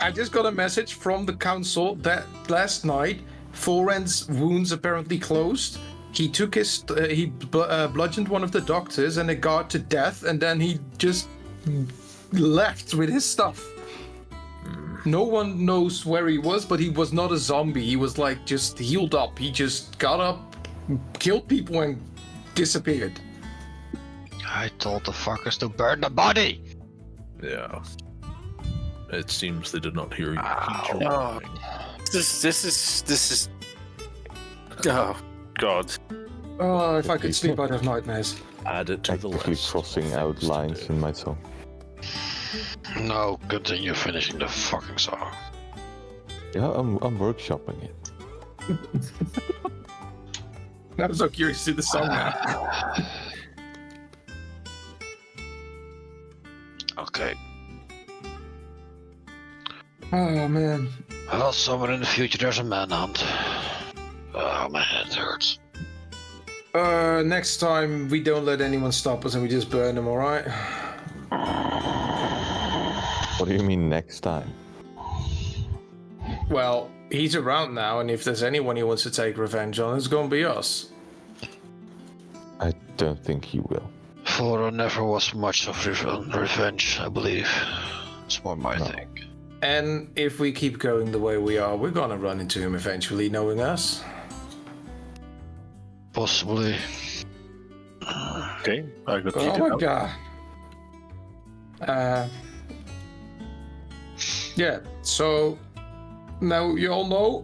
I just got a message from the council that last night Foran's wounds apparently closed. He took his bludgeoned one of the doctors and a guard to death, and then he just left with his stuff. No one knows where he was, but he was not a zombie. He was like just healed up. He just got up, killed people, and disappeared. I told the fuckers to burn the body. Yeah. It seems they did not hear you. Oh, this is. Oh God. Oh, if I could sleep, I'd have nightmares. Add it to the Actively list. crossing out lines in my song. No, continue finishing the fucking song. Yeah, I'm workshopping it. I'm so curious to see the song now. Okay. Oh man. Well, somewhere in the future there's a manhunt. Oh, my head hurts. Next time we don't let anyone stop us and we just burn them, alright? What do you mean next time? Well, he's around now, and if there's anyone he wants to take revenge on, it's gonna be us. I don't think he will. For never was much of revenge, I believe. It's more my No. thing. And if we keep going the way we are, we're gonna run into him eventually, knowing us. Possibly. Okay, I got Oh my god. Yeah, so now you all know.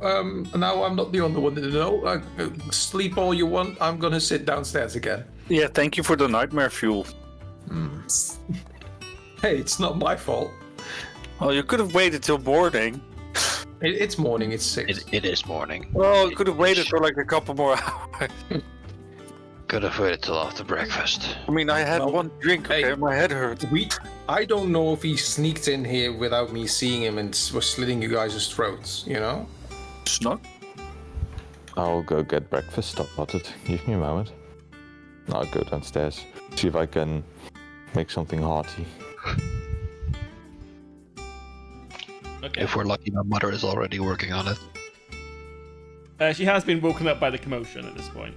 Now I'm not the only one to know. Sleep all you want. I'm gonna sit downstairs again. Yeah, thank you for the nightmare fuel. Hey, it's not my fault. Well, you could have waited till morning. It's morning. It's 6. It is morning. Well, you could have waited for like a couple more hours. Could have waited till after breakfast. I mean, I had Well, one drink, hey. okay, my head hurt. I don't know if he sneaked in here without me seeing him and was slitting you guys' throats. You know. It's not. I'll go get breakfast. Stop about it. Give me a moment. I'll go downstairs. See if I can make something hearty. Okay. If we're lucky, my mother is already working on it. She has been woken up by the commotion at this point.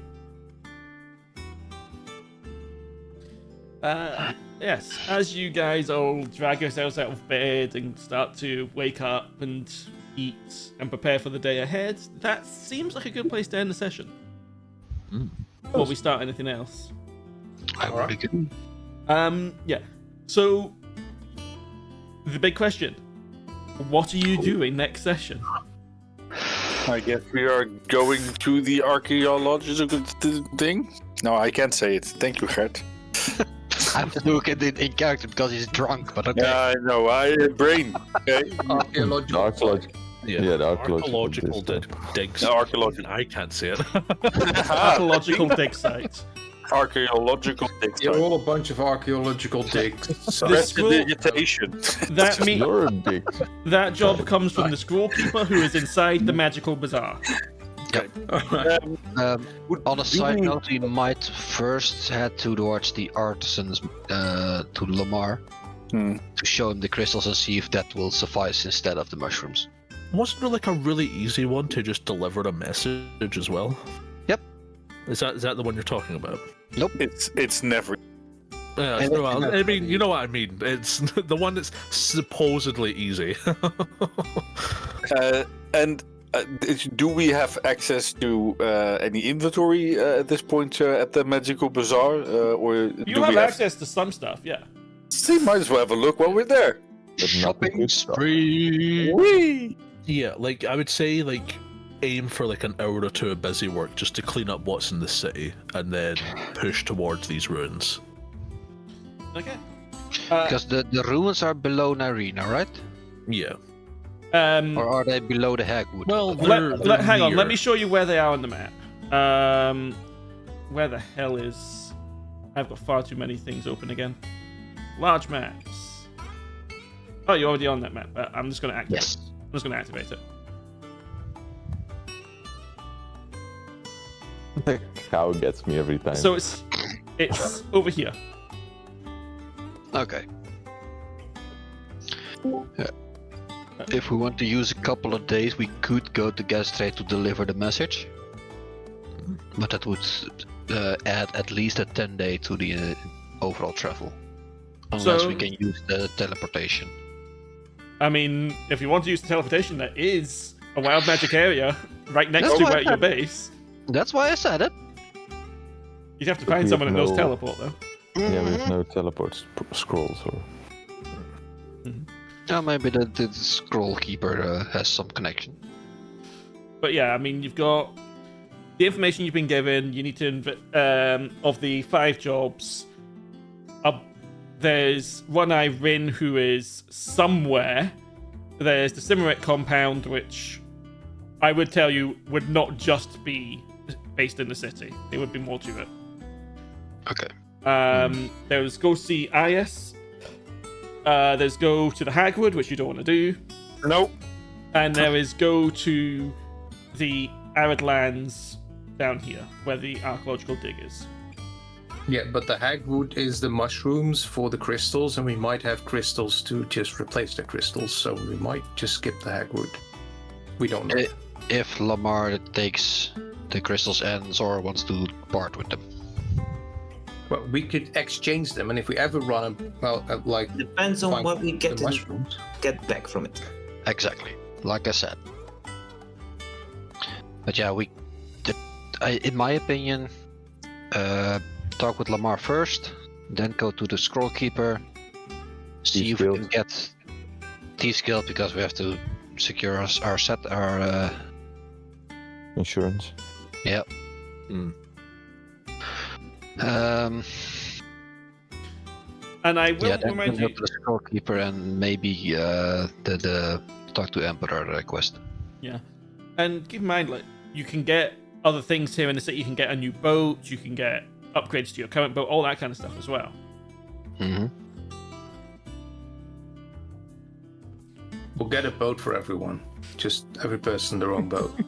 Yes, as you guys all drag yourselves out of bed and start to wake up and eat and prepare for the day ahead, that seems like a good place to end the session. Before we start anything else. I would be good. Yeah. So, the big question. What are you doing next session? I guess we are going to the archaeological thing. No, I can't say it. Thank you, Gert. I have to look at it in character because he's drunk, but okay. Yeah, I know. I brain. Okay. Archaeological. The archaeological digs. The archaeological. I can't see it. Archaeological dig site. Archaeological dig You're site. all a bunch of archaeological digs. So The scroll- Prestidigitation. You're a dick. That job comes from the scroll keeper who is inside the magical bazaar. On a side note, we might first head towards the artisans to Lamar to show him the crystals and see if that will suffice instead of the mushrooms. Wasn't there like a really easy one to just deliver a message as well? Yep. Is that the one you're talking about? Nope. It's never. Yeah, well, I mean, you know what I mean. It's the one that's supposedly easy. And do we have access to any inventory at this point at the magical bazaar, or You do have we access to some stuff, yeah. See, might as well have a look while we're there. But not the Shopping good stuff. spree. Whee! Yeah, like I would say, like aim for like an hour or two of busy work just to clean up what's in the city, and then push towards these ruins. Okay. Because the ruins are below Narina, right? Yeah. Or are they below the Hagwood? Well, hang on, let near. me show you where they are on the map. Where the hell is... I've got far too many things open again. Large maps. Oh, you're already on that map. I'm just going to activate Yes. I'm just going to activate it. The cow gets me every time. So it's over here. Okay. If we want to use a couple of days, we could go to Genraev to deliver the message. But that would add at least a 10-day to the overall travel. Unless So- we can use the teleportation. I mean, if you want to use the teleportation, there is a wild magic area right next That's to what I your said. base. That's why I said it. You'd have to But find we someone that have knows no- teleport, though. Yeah, we have no teleport scrolls or. Maybe the scroll keeper has some connection. But yeah, I mean, you've got the information you've been given. You need to, of the 5 jobs, there's One-Eye Rin, who is somewhere. There's the Cimmerit compound, which I would tell you would not just be based in the city. There would be more to it. Okay. There's go see IS. There's go to the Hagwood, which you don't want to do. Nope. And there is go to the arid lands down here, where the archaeological dig is. Yeah, but the hagwood is the mushrooms for the crystals, and we might have crystals to just replace the crystals, so we might just skip the hagwood. We don't know. If Lamar takes the crystals and Zora wants to part with them. Well, we could exchange them, and if we ever run like Depends on find what we get the mushrooms. get back from it. Exactly, like I said. But yeah, in my opinion, talk with Lamar first, then go to the scroll keeper, see if we can get Thieves Guild because we have to secure our Insurance. Yeah. And I will then remind go you. to the scroll keeper and maybe the talk to Emperor request. Yeah, and keep in mind, like, you can get other things here in the city. You can get a new boat. You can get upgrades to your current boat, all that kind of stuff as well. Mm-hmm. We'll get a boat for everyone. Just every person their own boat.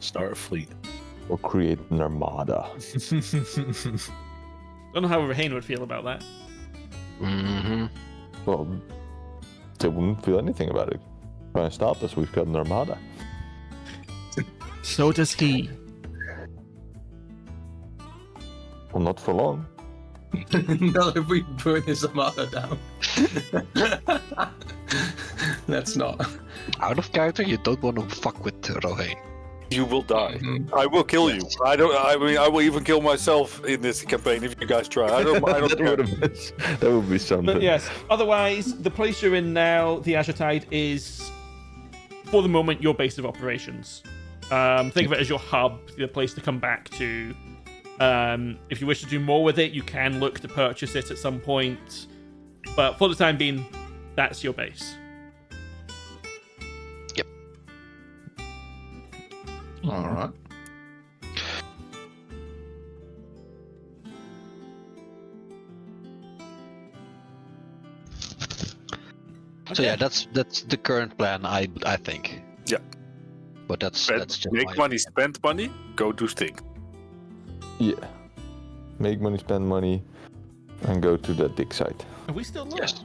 Start a fleet. Or create an armada. Don't know how Magerehein would feel about that. Mm-hmm. Well, they wouldn't feel anything about it. Trying to stop us, we've got an armada. So does he. Well, not for long. Not if we burn his armada down. That's not. Out of character, you don't want to fuck with Rohain. You will die. Mhm. I will kill you. I mean, I will even kill myself in this campaign if you guys try. I don't that, care. that would be something. But yes, otherwise, the place you're in now, the Azure Tide, is, for the moment, your base of operations. Think of it as your hub, the place to come back to. If you wish to do more with it, you can look to purchase it at some point. But for the time being, that's your base. Yep. All right. So yeah, that's the current plan. I think. Yeah. But that's just Make my money, opinion. spend money, go do things. Yeah. Make money, spend money, and go to that dig site. Are we still live? Yes.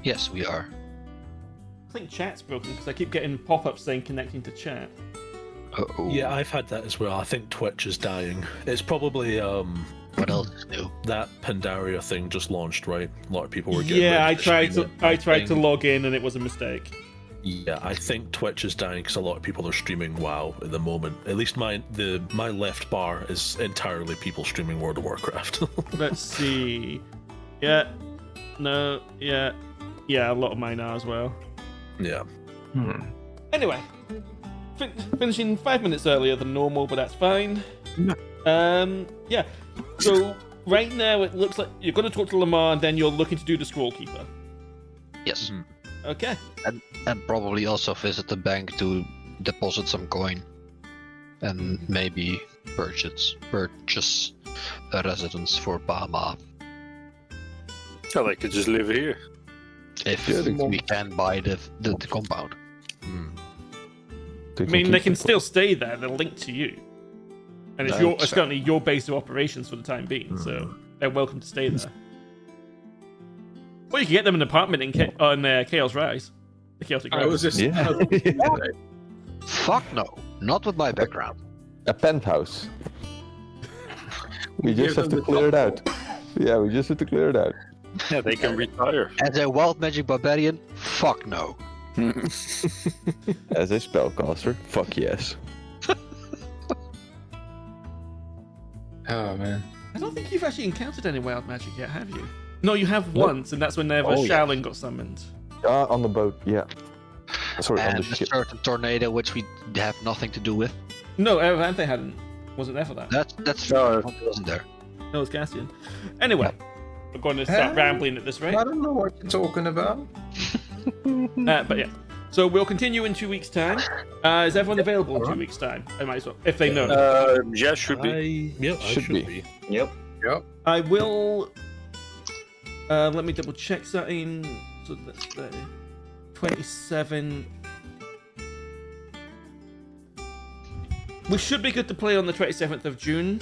Yes, we are. I think chat's broken because I keep getting pop-ups saying connecting to chat. Uh-oh. Yeah, I've had that as well. I think Twitch is dying. It's probably What else is new? that Pandaria thing just launched, right? A lot of people were getting. Yeah, ready I tried to thing. log in and it was a mistake. Yeah, I think Twitch is dying because a lot of people are streaming WoW at the moment. At least my left bar is entirely people streaming World of Warcraft. Let's see. Yeah. No. Yeah. Yeah, a lot of mine are as well. Yeah. Anyway, finishing 5 minutes earlier than normal, but that's fine. Yeah. So right now it looks like you're going to talk to Lamar, and then you're looking to do the scroll keeper. Yes. Okay. And probably also visit the bank to deposit some coin, and maybe purchase a residence for Bahama Yeah, they could just live here. if we can buy the compound. I mean, they can still stay there. They're linked to you, and it's No, it's currently your base of operations for the time being. So they're welcome to stay there. Or you can get them an apartment on Chaos Rise, the Chaotic I Rise. was just. Yeah. Fuck no, not with my background. A penthouse. We just give have to them the clear it top out. Yeah, we just have to clear it out. Yeah, they can retire. As a wild magic barbarian, fuck no. As a spellcaster, fuck yes. Oh man. I don't think you've actually encountered any wild magic yet, have you? No, you have once, and that's whenever Oh, yeah. Shaolin got summoned. On the boat, yeah. Sorry, on And the a ship. certain tornado which we have nothing to do with. No, Erevanthe wasn't there for that. That's true. No. It wasn't there. No, it was Cassius. Anyway, we're going to start rambling at this rate. I don't know what you're talking about. But yeah. So we'll continue in 2 weeks' time. Is everyone available in 2 weeks' time? I might as well, if they know. Yeah, should be. I Should should be. be. Yep. Yep. I will. Let me double check something. So that's 27. we should be good to play on the 27th of June.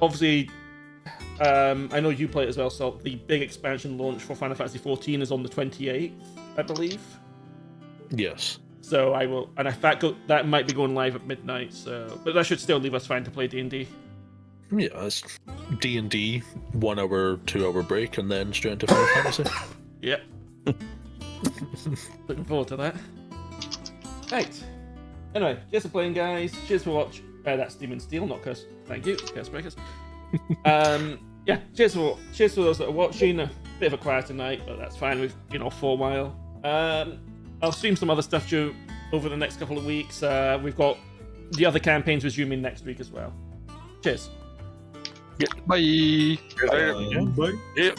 Obviously, I know you play it as well, so the big expansion launch for Final Fantasy XIV is on the 28th, I believe. Yes. So I will, and if that might be going live at midnight. So, but that should still leave us fine to play D&D. Yeah, it's D&D, 1 hour, 2 hour break, and then straight into Final Fantasy. Yep. Looking forward to that. Right. Anyway, cheers for playing, guys. Cheers for watching. That's Demon Steel, not Curse. Thank you, Cursebreakers. Yeah, cheers for those that are watching. A bit of a quieter night, but that's fine. We've been off for a while. I'll stream some other stuff over the next couple of weeks. We've got the other campaigns resuming next week as well. Cheers. Bye. Yeah.